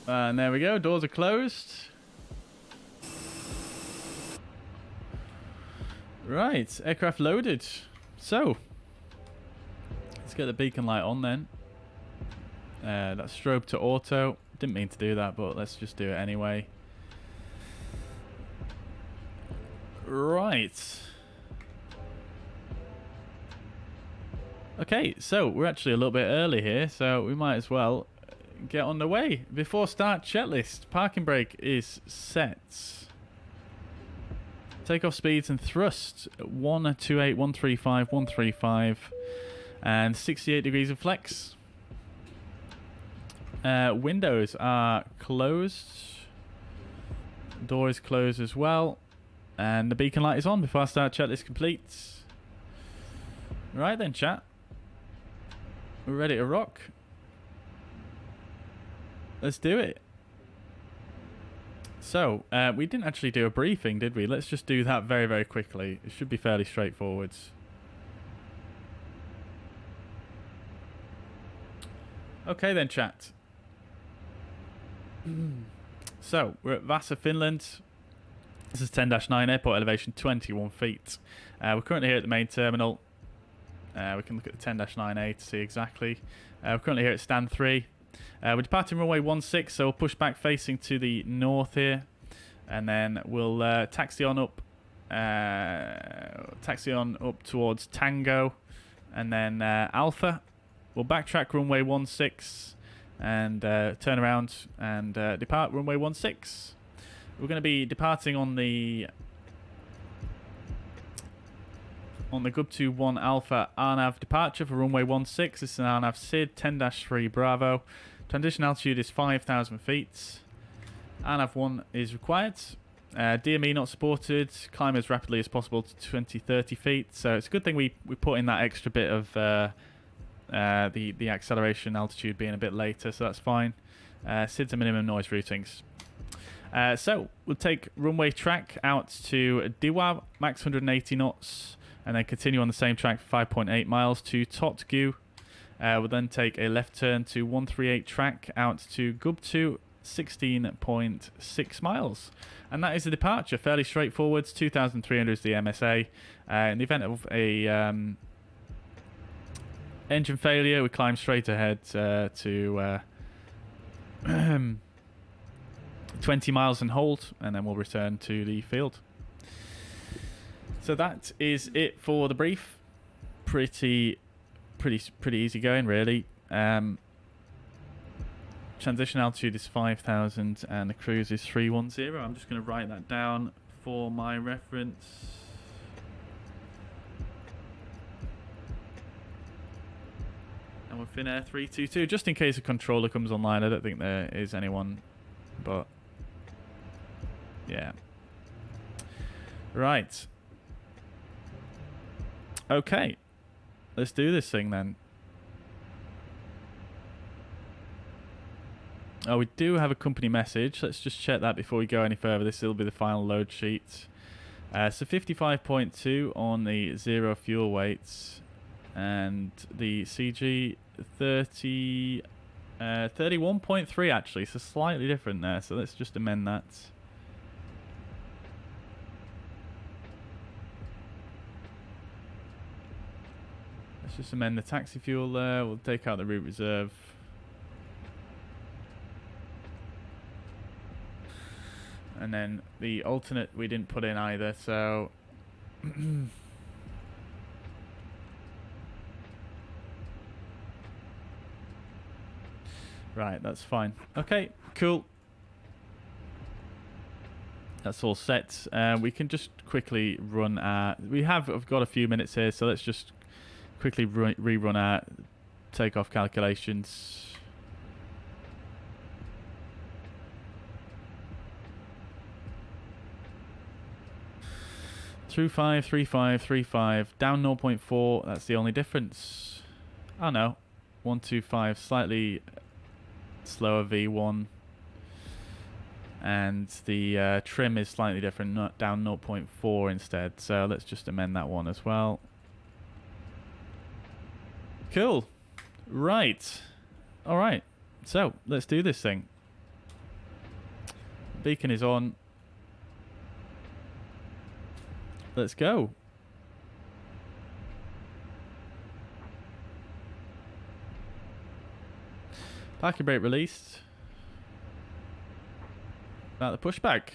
And there we go. Doors are closed. Right. Aircraft loaded. So, let's get the beacon light on then. That's strobe to auto. Didn't mean to do that, but let's just do it anyway. Right. Okay, so we're actually a little bit early here, so we might as well get on the way. Before start checklist, parking brake is set. Takeoff speeds and thrust 128, 135, 135, and 68 degrees of flex. Windows are closed. Door is closed as well. And the beacon light is on before I start checklist complete. Right then, chat. We're ready to rock. Let's do it. So, we didn't actually do a briefing, did we? Let's just do that very, very quickly. It should be fairly straightforward. Okay then, chat. So, we're at Vaasa, Finland. This is 10-9, airport elevation 21 feet. We're currently here at the main terminal. We can look at the 10-9A to see exactly. We're currently here at stand 3. We're departing runway 16, so we'll push back facing to the north here. And then we'll taxi on up towards Tango. And then Alpha. We'll backtrack runway 16 and turn around and depart runway 16. We're going to be departing on the Gub21 Alpha RNAV departure for runway 16. This is an RNAV SID 10-3 Bravo. Transition altitude is 5,000 feet. RNAV 1 is required. DME not supported. Climb as rapidly as possible to 20-30 feet. So it's a good thing we put in that extra bit of the acceleration altitude being a bit later, so that's fine. SIDs are minimum noise routings. So we'll take runway track out to Diwa, max 180 knots, and then continue on the same track for 5.8 miles to Totgu. We'll then take a left turn to 138 track out to Gub2, 16.6 miles. And that is the departure. Fairly straightforward. 2,300 is the MSA. In the event of a engine failure, we climb straight ahead to 20 miles and hold, and then we'll return to the field. So that is it for the brief. Pretty easy going, really. Transition altitude is 5,000 and the cruise is 310. I'm just going to write that down for my reference. And we're Finnair 322, just in case a controller comes online. I don't think there is anyone, but yeah. Right. Okay. Let's do this thing then. Oh, we do have a company message. Let's just check that before we go any further. This will be the final load sheet. So 55.2 on the 0 fuel weights. And the CG 30, 31.3 actually, so slightly different there. So let's just amend that. Let's just amend the taxi fuel there. We'll take out the route reserve. And then the alternate we didn't put in either, so... Right, that's fine. Okay, cool. That's all set. We can just quickly run our... I've got a few minutes here, so let's just quickly rerun our takeoff calculations. 35, 35, 35, down 0.4, that's the only difference. Oh no, 125, slightly slower V1. And the trim is slightly different, not down 0.4 instead. So let's just amend that one as well. Cool. Right. Alright, so let's do this thing. Beacon is on. Let's go. Parking brake released. About the pushback.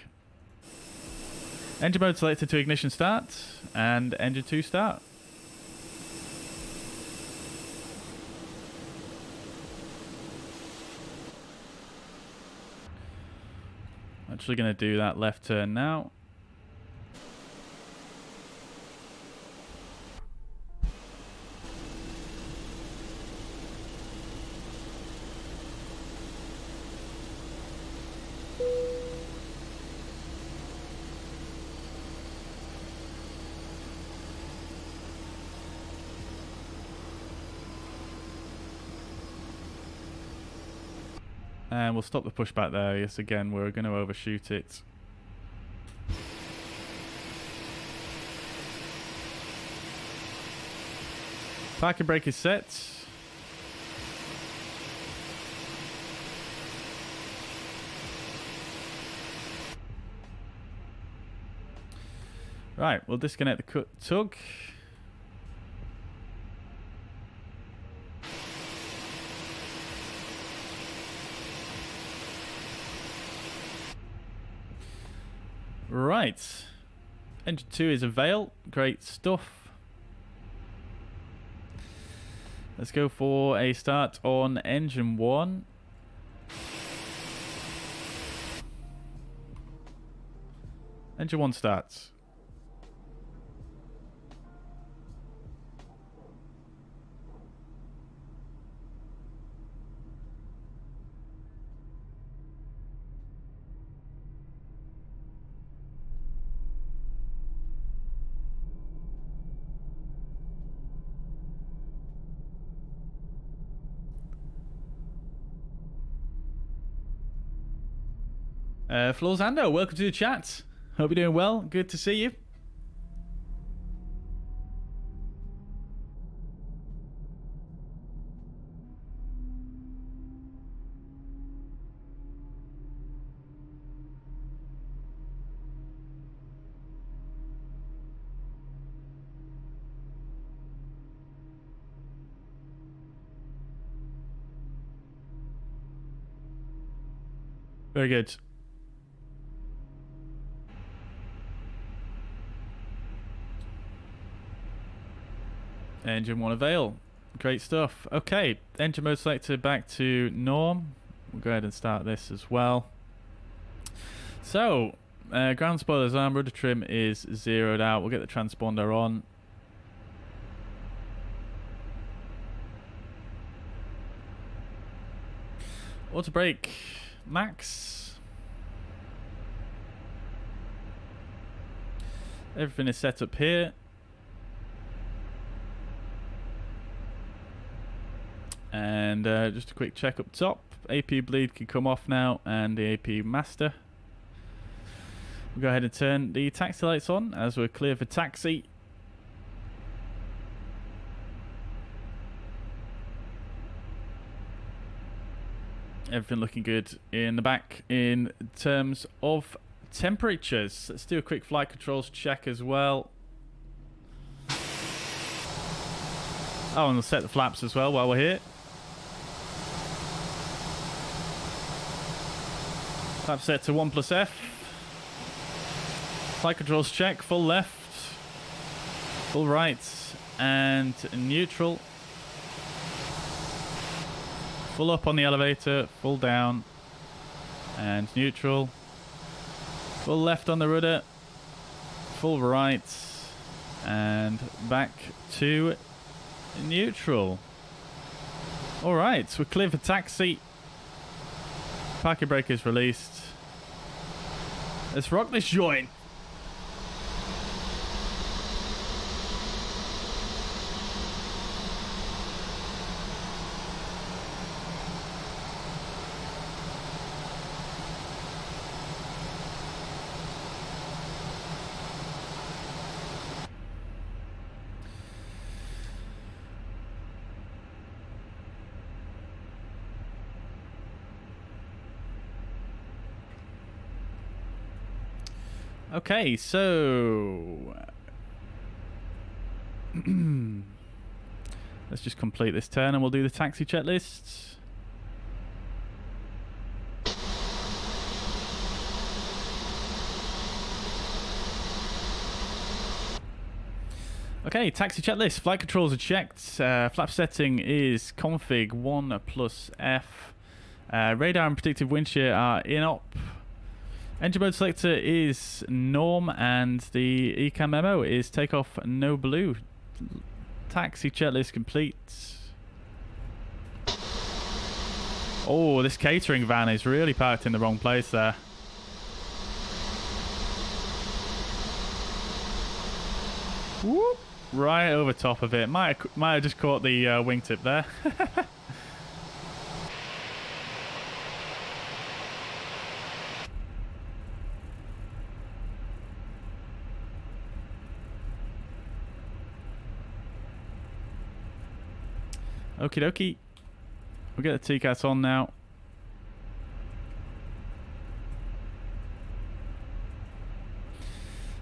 Engine mode selected to ignition start. And engine 2 start. Actually going to do that left turn now. And we'll stop the pushback there. Yes, again, we're going to overshoot it. Parking brake is set. Right, we'll disconnect the tug. Right, engine 2 is a Veil, great stuff. Let's go for a start on engine 1. Engine 1 starts. Florzando, welcome to the chat. Hope you're doing well. Good to see you. Very good. Engine 1 avail. Great stuff. Okay, engine mode selected back to norm. We'll go ahead and start this as well. So, ground spoilers arm, rudder trim is zeroed out. We'll get the transponder on. Auto brake max. Everything is set up here. And just a quick check up top. AP bleed can come off now, and the AP master. We'll go ahead and turn the taxi lights on as we're clear for taxi. Everything looking good in the back in terms of temperatures. Let's do a quick flight controls check as well. Oh, and we'll set the flaps as well while we're here. Flap set to 1+F. Flight controls check, full left, full right, and neutral. Full up on the elevator, full down, and neutral. Full left on the rudder, full right, and back to neutral. Alright, we're clear for taxi. Parking brake is released. Let's rock this joint. Okay, so let's just complete this turn and we'll do the taxi checklist. Okay, taxi checklist. Flight controls are checked. Flap setting is config 1+F. Radar and predictive wind shear are in op. Engine mode selector is norm, and the ECAM memo is takeoff no blue. Taxi checklist complete. Oh, this catering van is really parked in the wrong place there. Whoop, right over top of it. Might have just caught the wingtip there. Okie dokie. We'll get the TCAS on now.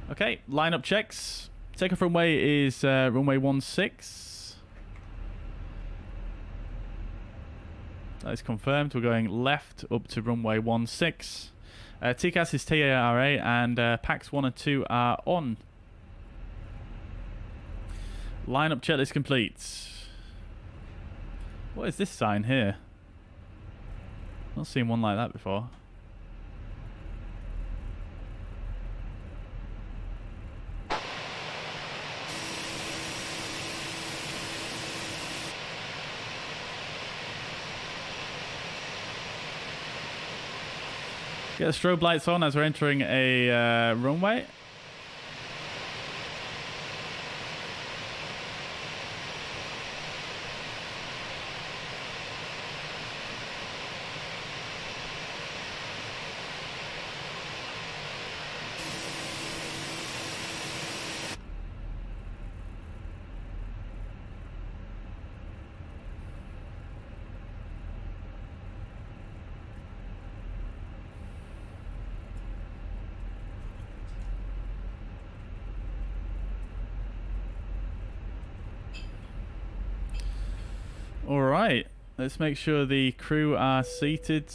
Okay, lineup checks. Takeoff runway is runway 16. That is confirmed. We're going left up to runway 16. TCAS is TARA, and packs 1 and 2 are on. Lineup checklist complete. What is this sign here? Not seen one like that before. Get the strobe lights on as we're entering a runway. Alright, let's make sure the crew are seated.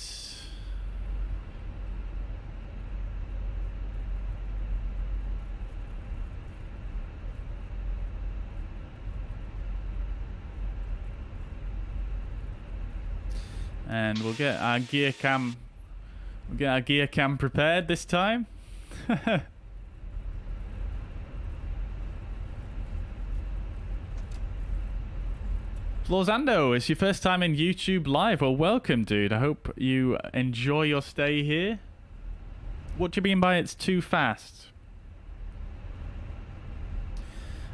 And we'll get our gear cam prepared this time. Florzando, it's your first time in YouTube Live. Well, welcome, dude. I hope you enjoy your stay here. What do you mean by it's too fast?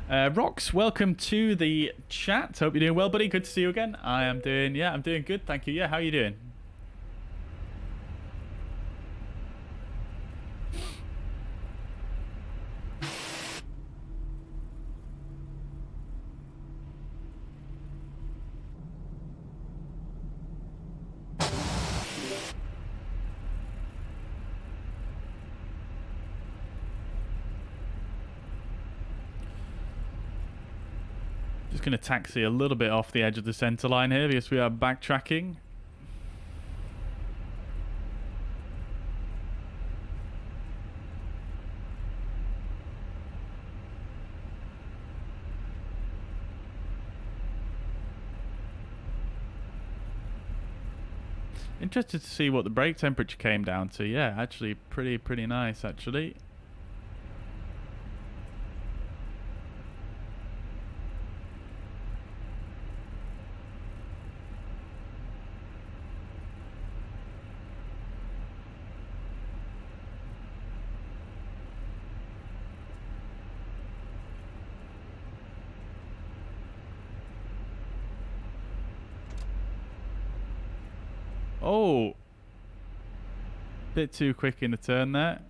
Rox, welcome to the chat. Hope you're doing well, buddy. Good to see you again. I'm doing good. Thank you. Yeah, how are you doing? Just going to taxi a little bit off the edge of the center line here because we are backtracking. Interested to see what the brake temperature came down to. Yeah, actually pretty nice actually. Oh, bit too quick in the turn there.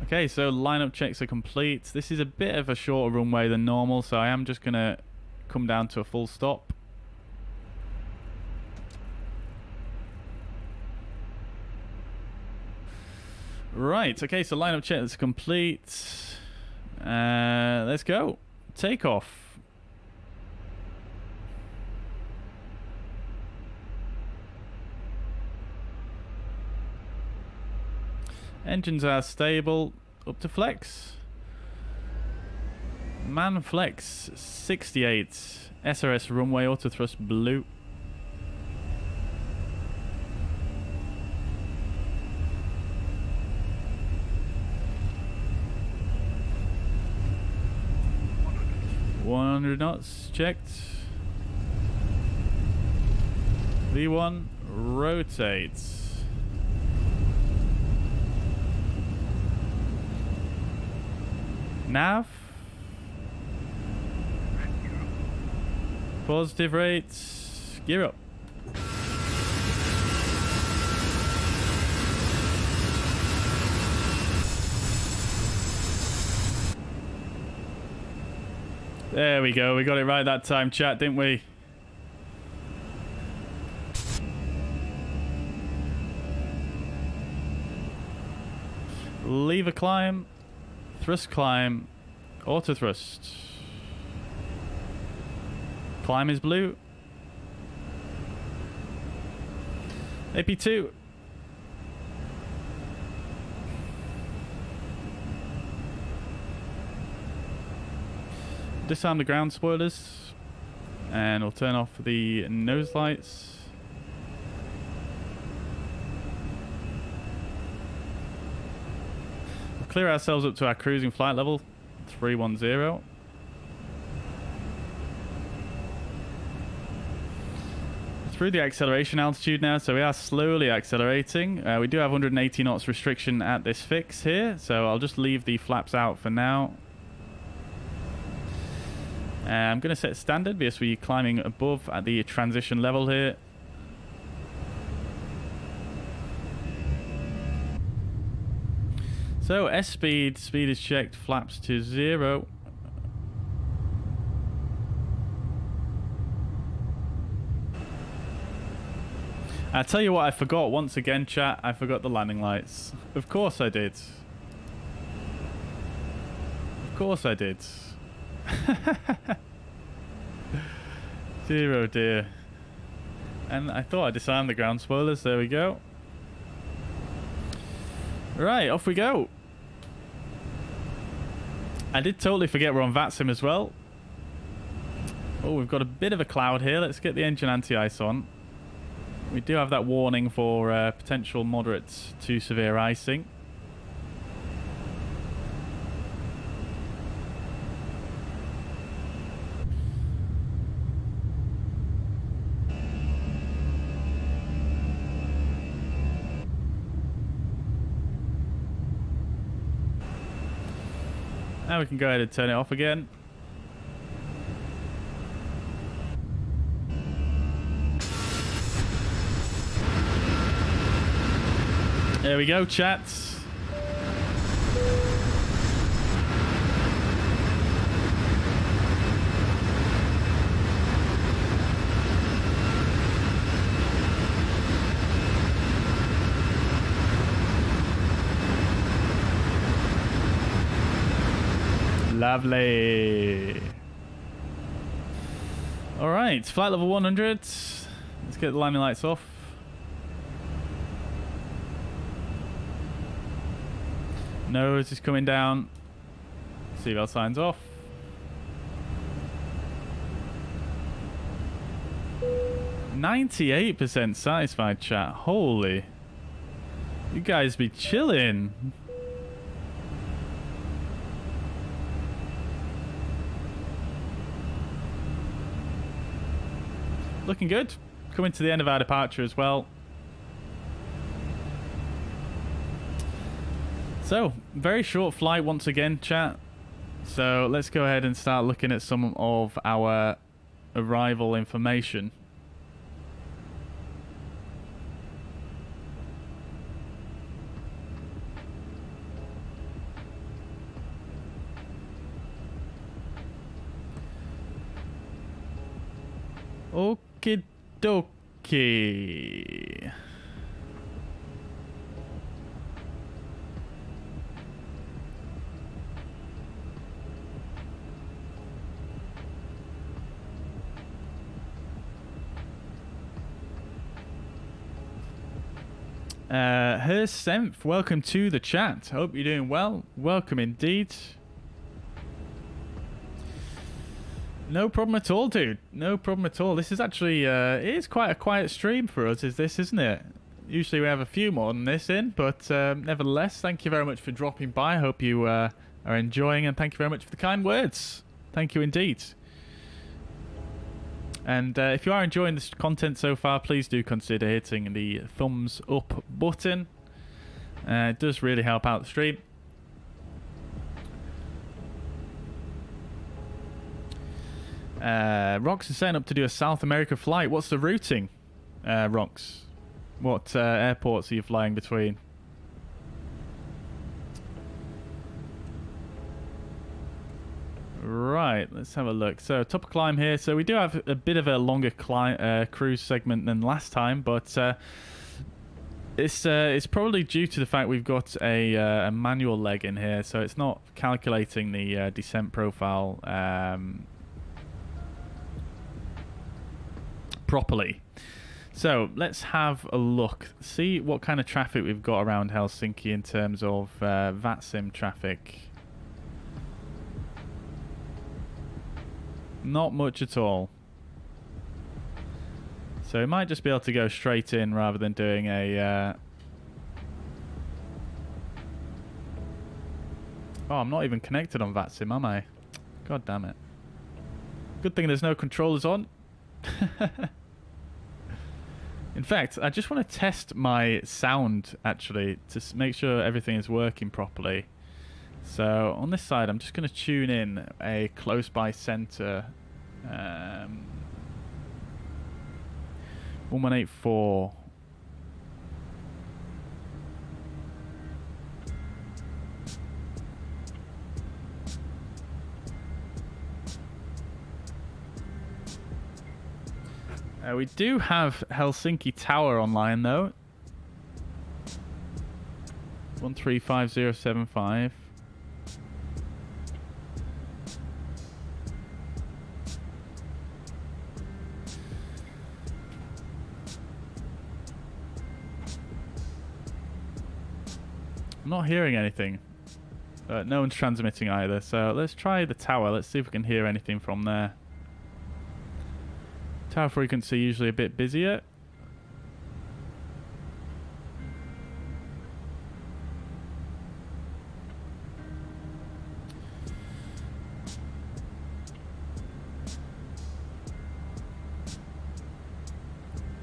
Okay, so lineup checks are complete. This is a bit of a shorter runway than normal, so I am just going to come down to a full stop. Right, okay, so lineup check is complete. Let's go. Takeoff. Engines are stable. Up to flex. Man flex 68. SRS runway auto thrust blue. knots checked. V1 rotates. Nav. Positive rates. Gear up. There we go. We got it right that time, chat, didn't we? Lever climb. Thrust climb. Auto thrust. Climb is blue. AP2. Disarm the ground spoilers. And we'll turn off the nose lights. We'll clear ourselves up to our cruising flight level, 310. Through the acceleration altitude now, so we are slowly accelerating. We do have 180 knots restriction at this fix here, so I'll just leave the flaps out for now. I'm going to set standard because we're climbing above at the transition level here. So S speed is checked, flaps to 0. I tell you what, I forgot once again, chat. I forgot the landing lights. Of course I did. Of course I did. Dear oh dear. And I thought I disarmed the ground spoilers. There we go. Right, off we go. I did totally forget we're on VATSIM as well. Oh, we've got a bit of a cloud here. Let's get the engine anti-ice on. We do have that warning for potential moderate to severe icing. Now we can go ahead and turn it off again. There we go, chats. Lovely. All right, flight level 100. Let's get the landing lights off. Nose is coming down. Seatbelt signs off. %98 satisfied, chat. Holy. You guys be chilling. Looking good. Coming to the end of our departure as well. So, very short flight once again, chat. So, let's go ahead and start looking at some of our arrival information. Okie dokie. Her Senf, welcome to the chat. Hope you're doing well. Welcome indeed. No problem at all, dude. No problem at all. This is actually, it is quite a quiet stream for us, isn't it? Usually we have a few more than this in, but nevertheless, thank you very much for dropping by. I hope you are enjoying, and thank you very much for the kind words. Thank you indeed. And if you are enjoying this content so far, please do consider hitting the thumbs up button. It does really help out the stream. Rox is setting up to do a South America flight. What's the routing, Rox? What airports are you flying between? Right, let's have a look. So, top of climb here. So, we do have a bit of a longer cruise segment than last time, but it's probably due to the fact we've got a manual leg in here, so it's not calculating the descent profile properly. So let's have a look, see what kind of traffic we've got around Helsinki in terms of VATSIM traffic. Not much at all. So we might just be able to go straight in rather than doing a oh, I'm not even connected on VATSIM, am I? God damn it. Good thing there's no controllers on. In fact, I just want to test my sound, actually, to make sure everything is working properly. So, on this side, I'm just going to tune in a close-by center. 1184. We do have Helsinki Tower online, though. 135075. I'm not hearing anything. No one's transmitting either, so let's try the tower. Let's see if we can hear anything from there. Tower frequency usually a bit busier.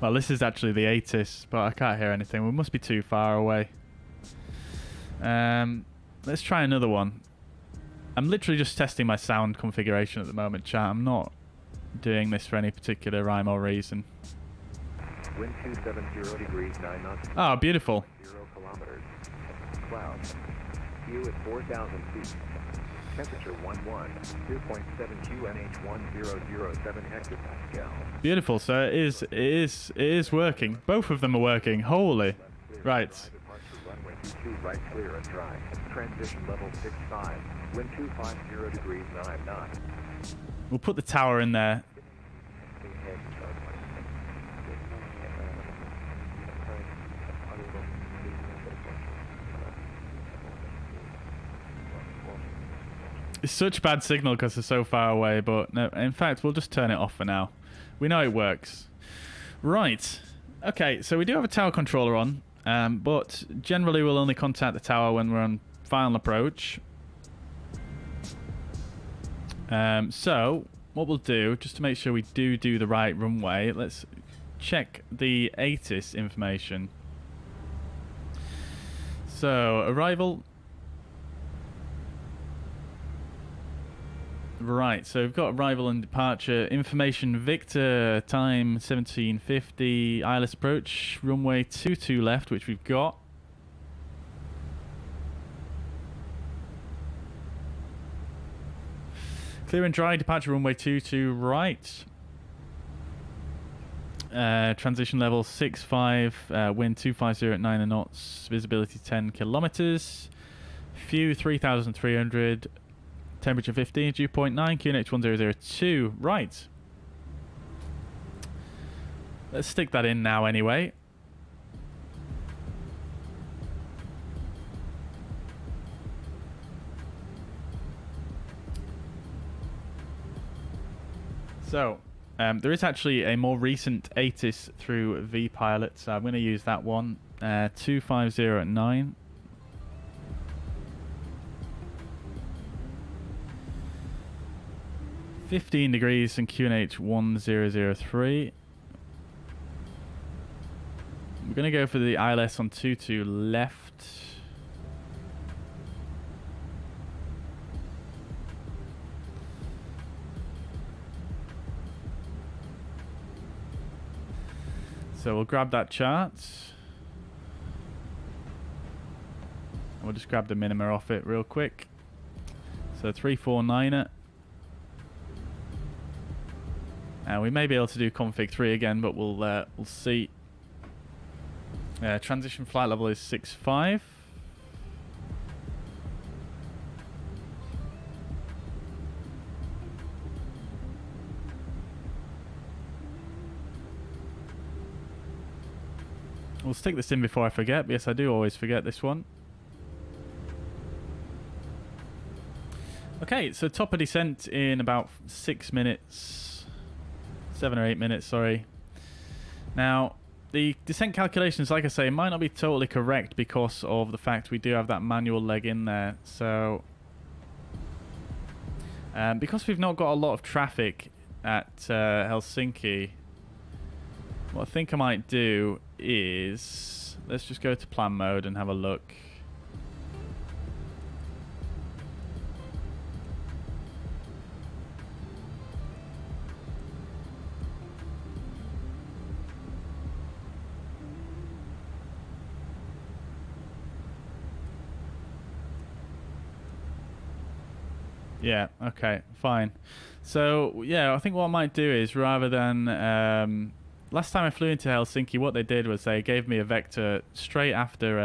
Well, this is actually the ATIS, but I can't hear anything. We must be too far away. Let's try another one. I'm literally just testing my sound configuration at the moment, chat. I'm not doing this for any particular rhyme or reason. Wind 270 degrees 9 knots. Oh, beautiful. 0 kilometers. Clouds. View at 4,000 feet. Temperature 11. 2.72 NH 1007 hectopascal. Beautiful. So it is working. Both of them are working. Holy. Right. Q2 right clear and dry. Transition level 65. Wind 250 degrees 9 knots. We'll put the tower in there. It's such bad signal because they're so far away, but no, in fact, we'll just turn it off for now. We know it works. Right. Okay, so we do have a tower controller on, but generally we'll only contact the tower when we're on final approach. So, what we'll do, just to make sure we do the right runway, let's check the ATIS information. So, arrival. Right, so we've got arrival and departure information. Victor, time 1750, ILS approach, runway 22 left, which we've got. Clear and dry, departure runway 22 right. Transition level 65, wind 250 at 9 knots, visibility 10 kilometers, fuel 3,300. Temperature 15, dew point 9, QNH 1002. Right. Let's stick that in now anyway. So, there is actually a more recent ATIS through vPilot, so I'm going to use that one. 250 at 9. $15 degrees and QNH 1003. We're going to go for the ILS on 22 left. So we'll grab that chart. And we'll just grab the minima off it real quick. So 349 it. We may be able to do config 3 again, but we'll see. Transition flight level is 65. We'll stick this in before I forget. Yes, I do always forget this one. Okay, so top of descent in about 6 minutes. 7 or 8 minutes, sorry. Now, the descent calculations, like I say, might not be totally correct because of the fact we do have that manual leg in there. So, because we've not got a lot of traffic at Helsinki, what I think I might do is, let's just go to plan mode and have a look. Yeah, okay, fine. So, yeah, I think what I might do is rather than... last time I flew into Helsinki, what they did was they gave me a vector straight after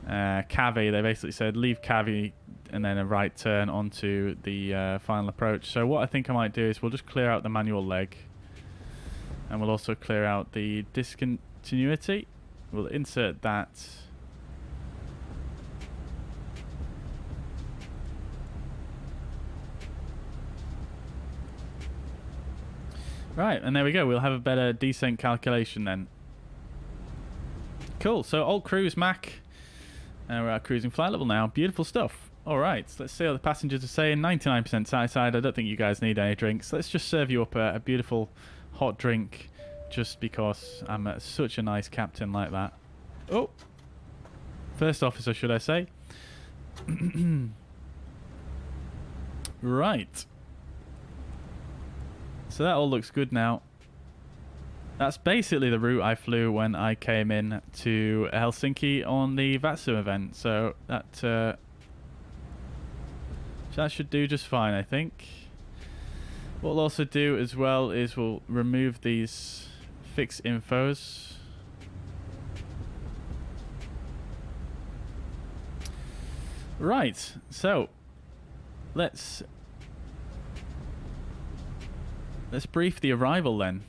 Cavi. They basically said, leave Cavi and then a right turn onto the final approach. So what I think I might do is we'll just clear out the manual leg. And we'll also clear out the discontinuity. We'll insert that... Right, and there we go. We'll have a better descent calculation then. Cool. So, alt cruise Mac. We're at cruising flight level now. Beautiful stuff. All right, let's see what the passengers are saying. 99% satisfied. I don't think you guys need any drinks. Let's just serve you up a beautiful hot drink just because I'm such a nice captain like that. Oh. First officer, should I say. Right. So that all looks good now. That's basically the route I flew when I came in to Helsinki on the VATSIM event. So that should do just fine, I think. What we'll also do as well is we'll remove these fixed infos. Right, so let's brief the arrival then.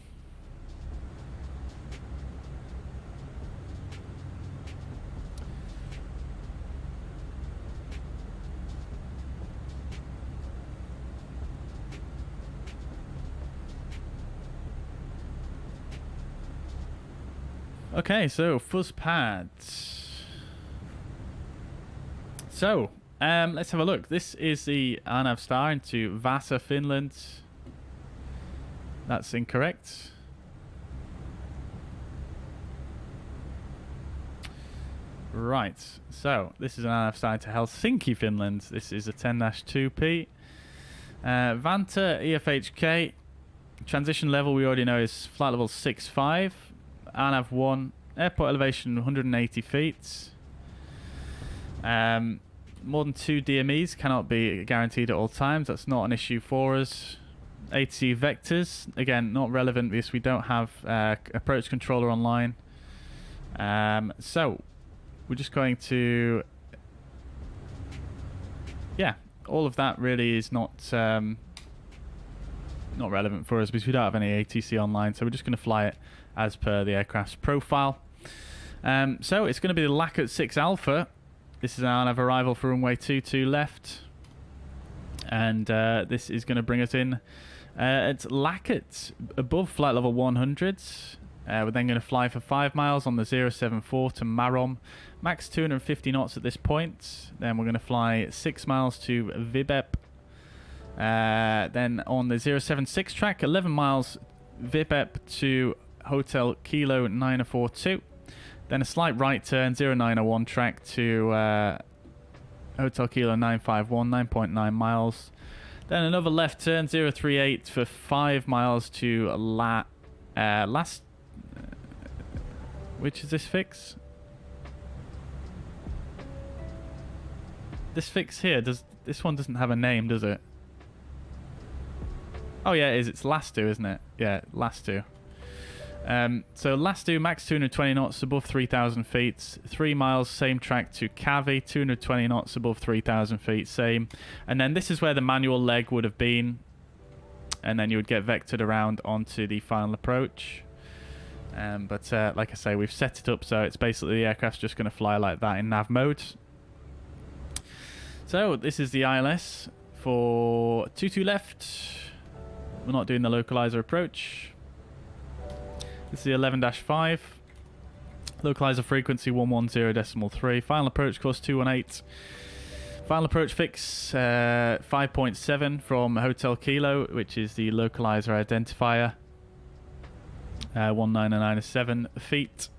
Okay, so fuzz pads. So, let's have a look. This is the Arnav Star into Vaasa, Finland. That's incorrect. Right, so this is an Arnav Star into Helsinki, Finland. This is a 10-2P. Vantaa, EFHK. Transition level we already know is flight level 6.5. Arnav 1, airport elevation 180 feet. More than 2 DMEs cannot be guaranteed at all times. That's not an issue for us. ATC vectors, again, not relevant because we don't have approach controller online. So, we're just going to... Yeah, all of that really is not relevant for us because we don't have any ATC online. So we're just going to fly it as per the aircraft's profile. So it's going to be the Lackett 6 Alpha. This is our arrival for runway 22 left. And this is going to bring us in at Lackett, above flight level 100. We're then going to fly for 5 miles on the 074 to Marom. Max 250 knots at this point. Then we're going to fly 6 miles to Vibep. Then on the 076 track, 11 miles Vibep to Hotel Kilo 942. Then a slight right turn, 0901 track to Hotel Kilo 951, 9.9 miles. Then another left turn, 038 for 5 miles to which is this fix? This fix here, this one doesn't have a name, does it? Oh yeah, it is. It's Lastu, isn't it? Yeah, Lastu. So Lastu, max 220 knots above 3,000 feet. 3 miles, same track to Kavi, 220 knots above 3,000 feet, same. And then this is where the manual leg would have been. And then you would get vectored around onto the final approach. But like I say, we've set it up so it's basically the aircraft's just going to fly like that in nav mode. So this is the ILS for 22 left. We're not doing the localizer approach. This is the 11-5. Localizer frequency 110.3. Final approach course 218. Final approach fix 5.7 from Hotel Kilo, which is the localizer identifier. 199.7 feet.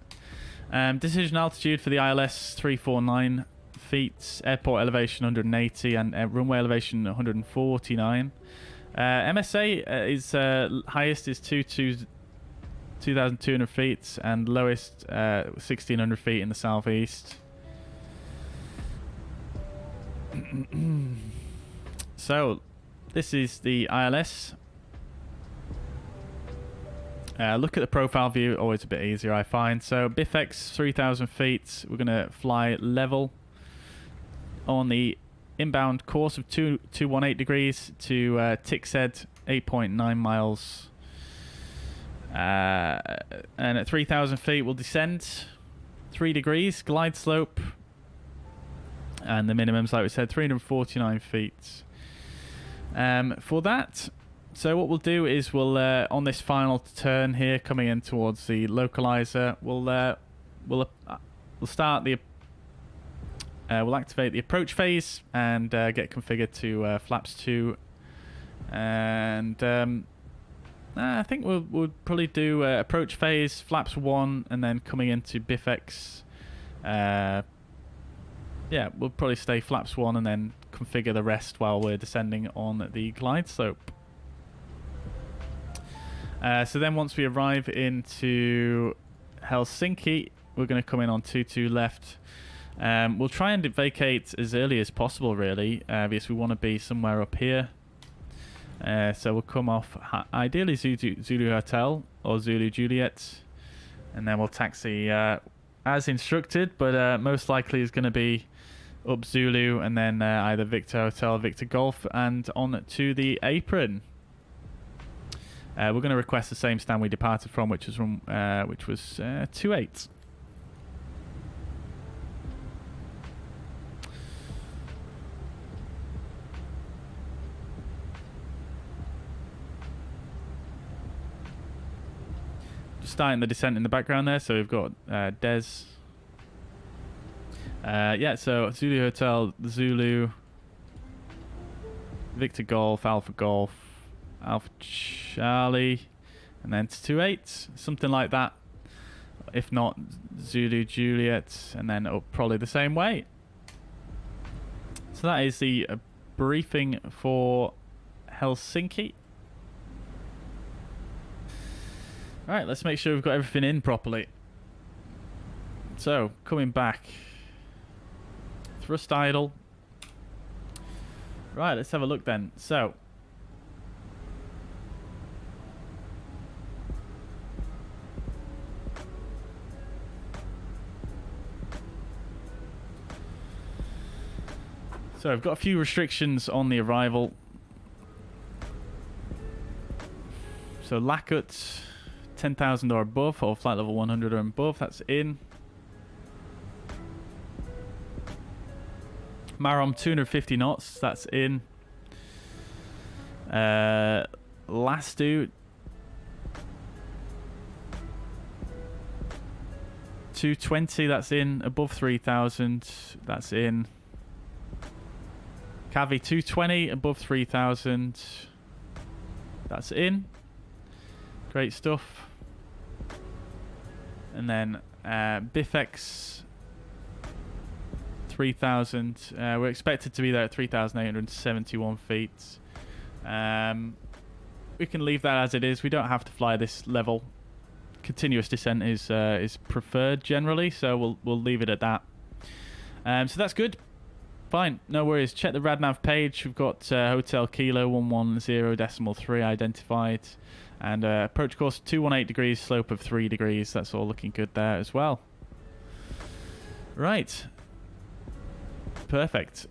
Decision altitude for the ILS 349 feet. Airport elevation 180 and runway elevation 149. MSA is highest is 2,200 feet and lowest 1,600 feet in the southeast. So this is the ILS. Look at the profile view, always a bit easier I find. So BIFX 3,000 feet, we're going to fly level on the inbound course of 218 degrees to Tixed 8.9 miles. And at 3,000 feet we'll descend 3 degrees, glide slope. And the minimum's, like we said, 349 feet. For that, so what we'll do is we'll, on this final turn here, coming in towards the localizer, we'll start the... we'll activate the approach phase and get configured to flaps 2. And I think we'll probably do approach phase, flaps 1, and then coming into BIFX. Yeah, we'll probably stay flaps 1 and then configure the rest while we're descending on the glide slope. So then once we arrive into Helsinki, we're going to come in on 22 left. We'll try and vacate as early as possible, really, because we want to be somewhere up here. So we'll come off, ideally Zulu Hotel or Zulu Juliet, and then we'll taxi as instructed, but most likely is going to be up Zulu, and then either Victor Hotel, Victor Golf, and on to the apron. We're going to request the same stand we departed from, which was 28. Just starting the descent in the background there, so we've got Des. Yeah, so Zulu Hotel, Zulu, Victor Golf, Alpha Charlie, and then to 28, something like that. If not, Zulu Juliet, and then up probably the same way. So that is the briefing for Helsinki. Alright, let's make sure we've got everything in properly. So, coming back. Thrust idle. Right, let's have a look then. So, I've got a few restrictions on the arrival. So Lakut, 10,000 or above, or flight level 100 or above, that's in. Marom, 250 knots, that's in. Lastu, 220, that's in. Above 3,000, that's in. Cavi 220, above 3,000, that's in. Great stuff. And then Bifex 3,000. We're expected to be there at 3,871 feet. We can leave that as it is. We don't have to fly this level. Continuous descent is preferred generally, so we'll leave it at that. So that's good. Fine, no worries. Check the RadNav page. We've got Hotel Kilo 110.3 identified. And approach course 218 degrees, slope of 3 degrees. That's all looking good there as well. Right. Perfect.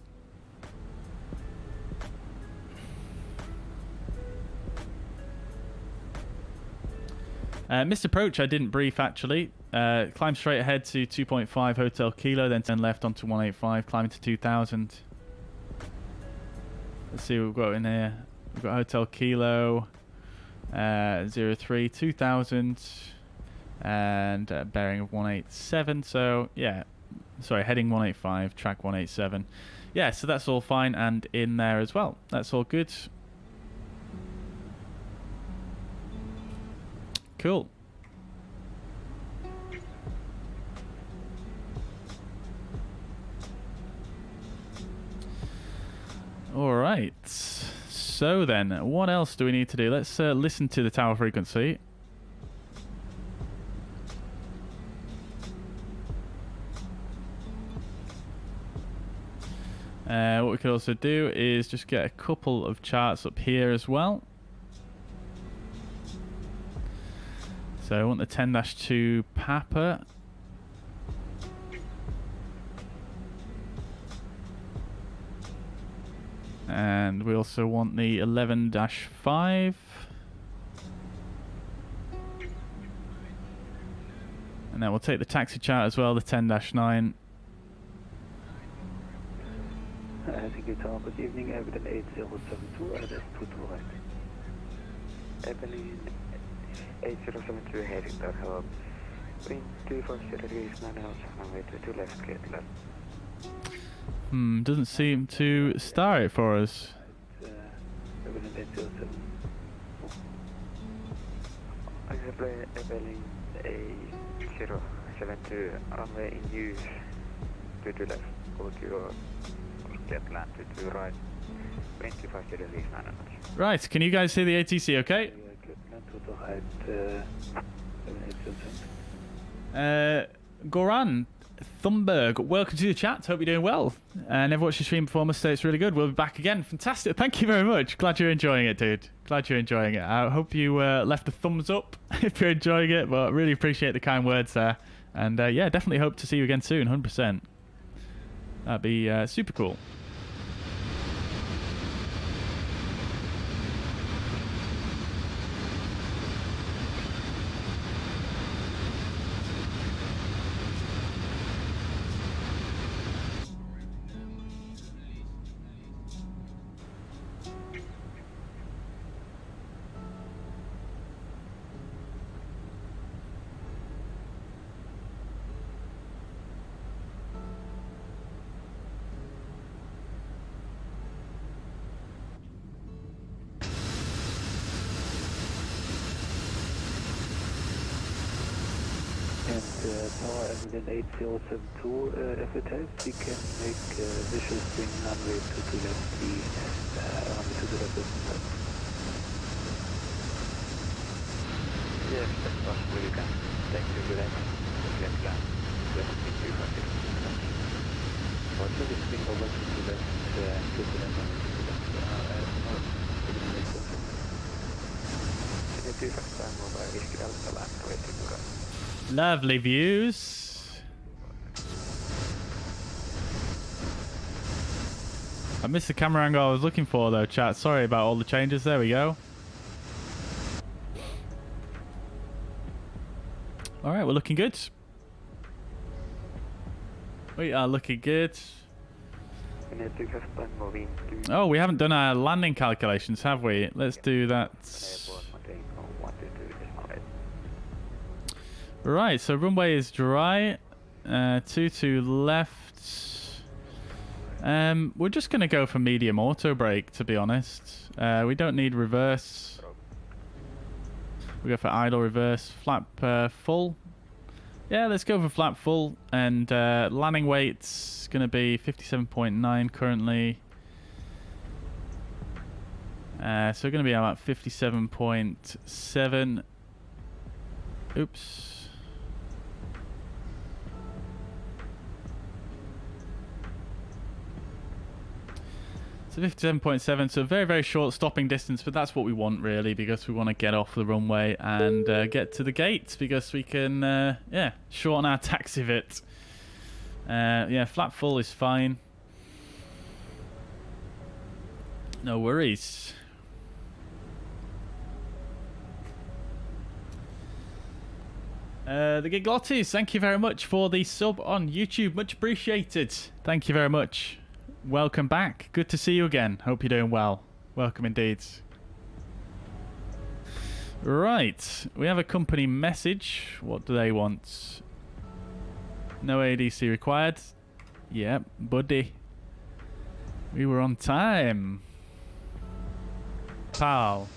Missed approach I didn't brief actually. Climb straight ahead to 2.5 Hotel Kilo, then turn left onto 185, climbing to 2,000. Let's see what we've got in here. We've got Hotel Kilo, 03, 2,000, and bearing of 187. So, yeah, sorry, heading 185, track 187. Yeah, so that's all fine and in there as well. That's all good. Cool. All right. So then, what else do we need to do? Let's listen to the tower frequency. What we could also do is just get a couple of charts up here as well. So I want the 10-2 Papa. And we also want the 11-5. And then we'll take the taxi chart as well, the 10-9. Helsinki Tower, good evening, Addon 8072, Address 228. Addon 8072 heading that help. Wind 240 degrees, 9 knots, runway 22 left, gate left. Doesn't seem to start it for us. Addon 807. Addon 8072, runway in use, 22 left, go to your jet land, 22 right, 25 degrees, 9 knots. Right, can you guys see the ATC okay? Goran Thunberg, welcome to the chat. Hope you're doing well. Never watched your stream before, must say it's really good. We'll be back again. Fantastic. Thank you very much. Glad you're enjoying it, dude. Glad you're enjoying it. I hope you left a thumbs up if you're enjoying it, but really appreciate the kind words there. And yeah, definitely hope to see you again soon, 100%. That'd be super cool. Power engine 8072 if it helps, we can make visual swing runway to the left, runway to the left of the top. Yes, that's possible. You can take to the left, get land, left with 200. Roger, we swing over to the left, to the left, and to the left. Sinne tyhjästään mulla ei riski välttää lämpöä eteenpäin. Lovely views. I missed the camera angle I was looking for though, chat. Sorry about all the changes. There we go. Alright, we're looking good. We are looking good. Sinne tyhjästään mulla viintyy. Oh, we haven't done our landing calculations, have we? Let's do that. Right, so runway is dry. 22 left. We're just going to go for medium auto brake, to be honest. We don't need reverse. We go for idle reverse. Flap full. Yeah, let's go for flap full. And landing weight's going to be 57.9 currently. So we're going to be about 57.7. Oops. So 57.7, so very, very short stopping distance, but that's what we want really, because we want to get off the runway and get to the gates, because we can, yeah, shorten our taxi bit. Yeah, flap full is fine. No worries. The Giglottis, thank you very much for the sub on YouTube. Much appreciated. Thank you very much. Welcome back. Good to see you again. Hope you're doing well. Welcome indeed. Right. We have a company message. What do they want? No ADC required. Yep, buddy. We were on time. Pal.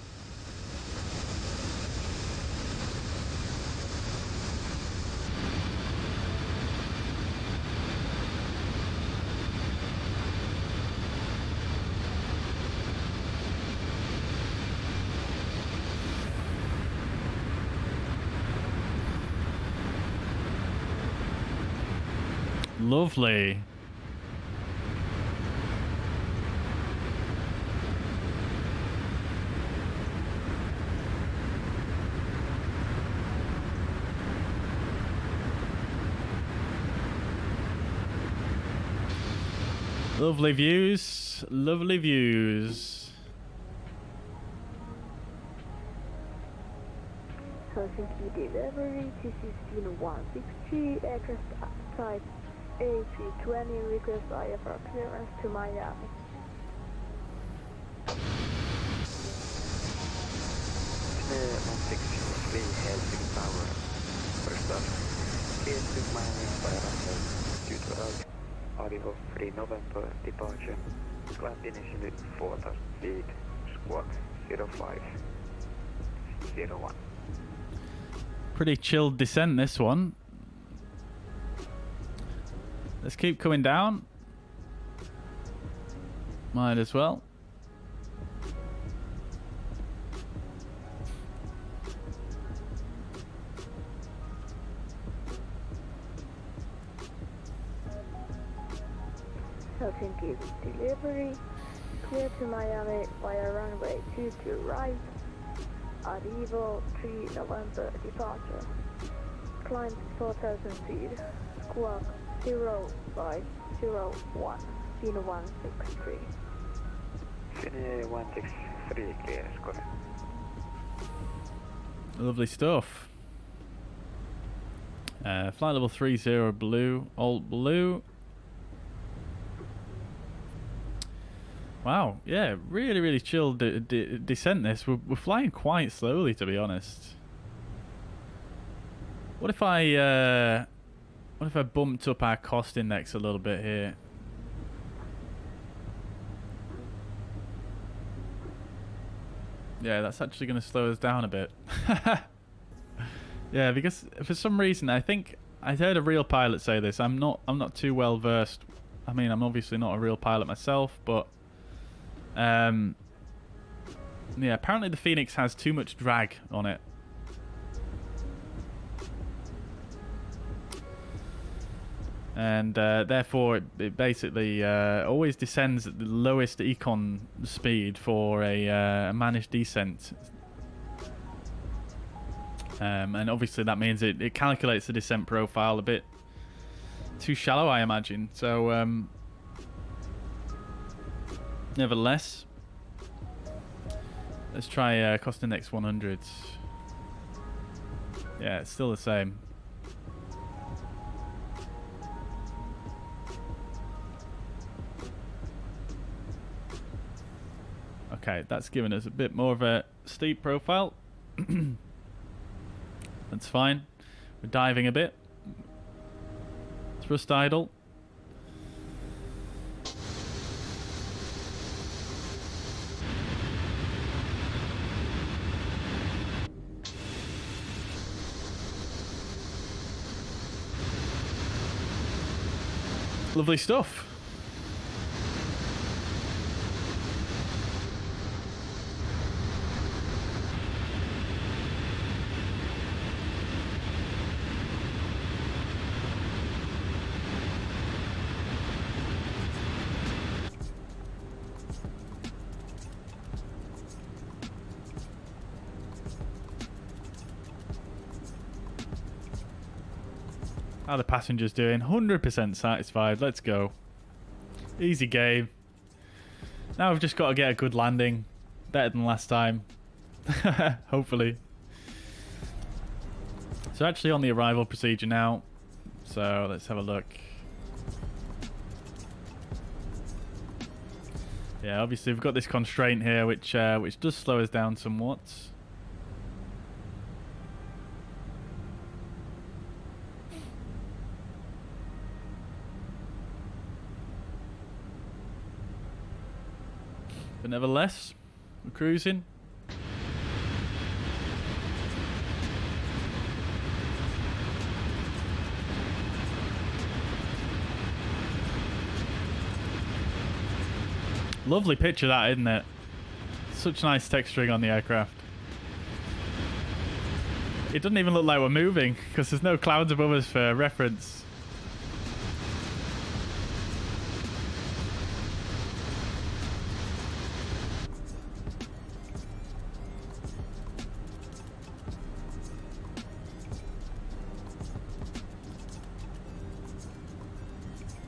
Lovely. Lovely views. Lovely views. Helsinki delivery, this is Finnair 163, aircraft type A320, request IFR clearance to Miami. Finnair 163 Helsinki Tower. First off, clear to Miami by runway 212. Audio free November departure. Climb initially 4,000 feet. Squawk 0501. Pretty chilled descent, this one. Let's keep coming down. Might as well. Helsinki delivery, clear to Miami via runway 22 right. Arrival 3 November departure. Climb 4,000 feet. Squawk 0501. 601, Fin 163. Finnair 163 clear, score. Lovely stuff. Flight level 30 blue, alt blue. Wow, yeah, really chill descent this. We're flying quite slowly, to be honest. What if I bumped up our cost index a little bit here? Yeah, that's actually going to slow us down a bit. Yeah, because for some reason I think I heard a real pilot say this. I'm not too well versed. I mean, I'm obviously not a real pilot myself, but yeah, apparently the Fenix has too much drag on it. And therefore it basically always descends at the lowest econ speed for a managed descent. And obviously that means it calculates the descent profile a bit too shallow, I imagine. So nevertheless, let's try cost index 100. Yeah, it's still the same. Okay, that's given us a bit more of a steep profile. That's fine. We're diving a bit. Thrust idle. Lovely stuff. How are the passengers doing? 100% satisfied. Let's go. Easy game. Now we've just got to get a good landing. Better than last time. Hopefully. So actually on the arrival procedure now. So let's have a look. Yeah, obviously we've got this constraint here which does slow us down somewhat. But nevertheless, we're cruising. Lovely picture that, isn't it? Such nice texturing on the aircraft. It doesn't even look like we're moving because there's no clouds above us for reference.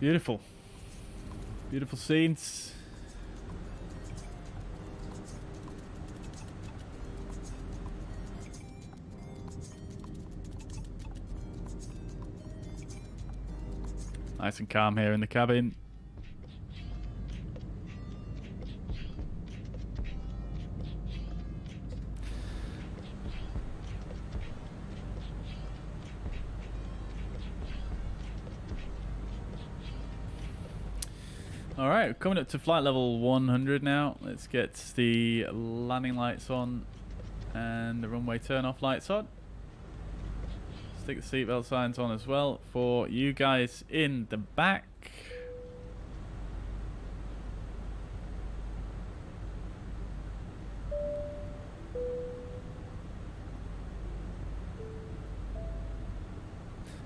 Beautiful. Beautiful scenes. Nice and calm here in the cabin. Alright, coming up to flight level 100 now. Let's get the landing lights on and the runway turn off lights on. Stick the seatbelt signs on as well for you guys in the back.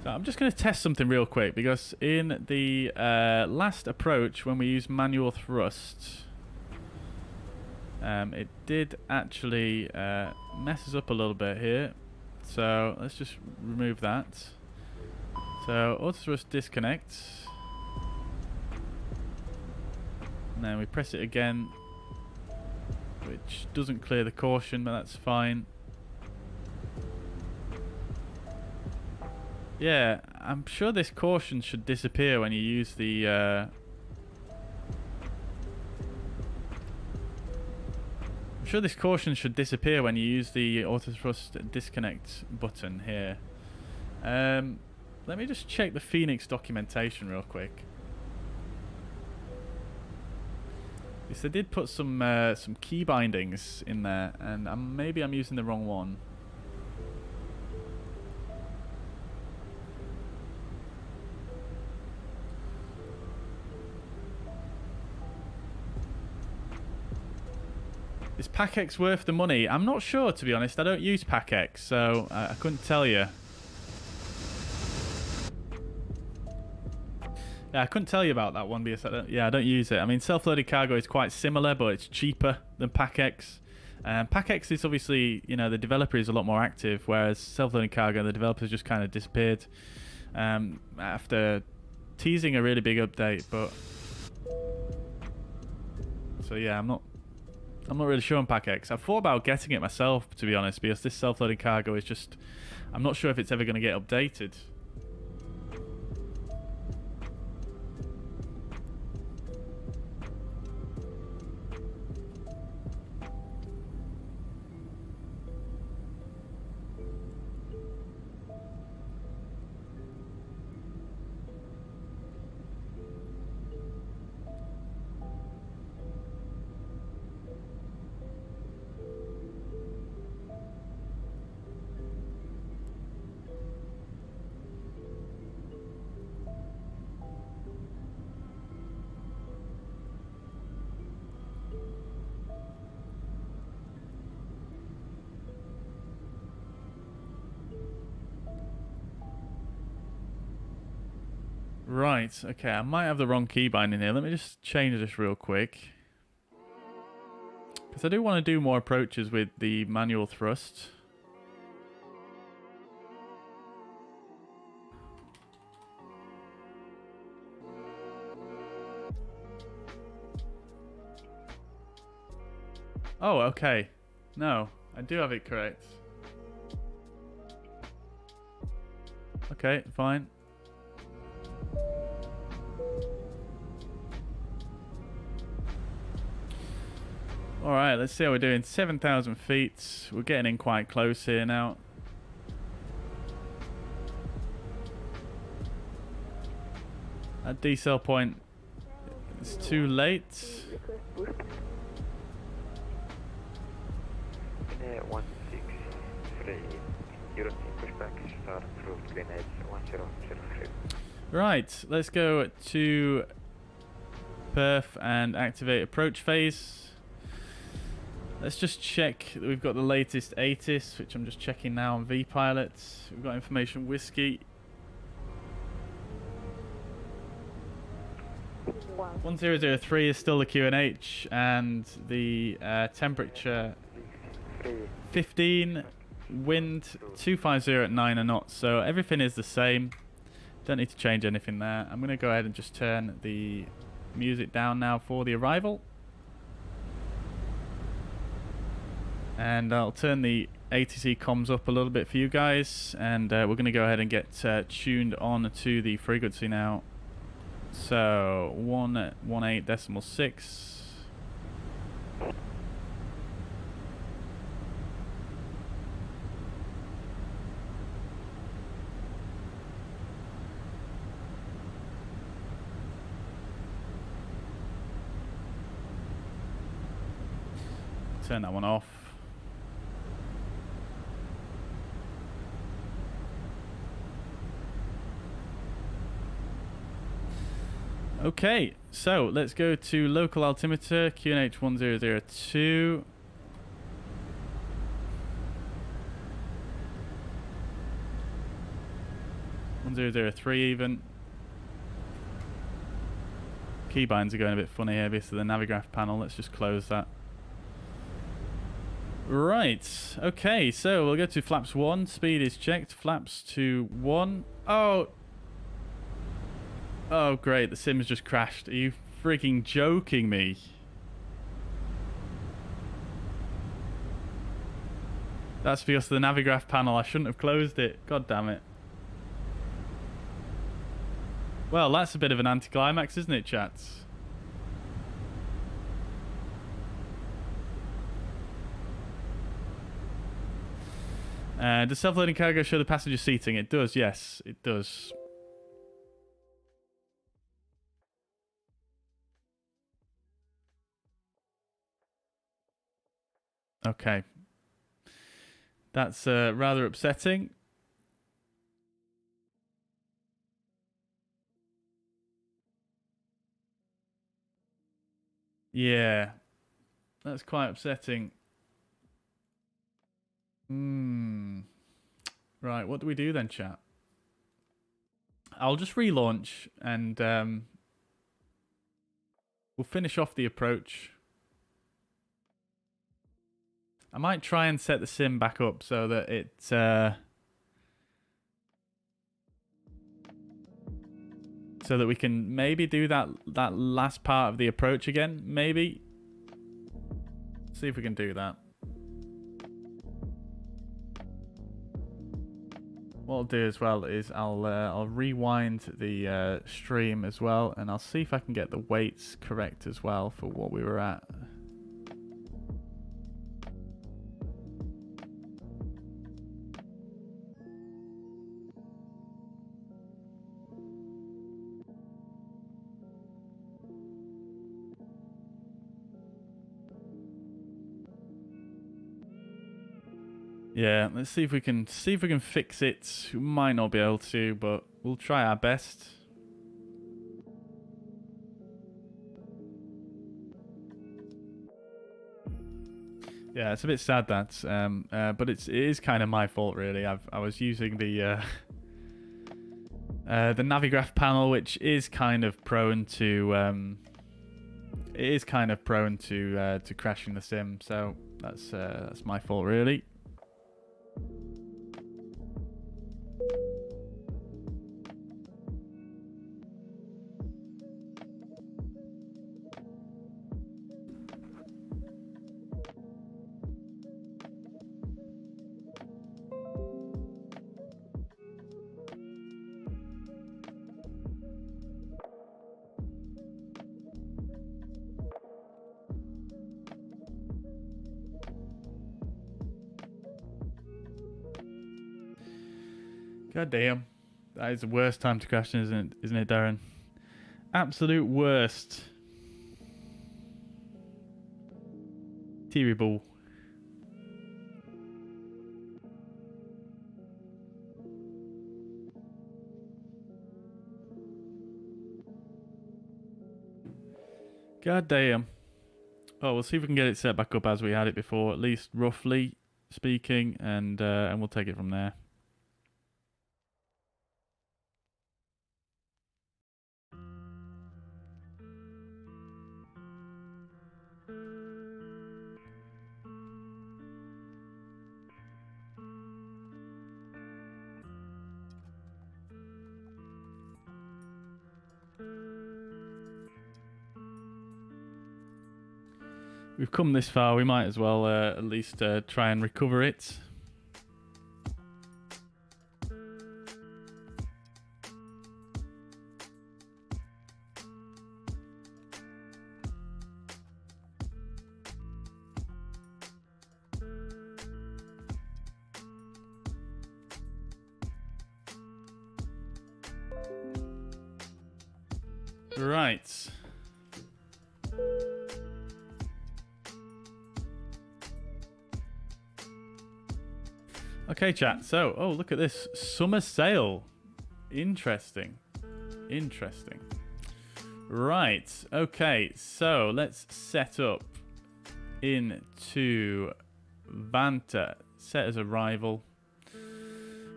So I'm just going to test something real quick because in the last approach when we used manual thrust, it did actually mess us up a little bit here. So let's just remove that. So auto thrust disconnect. And then we press it again, which doesn't clear the caution, but that's fine. Yeah, I'm sure this caution should disappear when you use the I'm sure this caution should disappear when you use the auto thrust disconnect button here. Let me just check the Phoenix documentation real quick. Yes, they did put some key bindings in there, and maybe I'm using the wrong one. Is PackX worth the money? I'm not sure, to be honest. I don't use PackX, so I couldn't tell you. Yeah, I couldn't tell you about that one because I don't use it. I mean, self-loaded cargo is quite similar, but it's cheaper than PackX. PackX is obviously, you know, the developer is a lot more active, whereas self-loaded cargo, the developers just kind of disappeared after teasing a really big update. But so yeah, I'm not really sure on PackX. I've thought about getting it myself, to be honest, because this self-loaded cargo is just, I'm not sure if it's ever going to get updated. Right, okay, I might have the wrong keybind in here. Let me just change this real quick. Because I do want to do more approaches with the manual thrust. Oh, okay. No, I do have it correct. Okay, fine. Alright, let's see how we're doing. 7,000 feet. We're getting in quite close here now. That decel point is too late. Finnair 163, European pushback, start approved, Grenade 1003. Right, let's go to Perth and activate approach phase. Let's just check that we've got the latest ATIS, which I'm just checking now on VPilot. We've got information whiskey. 1003 is still the QNH, and the temperature 15, wind 250 at 9 knots. So everything is the same. Don't need to change anything there. I'm going to go ahead and just turn the music down now for the arrival. And I'll turn the ATC comms up a little bit for you guys, and we're going to go ahead and get tuned on to the frequency now. So 118.6. Turn that one off. Okay, so let's go to local altimeter, QNH 1002. $1003 even. Keybinds are going a bit funny here because of the Navigraph panel. Let's just close that. Right, okay, so we'll go to flaps 1. Speed is checked. Flaps to 1. Oh, great, the sim's just crashed. Are you freaking joking me? That's because of the Navigraph panel. I shouldn't have closed it. God damn it. Well, that's a bit of an anticlimax, isn't it, chats? Does self-loading cargo show the passenger seating? It does, yes. It does. Okay. That's rather upsetting. Yeah. That's quite upsetting. Right, what do we do then, chat? I'll just relaunch and we'll finish off the approach. I might try and set the sim back up so that it so that we can maybe do that last part of the approach again, maybe. See if we can do that. What I'll do as well is I'll rewind the stream as well, and I'll see if I can get the weights correct as well for what we were at. Yeah, let's see if we can fix it. We might not be able to, but we'll try our best. Yeah, it's a bit sad that, but it is kind of my fault really. I was using the Navigraph panel, which is kind of prone to to crashing the sim. So that's my fault really. God damn. That is the worst time to crash, isn't it, Darren? Absolute worst. Terrible. God damn. Oh, we'll see if we can get it set back up as we had it before, at least roughly speaking, and we'll take it from there. We've come this far, we might as well at least try and recover it. Right. Okay, chat. So, oh, look at this. Summer sale. Interesting. Interesting. Right. Okay, so let's set up into Vantaa. Set as arrival.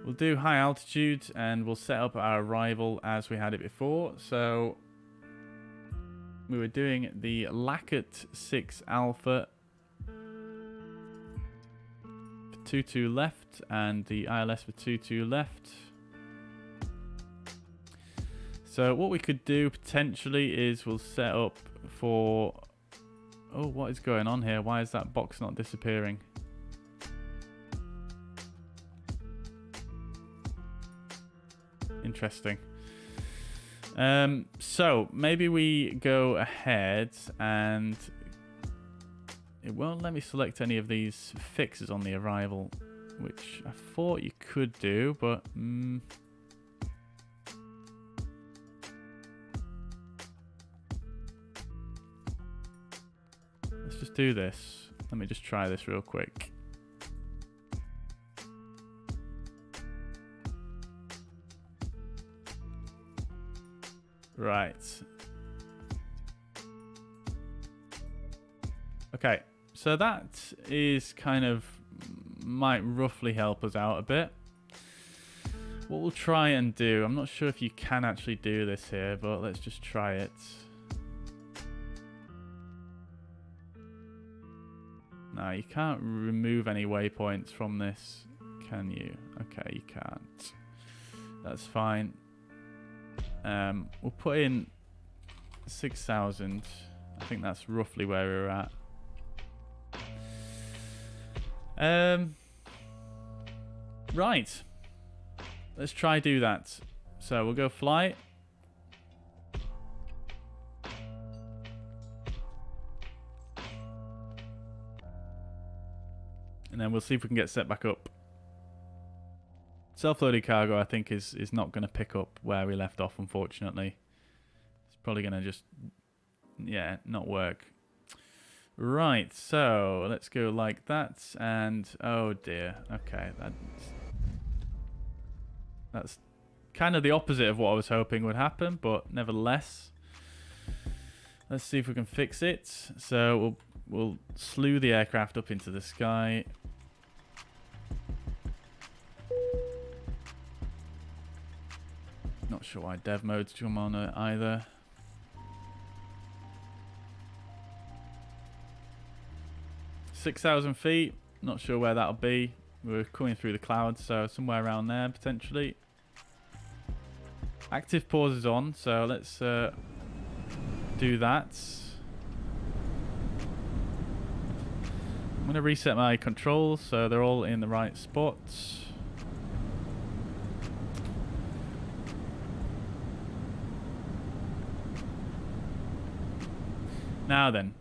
We'll do high altitude and we'll set up our arrival as we had it before. So we were doing the Lackett 6 Alpha 22 left and the ILS for 22 left. So what we could do potentially is we'll set up for... Oh, what is going on here? Why is that box not disappearing? Interesting. So maybe we go ahead and it won't let me select any of these fixes on the arrival, which I thought you could do, but let's just do this. Let me just try this real quick. Right. Okay, so that is kind of might roughly help us out a bit. What we'll try and do, I'm not sure if you can actually do this here, but let's just try it. No, you can't remove any waypoints from this, can you? Okay, you can't. That's fine. We'll put in 6,000. I think that's roughly where we're at. Right. Let's try do that. So we'll go flight. And then we'll see if we can get set back up. Self-loaded cargo, I think, is not going to pick up where we left off, unfortunately. It's probably going to just, yeah, not work. Right, so let's go like that, and oh dear, okay, that's kind of the opposite of what I was hoping would happen, but nevertheless, let's see if we can fix it. So we'll slew the aircraft up into the sky. Not sure why dev mode's come on either. $6,000 feet. Not sure where that'll be. We're coming through the clouds, so somewhere around there potentially. Active pause is on, so let's do that. I'm going to reset my controls so they're all in the right spots. Now then.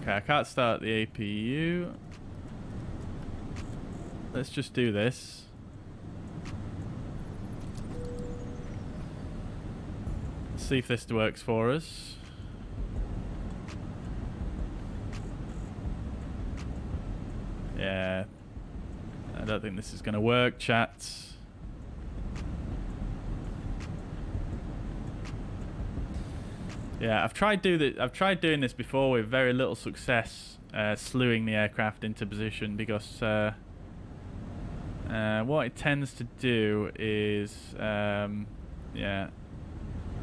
Okay, I can't start the APU. Let's just do this. Let's see if this works for us. Yeah. I don't think this is going to work, chat. Yeah, I've tried doing this before with very little success, slewing the aircraft into position, because what it tends to do is, yeah,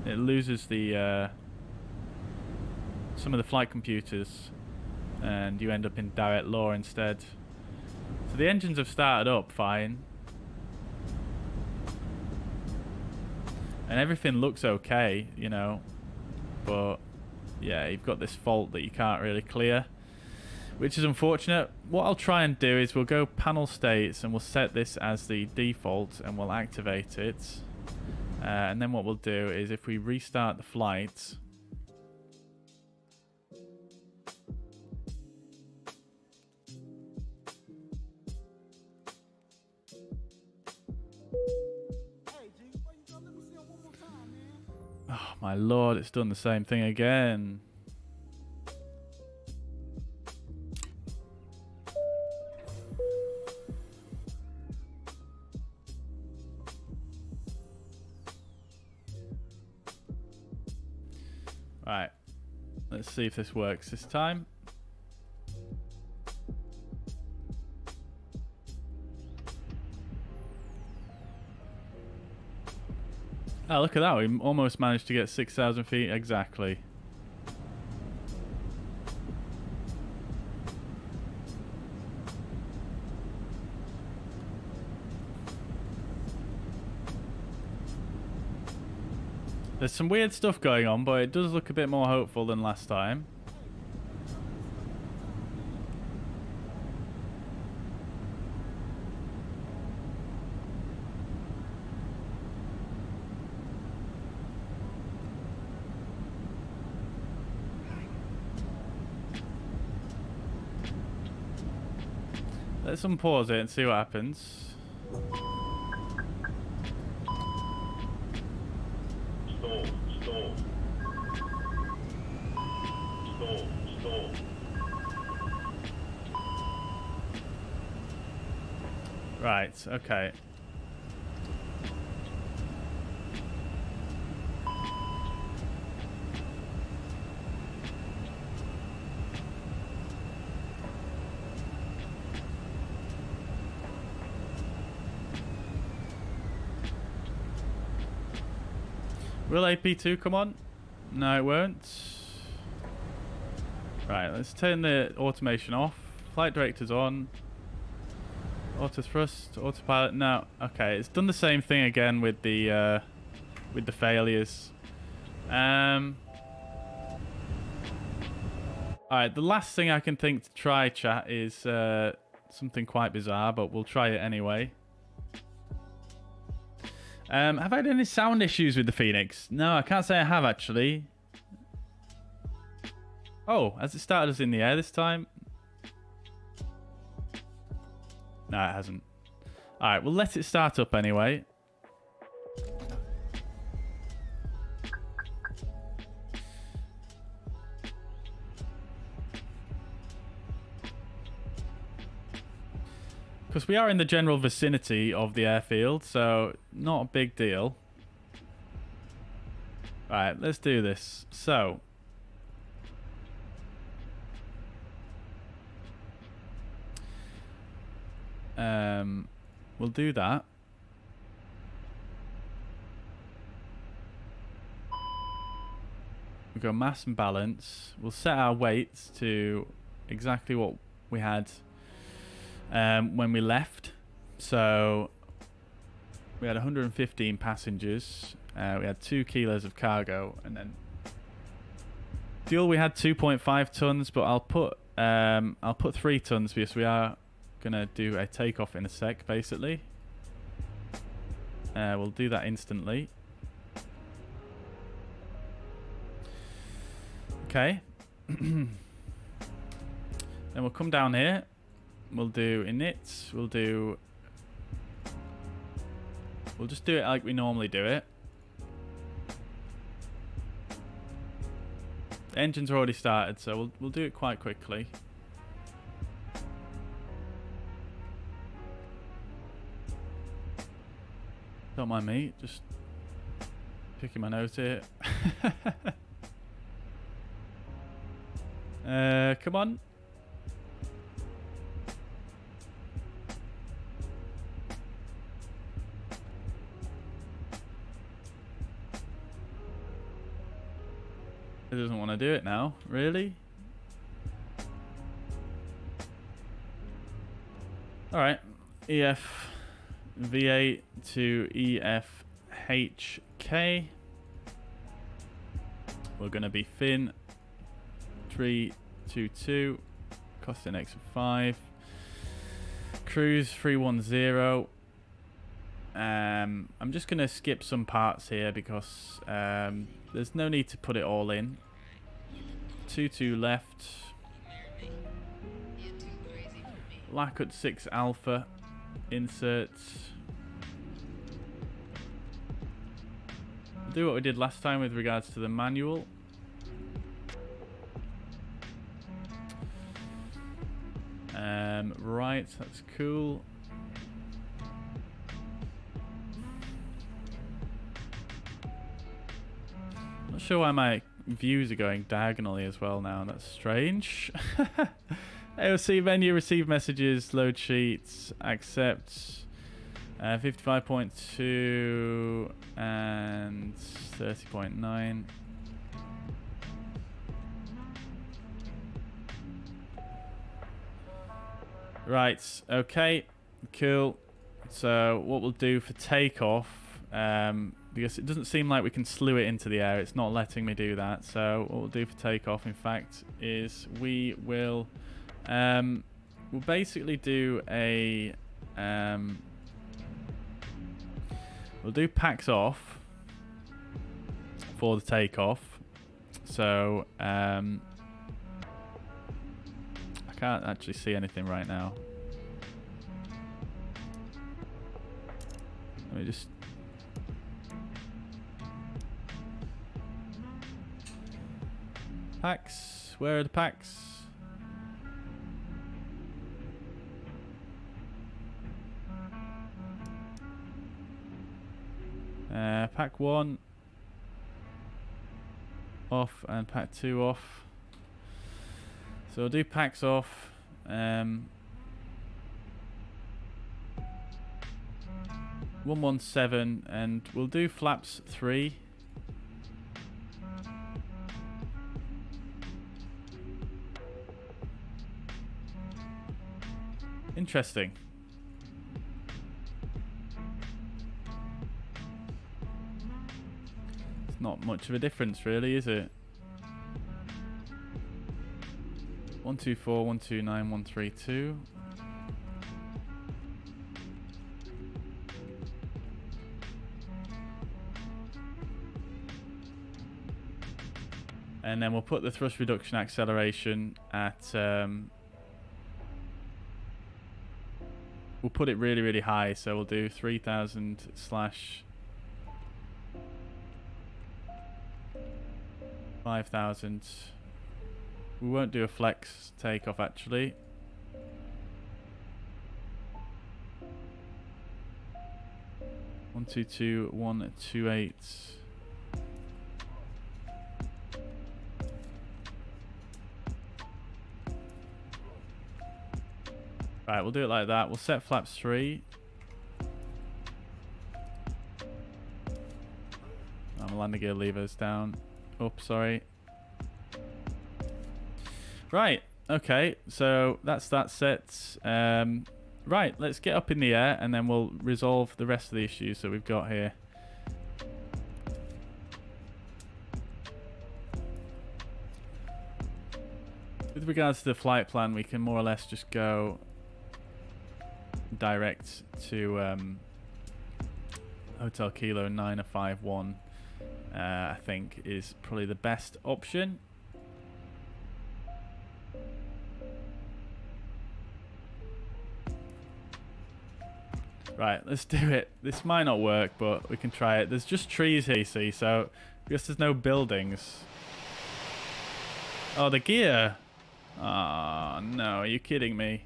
it loses the some of the flight computers, and you end up in direct law instead. So the engines have started up fine, and everything looks okay, you know. But yeah, you've got this fault that you can't really clear, which is unfortunate. What I'll try and do is we'll go panel states and we'll set this as the default and we'll activate it. And then what we'll do is if we restart the flight, oh my lord, it's done the same thing again. Right, let's see if this works this time. Oh, look at that. We almost managed to get 6,000 feet exactly. There's some weird stuff going on, but it does look a bit more hopeful than last time. Let's unpause it and see what happens. Stall. Right, okay. Will AP2 come on? No, it won't. Right, let's turn the automation off. Flight director's on. Auto thrust, autopilot. No, okay, it's done the same thing again with the failures. Alright, the last thing I can think to try, chat, is something quite bizarre, but we'll try it anyway. Have I had any sound issues with the Phoenix? No, I can't say I have, actually. Oh, has it started us in the air this time? No, it hasn't. Alright, we'll let it start up anyway. Because we are in the general vicinity of the airfield, so not a big deal. Right, let's do this. So, we'll do that. We go mass and balance. We'll set our weights to exactly what we had when we left. So we had 115 passengers. We had 2 kilos of cargo, and then fuel we had 2.5 tons. But I'll put 3 tons because we are gonna do a takeoff in a sec. Basically, we'll do that instantly. Okay. Then we'll come down here. We'll do init. We'll just do it like we normally do it. The engines are already started, so we'll do it quite quickly. Don't mind me, just picking my nose here. Come on. It doesn't want to do it now, really? Alright, EFVA to EFHK. We're going to be Fin 322, cost an extra 5. Cruise 310. I'm just going to skip some parts here because there's no need to put it all in. 22 left. Lakut 6 Alpha. Inserts. We'll do what we did last time with regards to the manual. Right, that's cool. Not sure why my views are going diagonally as well now. That's strange. AOC menu, receive messages, load sheets, accept 55.2 and 30.9. Right, okay, cool. So what we'll do for takeoff because it doesn't seem like we can slew it into the air. It's not letting me do that. So what we'll do for takeoff, in fact, is we will we'll basically do a we'll do packs off for the takeoff. So I can't actually see anything right now. Let me just packs. Where are the packs? Pack 1 off and pack 2 off. So we'll do packs off. 117, and we'll do flaps 3. Interesting. It's not much of a difference, really, is it? 124, 129, 132. And then we'll put the thrust reduction acceleration at we'll put it really, really high. So we'll do 3000 slash 5000. We won't do a flex takeoff actually. One, 2, 2, 1, 2, 8. Right, we'll do it like that. We'll set flaps 3. Landing gear levers down. Up, sorry. Right, okay, so that's that set. Right, let's get up in the air and then we'll resolve the rest of the issues that we've got here. With regards to the flight plan, we can more or less just go direct to Hotel Kilo 951. I think is probably the best option. Right, let's do it. This might not work, but we can try it. There's just trees here, you see, so I guess there's no buildings. Oh, the gear. Oh, no, are you kidding me?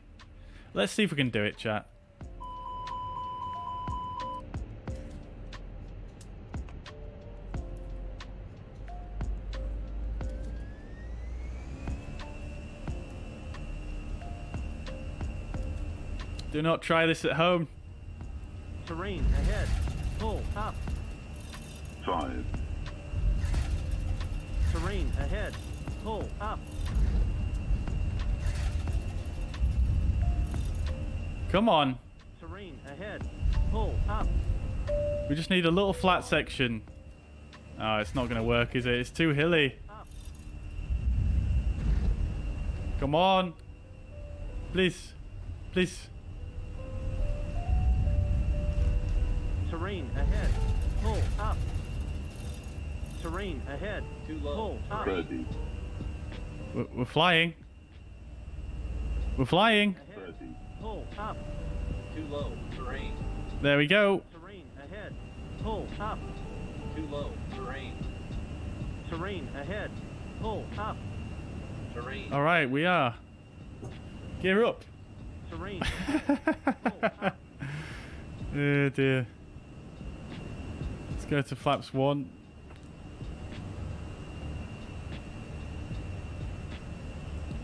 Let's see if we can do it, chat. Do not try this at home. Terrain ahead. Pull up. 5. Terrain ahead. Pull up. Come on. Terrain ahead. Pull up. We just need a little flat section. Oh, it's not going to work, is it? It's too hilly. Up. Come on. Please. Please. Terrain ahead. Pull up. Terrain ahead. Too low. Pull up. 30. We're flying. We're flying. Ahead. 30. Pull up. Too low. Terrain. There we go. Terrain ahead. Pull up. Too low. Terrain. Terrain ahead. Pull up. Terrain. All right, we are. Gear up. Terrain ahead. Pull up. Oh dear. Let's go to flaps 1.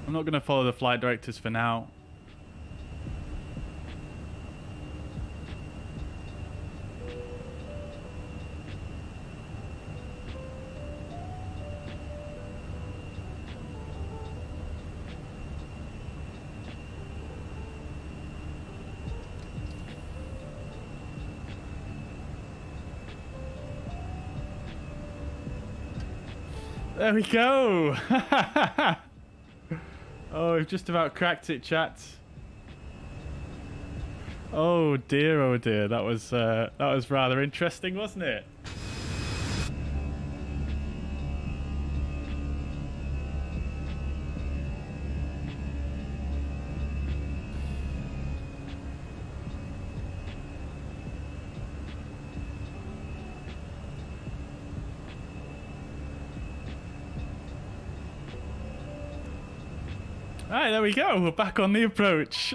I'm not going to follow the flight directors for now. There we go. Oh, we've just about cracked it, chat. Oh dear, oh dear. That was rather interesting, wasn't it? Alright, there we go. We're back on the approach.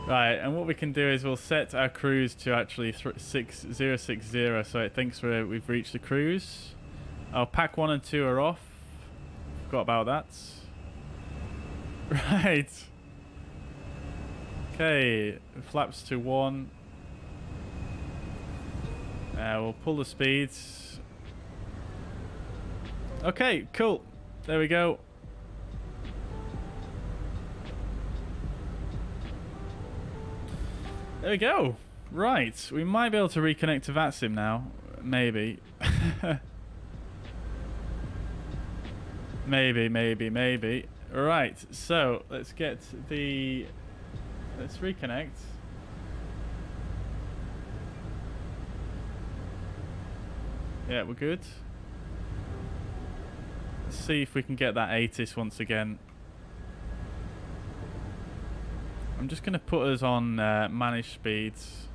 Right, and what we can do is we'll set our cruise to actually 6060, so it thinks we've reached the cruise. Our pack 1 and 2 are off. Forgot about that. Right. Okay, flaps to 1. We'll pull the speeds. Okay, cool. There we go. There we go. Right, we might be able to reconnect to VATSIM now. Maybe. maybe. Right, so let's get the... Let's reconnect. Yeah, we're good. Let's see if we can get that ATIS once again. I'm just going to put us on manage speeds.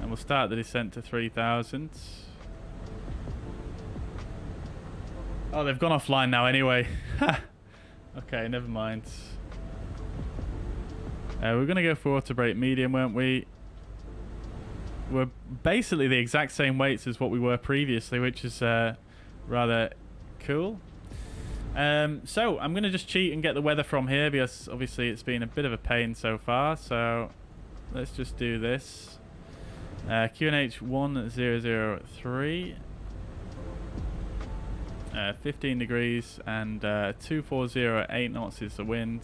And we'll start the descent to 3,000. Oh, they've gone offline now anyway. Okay, never mind. We're going to go for auto brake medium, weren't we? We're basically the exact same weights as what we were previously, which is rather cool. So I'm going to just cheat and get the weather from here because obviously it's been a bit of a pain so far. So let's just do this. QNH 1003. 15 degrees and 240 at 8 knots is the wind.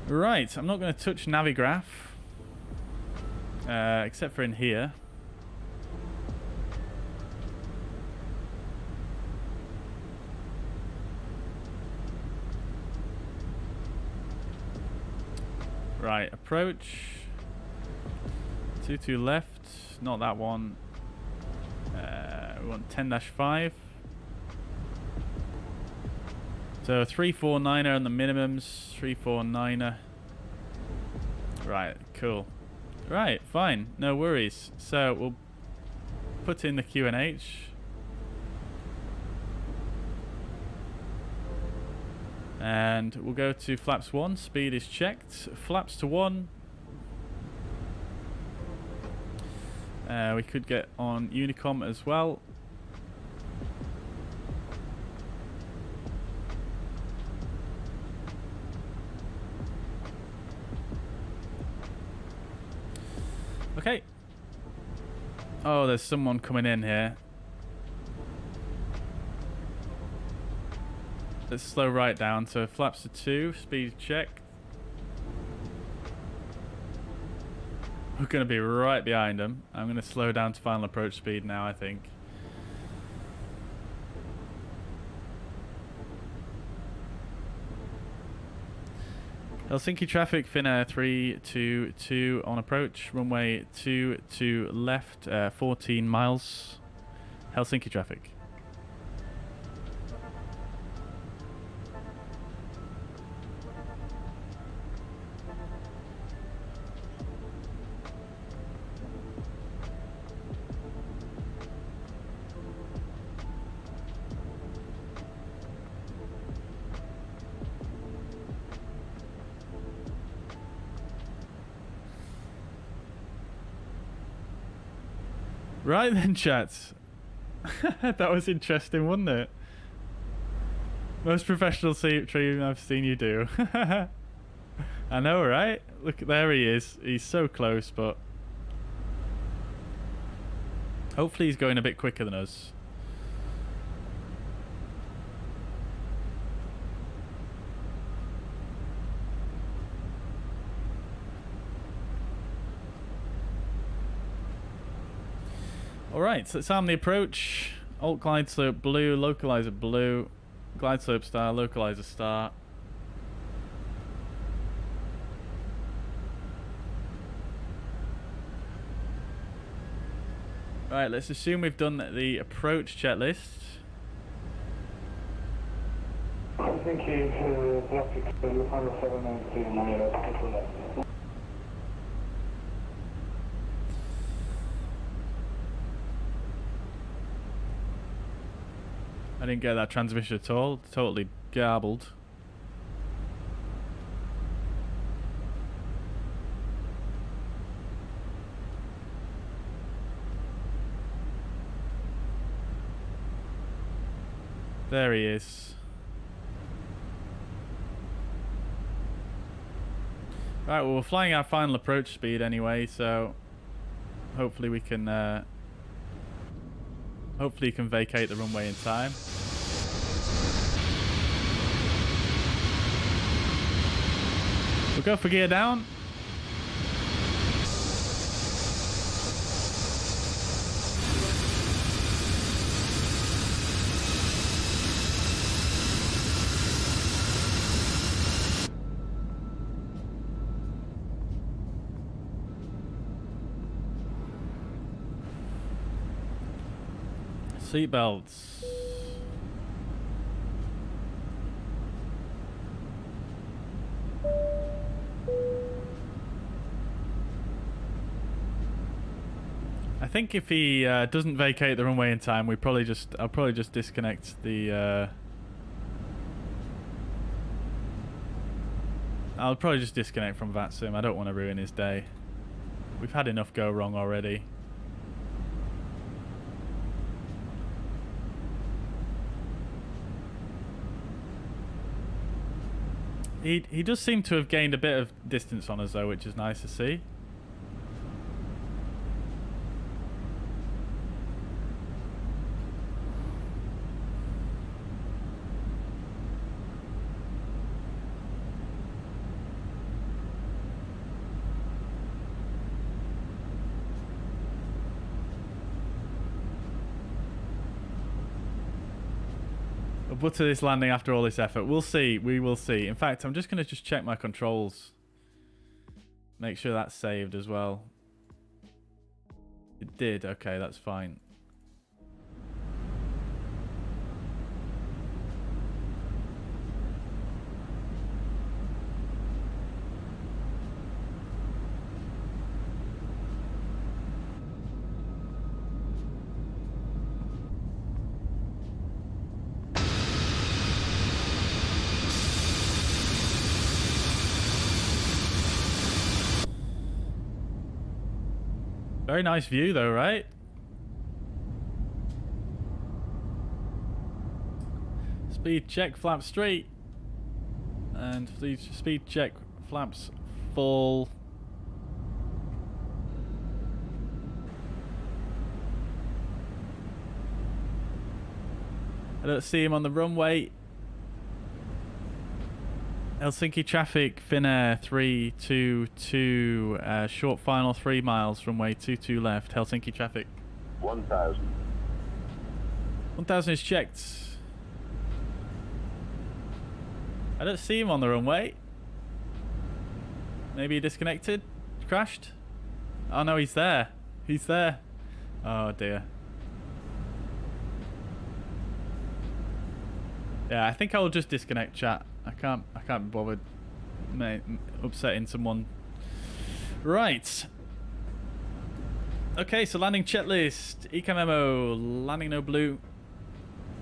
Right, I'm not going to touch Navigraph. Except for in here. Right, approach. 22 left, not that one. We want 10-5. So 349er on the minimums, 349er. Right, cool. Right, fine, no worries. So we'll put in the QNH. And we'll go to flaps 1, speed is checked. Flaps to 1. We could get on Unicom as well. Okay. Oh, there's someone coming in here. Let's slow right down. So flaps to 2, speed check. We're going to be right behind them. I'm going to slow down to final approach speed now, I think. Helsinki traffic, Finnair 322 on approach. Runway 22 left, 14 miles. Helsinki traffic. Right then, chat. That was interesting, wasn't it? Most professional stream I've seen you do. I know, right? Look, there he is. He's so close, but hopefully he's going a bit quicker than us. Alright, so let's arm the approach. Alt glide slope blue, localizer blue, glide slope star, localizer star. Right, let's assume we've done the approach checklist. Helsinki traffic 107 I didn't get that transmission at all. Totally garbled. There he is. Right, well, we're flying our final approach speed anyway, so hopefully we can hopefully you can vacate the runway in time. We'll go for gear down. Seatbelts. I think if he doesn't vacate the runway in time, I'll probably just disconnect the. I'll probably just disconnect from VATSIM. I don't want to ruin his day. We've had enough go wrong already. He does seem to have gained a bit of distance on us though, which is nice to see. But to this landing after all this effort, we'll see. We will see. In fact, I'm just going to check my controls. Make sure that's saved as well. It did. Okay, that's fine. Very nice view though, right? Speed check, flaps straight. And speed check, flaps full. I don't see him on the runway. Helsinki traffic, Finnair 322, short final 3 miles, runway 22 left, Helsinki traffic. 1000. 1000 is checked. I don't see him on the runway. Maybe he disconnected? Crashed? Oh no, he's there. He's there. Oh dear. Yeah, I think I will just disconnect chat. I can't be bothered upsetting someone. Right. Okay, so landing checklist. Eco memo. Landing no blue.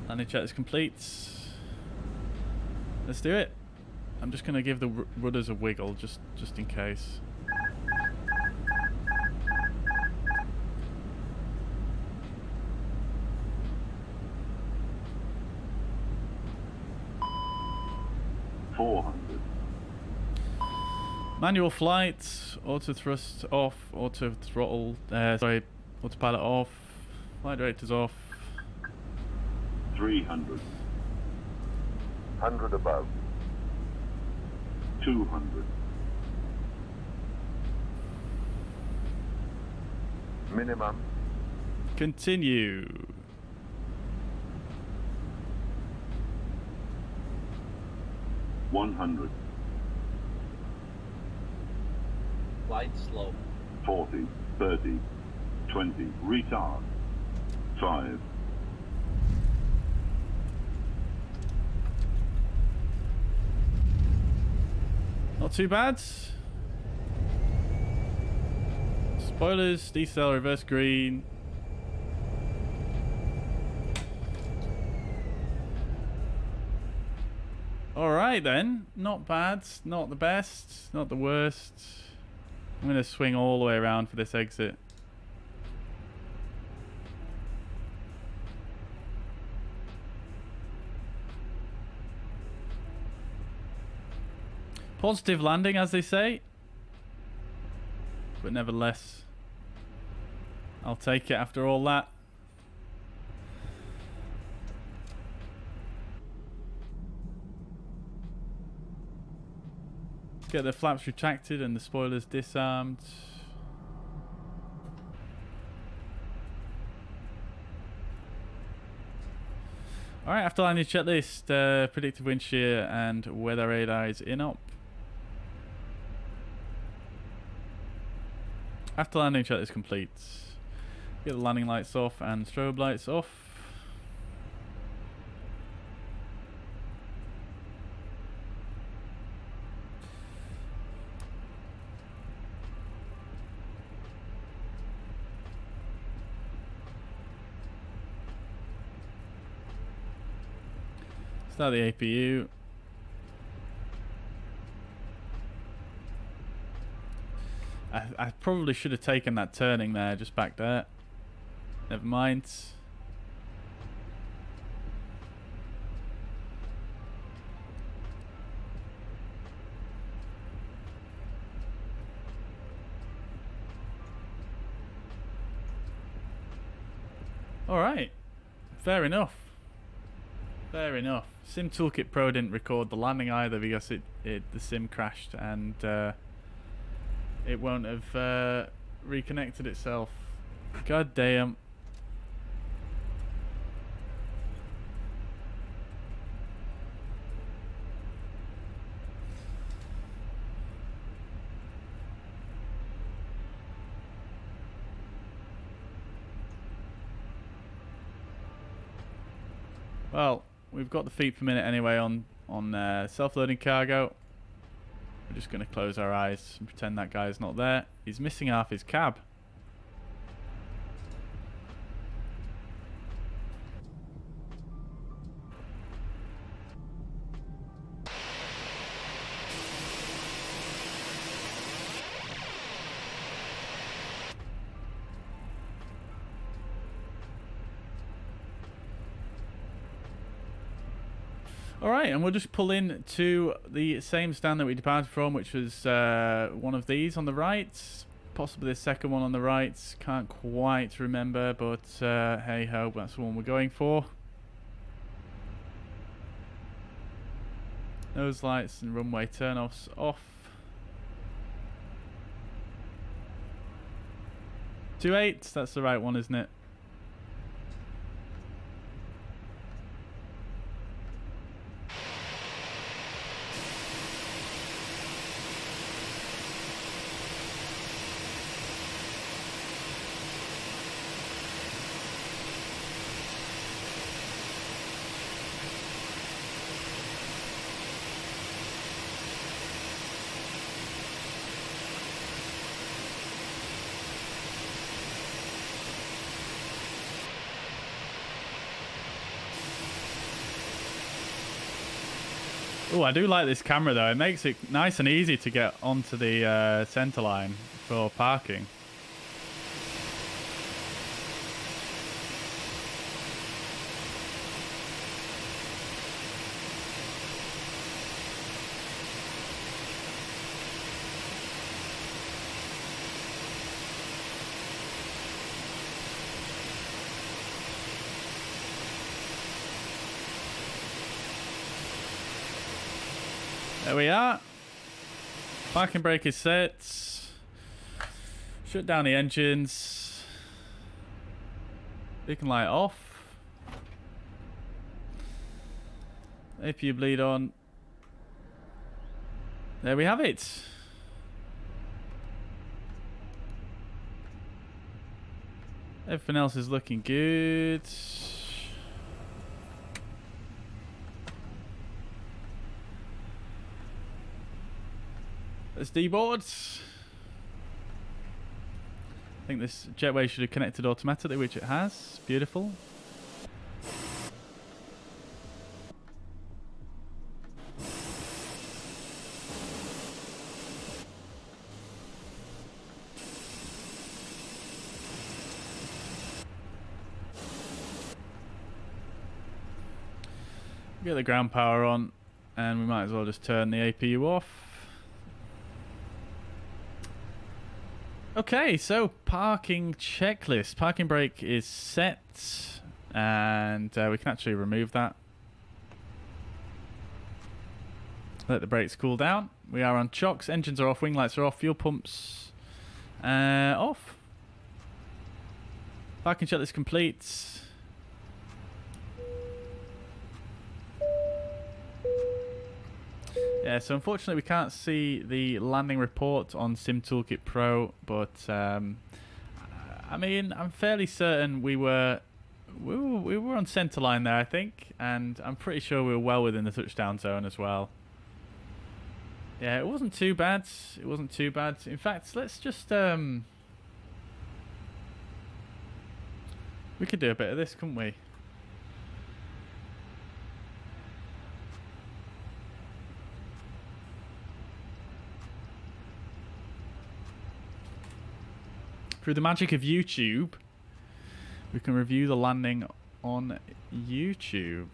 Landing checklist complete. Let's do it. I'm just gonna give the rudders a wiggle just in case. Manual flight, auto thrust off, auto throttle, autopilot off, flight directors off. 300. 100 above. 200. Minimum Continue. $100, Glide slow. 40, 30, 20, retard. 5, Not too bad. Spoilers, decel, reverse green. Alright then, not bad, not the best, not the worst. I'm going to swing all the way around for this exit. Positive landing, as they say. But nevertheless, I'll take it after all that. Get the flaps retracted and the spoilers disarmed. Alright, after landing checklist, predictive wind shear and weather radar is in up. After landing checklist complete, get the landing lights off and strobe lights off. Start the APU. I probably should have taken that turning there, just back there. Never mind. Alright. Fair enough. Fair enough. SimToolkitPro didn't record the landing either because the sim crashed and it won't have reconnected itself. God damn. Well, we've got the feet per minute anyway on self-loading cargo. We're just going to close our eyes and pretend that guy's not there. He's missing half his cab. Alright, and we'll just pull in to the same stand that we departed from, which was one of these on the right. Possibly the second one on the right. Can't quite remember, but hey ho, that's the one we're going for. Nose lights and runway turn-offs off. 28, that's the right one, isn't it? Oh, I do like this camera though. It makes it nice and easy to get onto the center line for parking. There we are. Parking brake is set. Shut down the engines. Beacon light off. APU bleed on. There we have it. Everything else is looking good. Let's deboard. I think this jetway should have connected automatically, which it has. Beautiful. Get the ground power on, and we might as well just turn the APU off. Okay, so parking checklist. Parking brake is set, and we can actually remove that. Let the brakes cool down. We are on chocks, engines are off, wing lights are off, fuel pumps off. Parking checklist complete. Yeah, so unfortunately we can't see the landing report on SimToolkitPro, but I mean, I'm fairly certain we were on centre line there, I think, and I'm pretty sure we were well within the touchdown zone as well. Yeah, it wasn't too bad. It wasn't too bad. In fact, let's just we could do a bit of this, couldn't we? Through the magic of YouTube, we can review the landing on YouTube.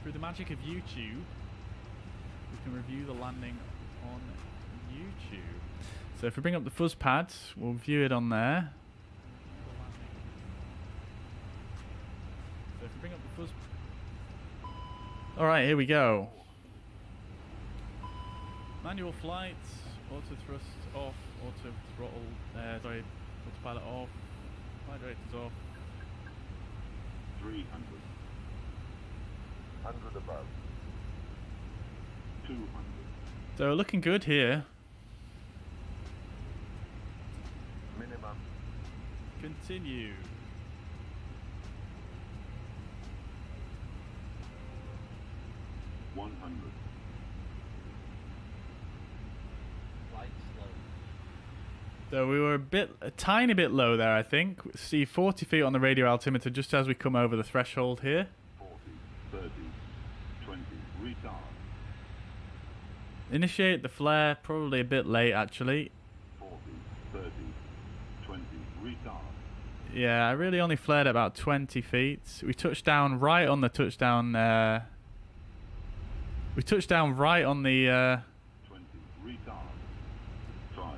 Through the magic of YouTube, we can review the landing on YouTube. So if we bring up the fuzz pad, we'll view it on there. So if we bring up the fuzz... Alright, here we go. Manual flight, auto thrust off, auto throttle, sorry, autopilot off, flight directors off. 300. 100 above. 200. So looking good here. Minimum. Continue. $100. Light slow. So we were a tiny bit low there, I think. See 40 feet on the radio altimeter just as we come over the threshold here. 40, 30, 20, retard. Initiate the flare, probably a bit late actually. 40, 30, 20, retard. Yeah, I really only flared at about 20 feet. We touched down right on the touchdown. We touched down right on the. 20, retard. 5.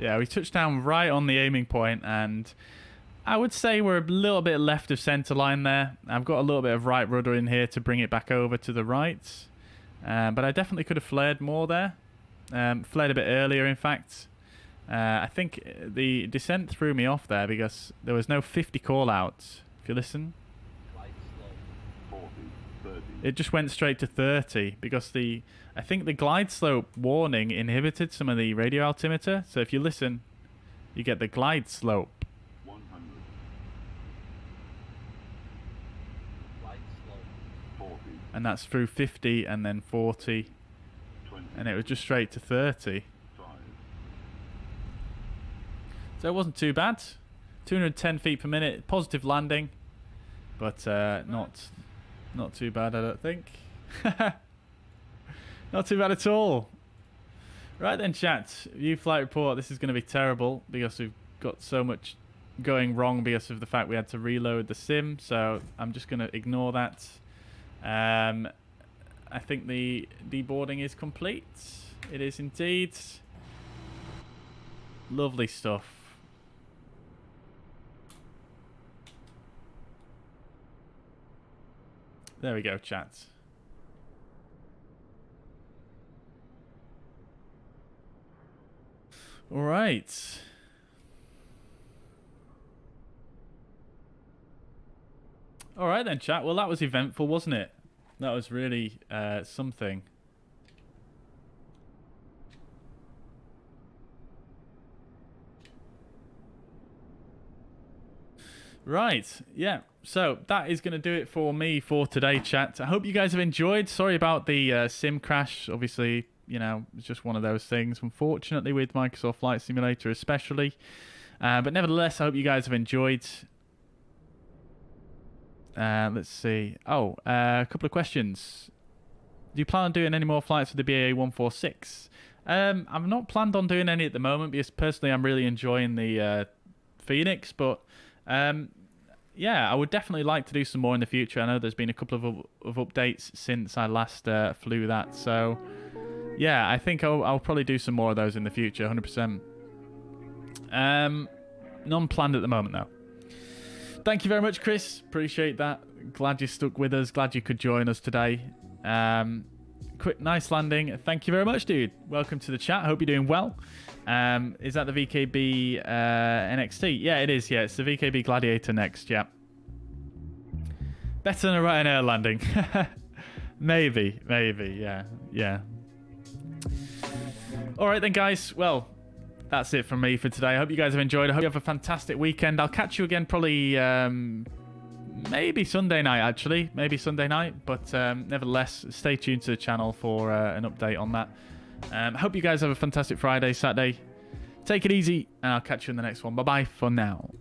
Yeah, we touched down right on the aiming point, and I would say we're a little bit left of centre line there. I've got a little bit of right rudder in here to bring it back over to the right, but I definitely could have flared more there. Flared a bit earlier, in fact. I think the descent threw me off there because there was no 50 call out. If you listen, Light slow. 40, 30. it just went straight to 30 because I think the glide slope warning inhibited some of the radio altimeter. So if you listen, you get the glide slope. 100. Light slow. 40, And that's through 50 and then 40. 20. And it was just straight to 30. 5. So it wasn't too bad. 210 feet per minute, positive landing. But not too bad, I don't think. Not too bad at all. Right then, chat. View flight report. This is going to be terrible because we've got so much going wrong because of the fact we had to reload the sim. So I'm just going to ignore that. I think the deboarding is complete. It is indeed. Lovely stuff. There we go, chat. All right. All right then, chat. Well, that was eventful, wasn't it? That was really something. Right, yeah. So that is going to do it for me for today, chat. I hope you guys have enjoyed. Sorry about the sim crash. Obviously, you know, it's just one of those things, unfortunately, with Microsoft Flight Simulator especially. But nevertheless, I hope you guys have enjoyed. Let's see. Oh, a couple of questions. Do you plan on doing any more flights with the BAE 146? I've not planned on doing any at the moment because personally I'm really enjoying the Phoenix, but yeah, I would definitely like to do some more in the future. I know there's been a couple of updates since I last flew that, so yeah, I think I'll probably do some more of those in the future, 100%. None planned at the moment though. Thank you very much, Chris. Appreciate that. Glad you stuck with us. Glad you could join us today. Quick, nice landing. Thank you very much, dude. Welcome to the chat. Hope you're doing well. Is that the VKB NXT? Yeah, it is. Yeah, it's the VKB Gladiator next. Yeah. Better than a Ryanair landing. Maybe. Yeah. All right then, guys. Well, that's it from me for today. I hope you guys have enjoyed. I hope you have a fantastic weekend. I'll catch you again probably maybe Sunday night, actually. Maybe Sunday night. But nevertheless, stay tuned to the channel for an update on that. Hope you guys have a fantastic Friday, Saturday. Take it easy, and I'll catch you in the next one. Bye-bye for now.